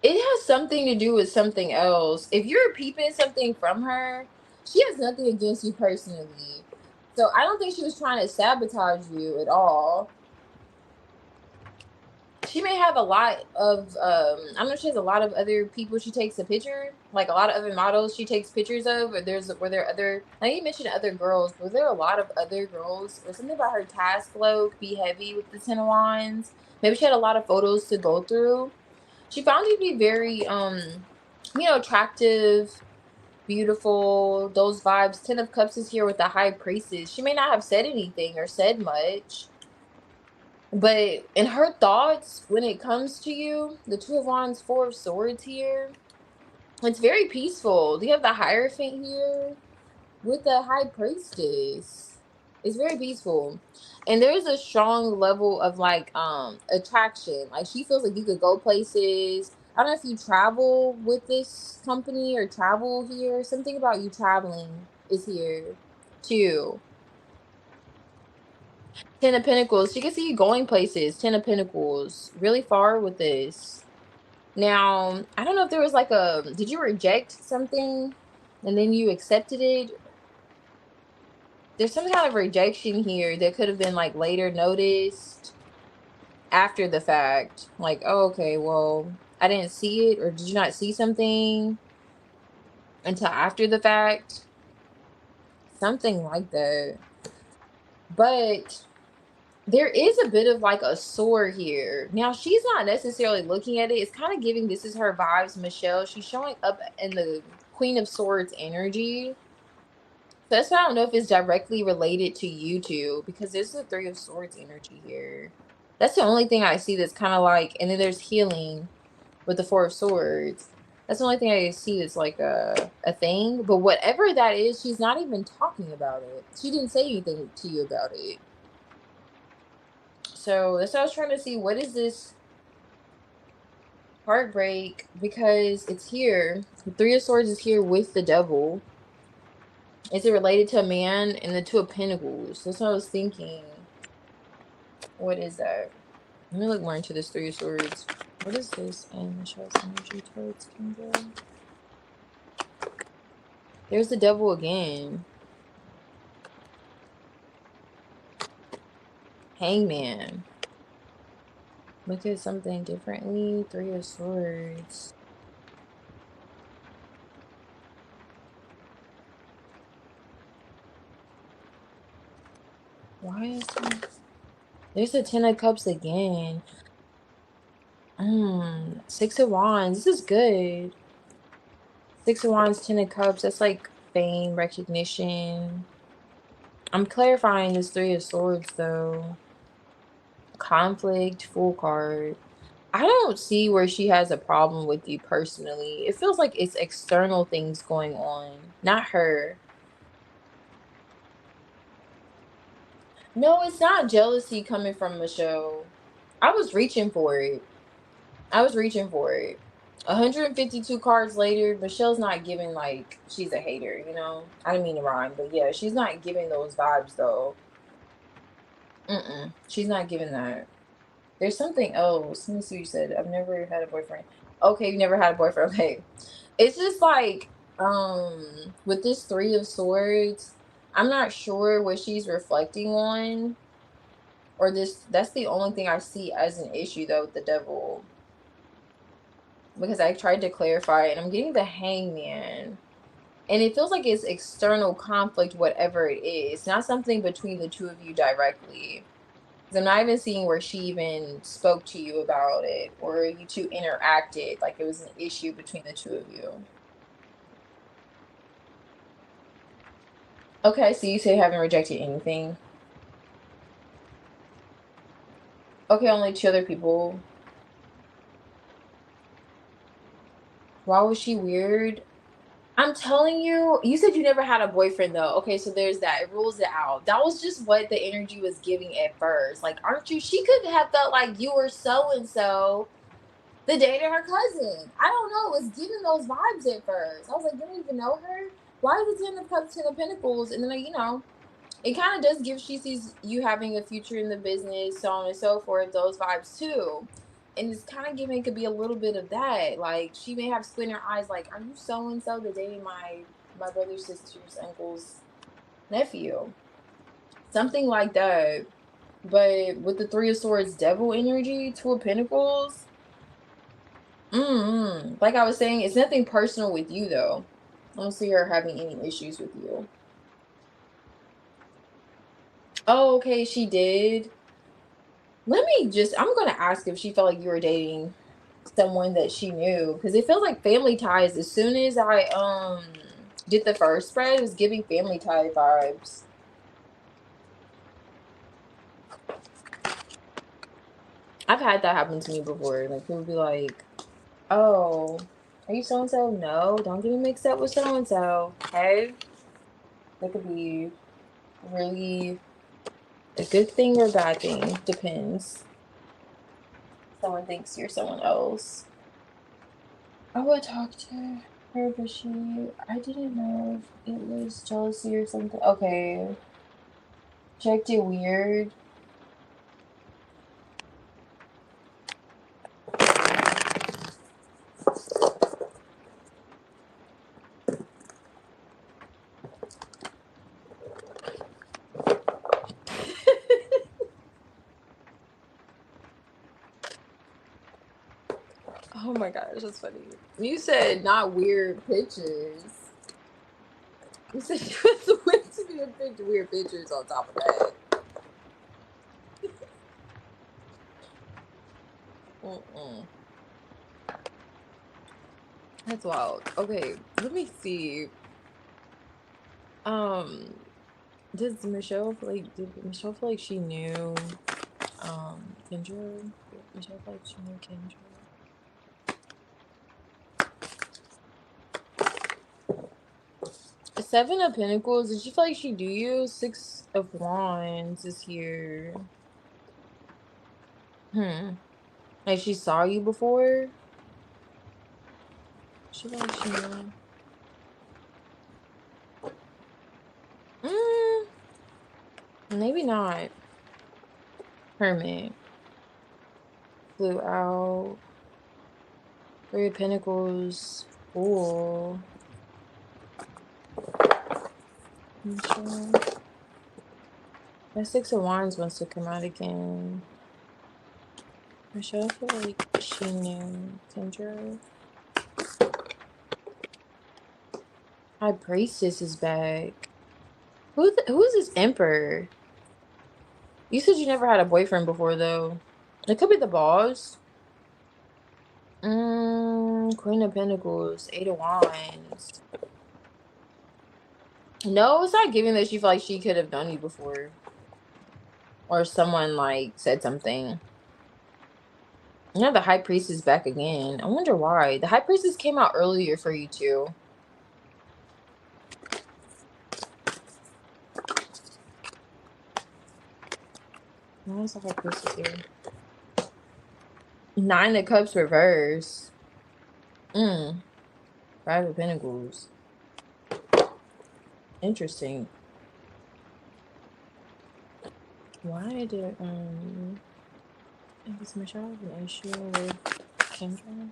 Speaker 1: It has something to do with something else. If you're peeping something from her, she has nothing against you personally. So I don't think she was trying to sabotage you at all. she may have a lot of I don't know if she has a lot of other people she takes a picture, like a lot of other models she takes pictures of, or were there other, I know you mentioned other girls, but were there a lot of other girls or something about her task load be heavy with the Ten of Wands? Maybe she had a lot of photos to go through. She found you to be very attractive, beautiful, those vibes. Ten of Cups is here with the High Priestess. She may not have said anything or said much, but in her thoughts, when it comes to you, the Two of Wands, Four of Swords here, it's very peaceful. You have the Hierophant here with the High Priestess. It's very peaceful. And there's a strong level of like attraction. Like she feels like you could go places. I don't know if you travel with this company or travel here. Something about you traveling is here too. Ten of Pentacles. She can see you going places. Ten of Pentacles. Really far with this. Now, I don't know if there was like did you reject something and then you accepted it? There's some kind of rejection here that could have been like later noticed after the fact. Like, oh, okay, well, I didn't see it, or did you not see something until after the fact? Something like that. But there is a bit of like a sword here. Now, she's not necessarily looking at it. It's kind of giving this is her vibes, Michelle. She's showing up in the Queen of Swords energy. So that's why I don't know if it's directly related to you two, because there's the Three of Swords energy here. That's the only thing I see that's kind of like, and then there's healing with the Four of Swords. That's the only thing I see that's like a thing. But whatever that is, she's not even talking about it. She didn't say anything to you about it. So that's what I was trying to see. What is this heartbreak? Because it's here. The Three of Swords is here with the Devil. Is it related to a man? And the Two of Pentacles. That's what I was thinking. What is that? Let me look more into this Three of Swords. What is this? And Michelle's energy towards Kendra. There's the Devil again. Hangman. Look at something differently. Three of Swords. Why is that? There's the Ten of Cups again. Six of Wands. This is good. Six of Wands, Ten of Cups. That's like fame, recognition. I'm clarifying this Three of Swords though. Conflict, full card. I don't see where she has a problem with you personally. It feels like it's external things going on, not her. No, it's not jealousy coming from Michelle. I was reaching for it. 152 cards later, Michelle's not giving like she's a hater, you know? I didn't mean to rhyme, but yeah, she's not giving those vibes though. She's not giving that. There's something else. Let me see what you said. I've never had a boyfriend. Okay, you never had a boyfriend. Okay. It's just like, with this Three of Swords, I'm not sure what she's reflecting on. Or that's the only thing I see as an issue though with the Devil. Because I tried to clarify it and I'm getting the Hangman. And it feels like it's external conflict, whatever it is. Not something between the two of you directly. I'm not even seeing where she even spoke to you about it or you two interacted like it was an issue between the two of you. Okay, so you say you haven't rejected anything. Okay, only two other people. Why was she weird? I'm telling you, you said you never had a boyfriend though. Okay, so there's that. It rules it out. That was just what the energy was giving at first. Like, aren't you? She could have felt like you were so-and-so the day to her cousin. I don't know. It was giving those vibes at first. I was like, you don't even know her? Why is the Ten of Cups, Ten of Pentacles? And then, it kind of does give, she sees you having a future in the business, so on and so forth, those vibes too. And it's kind of giving, it could be a little bit of that. Like, she may have squint her eyes like, are you so-and-so the day my brother's sister's uncle's nephew? Something like that. But with the Three of Swords devil energy, Two of Pentacles, like I was saying, it's nothing personal with you though. I don't see her having any issues with you. Oh, okay, she did. I'm gonna ask if she felt like you were dating someone that she knew, because it feels like family ties. As soon as I did the first spread, it was giving family tie vibes. I've had that happen to me before. Like, people be like, oh, are you so-and-so? No, don't get me mixed up with so-and-so. Okay? That could be really a good thing or bad thing. Depends. Someone thinks you're someone else. I would talk to her, but I didn't know if it was jealousy or something. Okay. Checked it weird. Oh my gosh, that's funny. You said not weird pictures. You said you was went to be a picture weird pictures on top of that. That's wild. Okay, let me see. Did Michelle feel like she knew Kendra? Did Michelle feel like she knew Kendra? Seven of Pentacles, did she feel like she do you? Six of Wands is here. Like she saw you before? She feel like she knew. Maybe not. Hermit. Flew out. Three of Pentacles. Fool. Sure. That Six of Wands wants to come out again. Michelle, I feel like she knew Kendra. High Priestess is back. Who is this Emperor? You said you never had a boyfriend before, though. It could be the boss. Queen of Pentacles. Eight of Wands. No, it's not giving that she felt like she could have done you before. Or someone, like, said something. Now the High Priest is back again. I wonder why. The High Priestess came out earlier for you, too. Why is the High Priestess here? Nine of Cups reverse. Five of Pentacles. Interesting. Why did does Michelle have an issue with Kendra?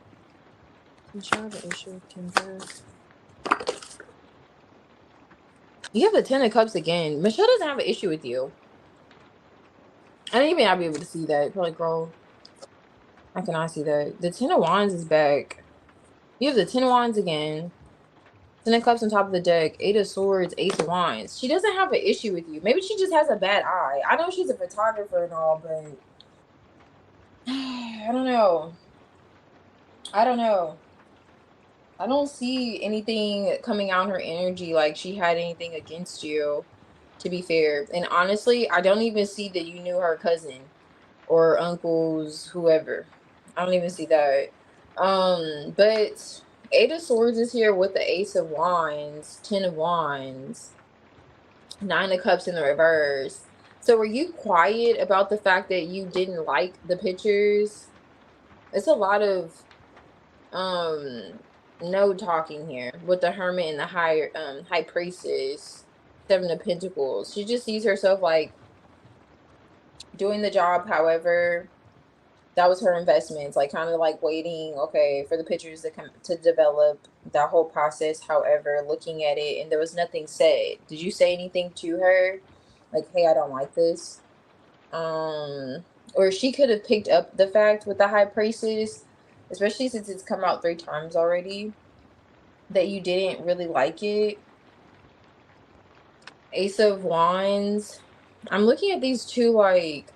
Speaker 1: Michelle have an issue with Kendra? You have the Ten of Cups again. Michelle doesn't have an issue with you. I didn't even be able to see that. Probably, girl, I cannot see that. The Ten of Wands is back. You have the Ten of Wands again. Ten of Cups on top of the deck. Eight of Swords, Ace of Wands. She doesn't have an issue with you. Maybe she just has a bad eye. I know she's a photographer and all, but I don't know. I don't see anything coming out in her energy like she had anything against you, to be fair. And honestly, I don't even see that you knew her cousin or uncles, whoever. I don't even see that. But Eight of Swords is here with the Ace of Wands, Ten of Wands, Nine of Cups in the reverse. So were you quiet about the fact that you didn't like the pictures? It's a lot of no talking here with the Hermit and the High Priestess. Seven of Pentacles. She just sees herself like doing the job, however that was her investments, like kind of like waiting, okay, for the pictures to come to develop, that whole process, however, looking at it, and there was nothing said. Did you say anything to her? Like, hey, I don't like this? Or she could have picked up the fact with the high priestess, especially since it's come out 3 times already, that you didn't really like it. Ace of Wands. I'm looking at these two like,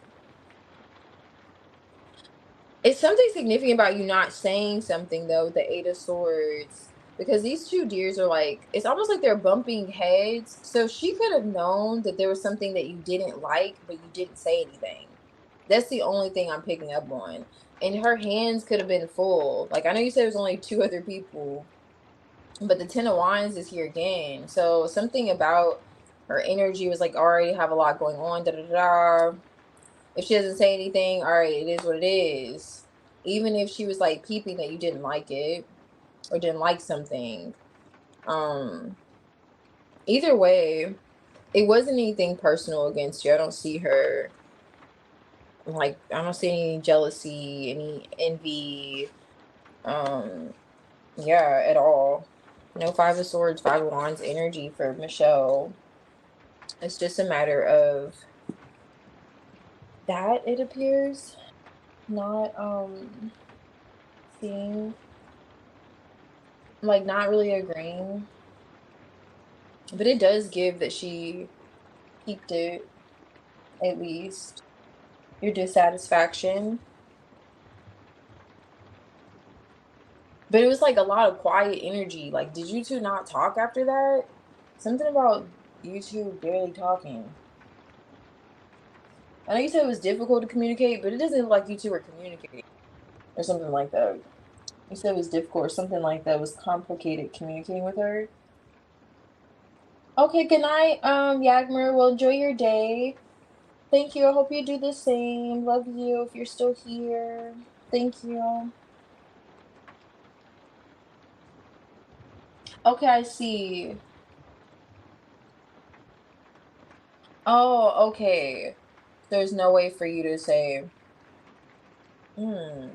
Speaker 1: it's something significant about you not saying something though, the Eight of Swords. Because these two deers are like, it's almost like they're bumping heads. So she could have known that there was something that you didn't like, but you didn't say anything. That's the only thing I'm picking up on. And her hands could have been full. Like, I know you said it was only 2 other people, but the Ten of Wands is here again. So something about her energy was like, already have a lot going on, da da da. If she doesn't say anything, all right, it is what it is. Even if she was like peeping that you didn't like it or didn't like something. Either way, it wasn't anything personal against you. I don't see her, like, I don't see any jealousy, any envy, yeah, at all. No Five of Swords, Five of Wands energy for Michelle. It's just a matter of that, it appears. Not seeing, like, not really agreeing. But it does give that she peaked it, at least. Your dissatisfaction. But it was like a lot of quiet energy. Like, did you two not talk after that? Something about you two barely talking. I know you said it was difficult to communicate, but it doesn't look like you two were communicating. Or something like that. You said it was difficult or something like that. It was complicated communicating with her. Okay, good night, Yagmer. Well, enjoy your day. Thank you. I hope you do the same. Love you if you're still here. Thank you. Okay, I see. Oh, okay. There's no way for you to say, hmm.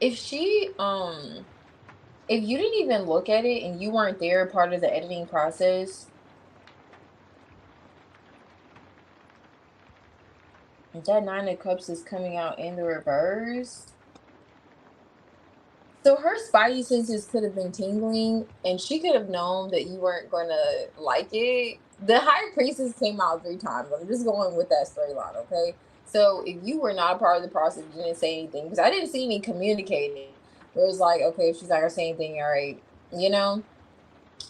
Speaker 1: If she, if you didn't even look at it and you weren't there part of the editing process, that Nine of Cups is coming out in the reverse. So her spidey senses could have been tingling, and she could have known that you weren't gonna like it. The High Priestess came out 3 times. I'm just going with that storyline, okay? So if you were not a part of the process, you didn't say anything, because I didn't see any communicating. It was like, okay, if she's not gonna say anything, all right, you know?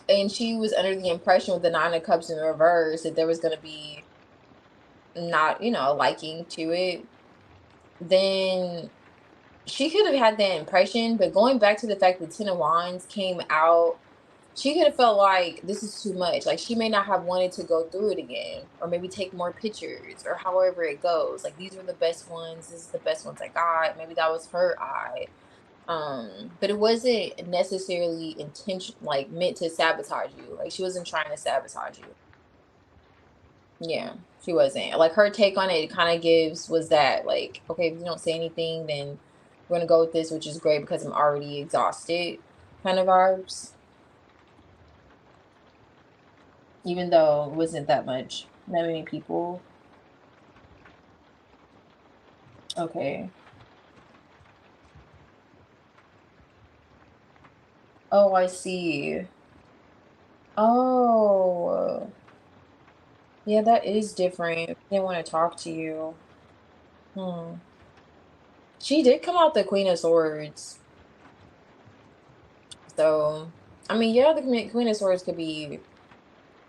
Speaker 1: And she was under the impression with the Nine of Cups in reverse that there was gonna be not, a liking to it. Then she could have had that impression, but going back to the fact that Ten of Wands came out, she could have felt like this is too much. Like, she may not have wanted to go through it again, or maybe take more pictures, or however it goes. Like, these were the best ones. This is the best ones I got. Maybe that was her eye. But it wasn't necessarily like meant to sabotage you. Like, she wasn't trying to sabotage you. Yeah, she wasn't. Like, her take on it kind of was that, like, okay, if you don't say anything, then we're gonna go with this, which is great because I'm already exhausted, kind of vibes. Even though it wasn't that many people. Okay. Oh, I see. Oh, yeah, that is different. I didn't want to talk to you. Hmm. She did come out the Queen of Swords. So, I mean, yeah, the Queen of Swords could be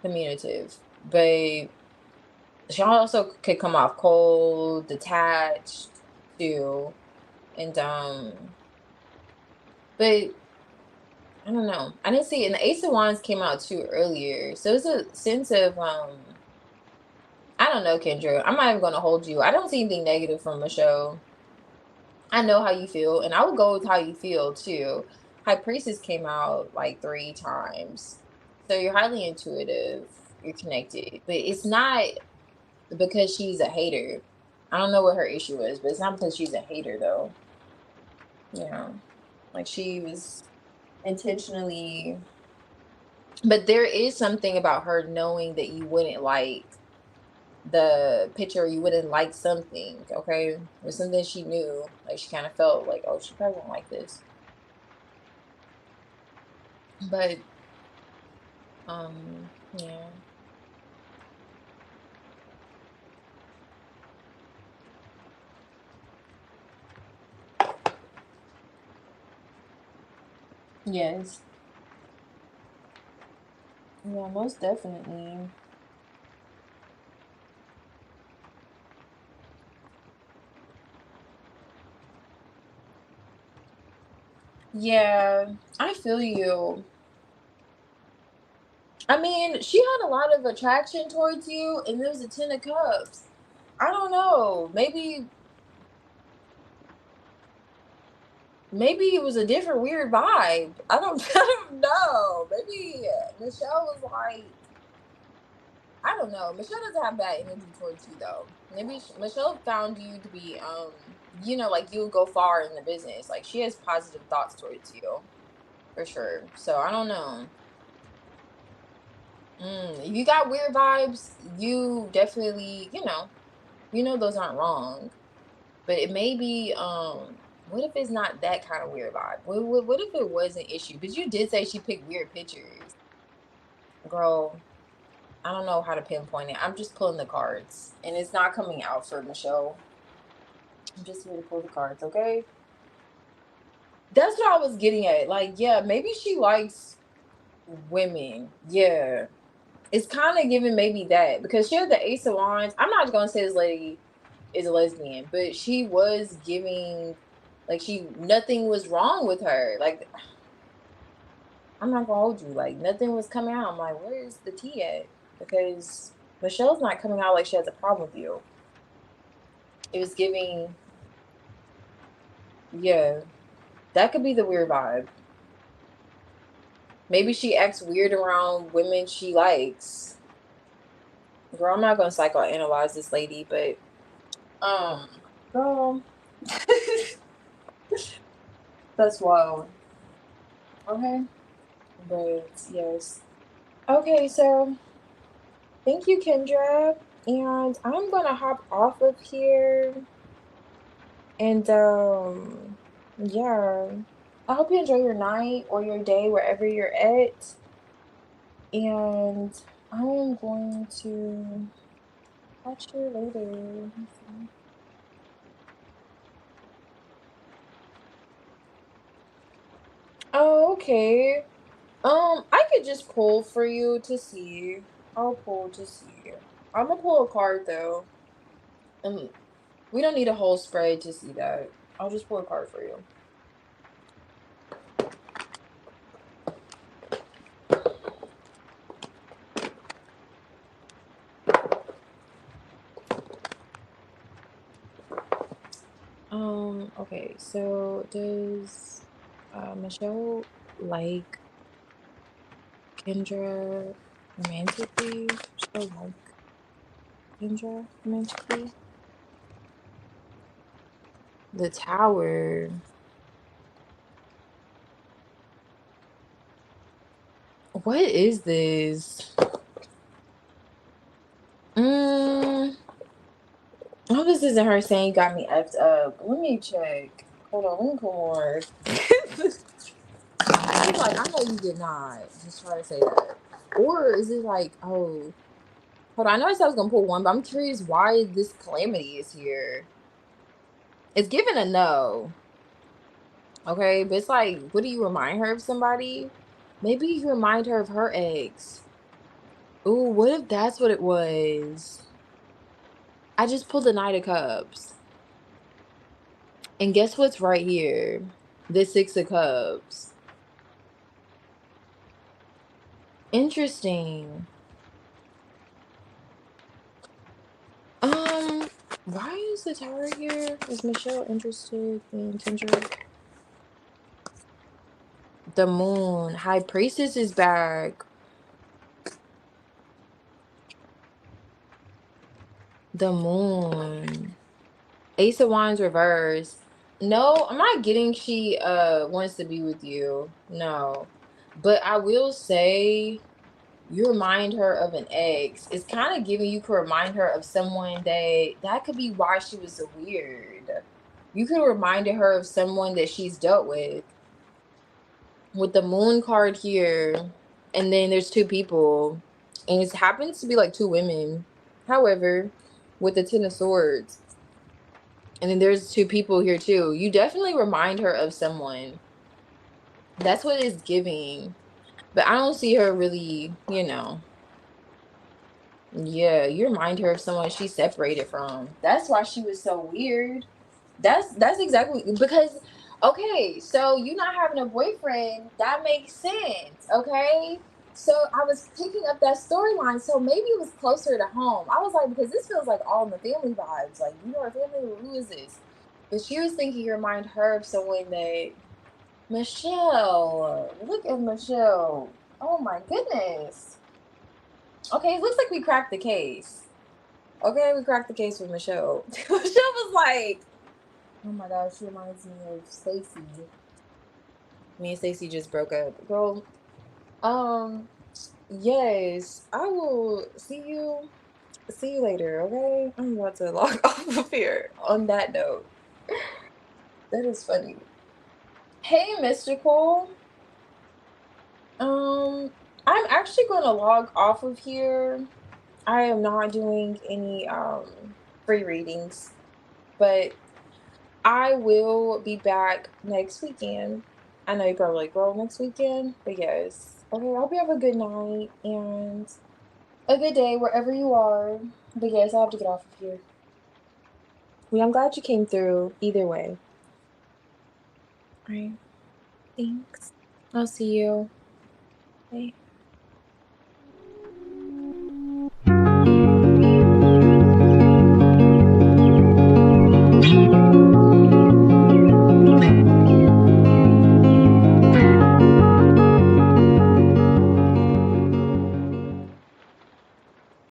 Speaker 1: communicative, but she also could come off cold, detached too. And but I don't know. I didn't see it. And the Ace of Wands came out too earlier. So it's a sense of I don't know, Kendra. I'm not even gonna hold you. I don't see anything negative from Michelle. I know how you feel, and I would go with how you feel too. High Priestess came out like 3 times. So you're highly intuitive, you're connected. But it's not because she's a hater. I don't know what her issue is, but it's not because she's a hater though. You know, like, she was intentionally But there is something about her knowing that you wouldn't like the picture, you wouldn't like something, okay? Or something she knew. Like she kind of felt like, oh, she probably won't like this. But yeah. Yes. Yeah, most definitely. Yeah, I feel you. I mean, she had a lot of attraction towards you, and there was a 10 of cups. I don't know. Maybe it was a different weird vibe. I don't I don't know. Maybe Michelle was like, I don't know. Michelle doesn't have bad energy towards you though. Maybe Michelle found you to be like you'll go far in the business. Like she has positive thoughts towards you for sure. So I don't know. If you got weird vibes, you definitely, those aren't wrong. But it may be, what if it's not that kind of weird vibe? What if it was an issue? Because you did say she picked weird pictures. Girl, I don't know how to pinpoint it. I'm just pulling the cards. And it's not coming out for Michelle. I'm just here to pull the cards, okay? That's what I was getting at. Like, yeah, maybe she likes women. Yeah. It's kind of giving maybe that. Because she has the Ace of Wands. I'm not going to say this lady is a lesbian, but she was giving, like, nothing was wrong with her. Like, I'm not gonna hold you. Like, nothing was coming out. I'm like, where's the tea at? Because Michelle's not coming out like she has a problem with you. It was giving, yeah, that could be the weird vibe. Maybe she acts weird around women she likes. Girl, I'm not gonna psychoanalyze this lady, but girl, that's wild. Okay, but yes. Okay, so thank you, Kendra. And I'm gonna hop off of here. And yeah. I hope you enjoy your night or your day wherever you're at. And I am going to catch you later. Oh, okay. I could just pull for you to see. I'll pull to see. I'm gonna pull a card though. And we don't need a whole spray to see that. I'll just pull a card for you. Okay, so does Michelle like Kendra romantically? She'll like Kendra romantically? The Tower. What is this? Mm, I hope this isn't her saying you got me effed up. Let me check. Hold on, let me pull more. She's like, I know you did not. Just try to say that. Or is it like, oh, hold on. I know I said I was gonna pull one, but I'm curious why this calamity is here. It's given a no. Okay, but it's like, what do you remind her of somebody? Maybe you remind her of her ex. Ooh, what if that's what it was? I just pulled the Knight of Cups. And guess what's right here? The Six of Cups. Interesting. Um, why is the Tower here? Is Michelle interested in Kendra? The Moon. High Priestess is back. The Moon. Ace of Wands reverse. No, I'm not getting she wants to be with you. No. But I will say, you remind her of an ex. It's kind of giving you could remind her of someone that could be why she was so weird. You could remind her of someone that she's dealt with the moon card here, and then there's two people, and it happens to be like two women. However, with the Ten of Swords, and then there's two people here too. You definitely remind her of someone. That's what it's giving. But I don't see her really, Yeah, you remind her of someone she separated from. That's why she was so weird. That's exactly because okay, so you not having a boyfriend, that makes sense, okay? So I was picking up that storyline, so maybe it was closer to home. I was like, because this feels like all in the family vibes. Like, our family, who is this? But she was thinking you remind her of someone that Michelle. Look at Michelle. Oh my goodness. Okay, it looks like we cracked the case. Okay, we cracked the case with Michelle. Michelle was like, oh my gosh, she reminds me of Stacy. Me and Stacy just broke up. Girl, yes, I will see you later, okay? I'm about to log off of here on that note. That is funny. Hey, Mystical. I'm actually gonna log off of here. I am not doing any free readings, but I will be back next weekend. I know you're probably like, girl, next weekend? But yes. Okay, I hope you have a good night and a good day wherever you are. But yes, I have to get off of here. Well, I'm glad you came through either way. All right. Thanks. I'll see you. Bye.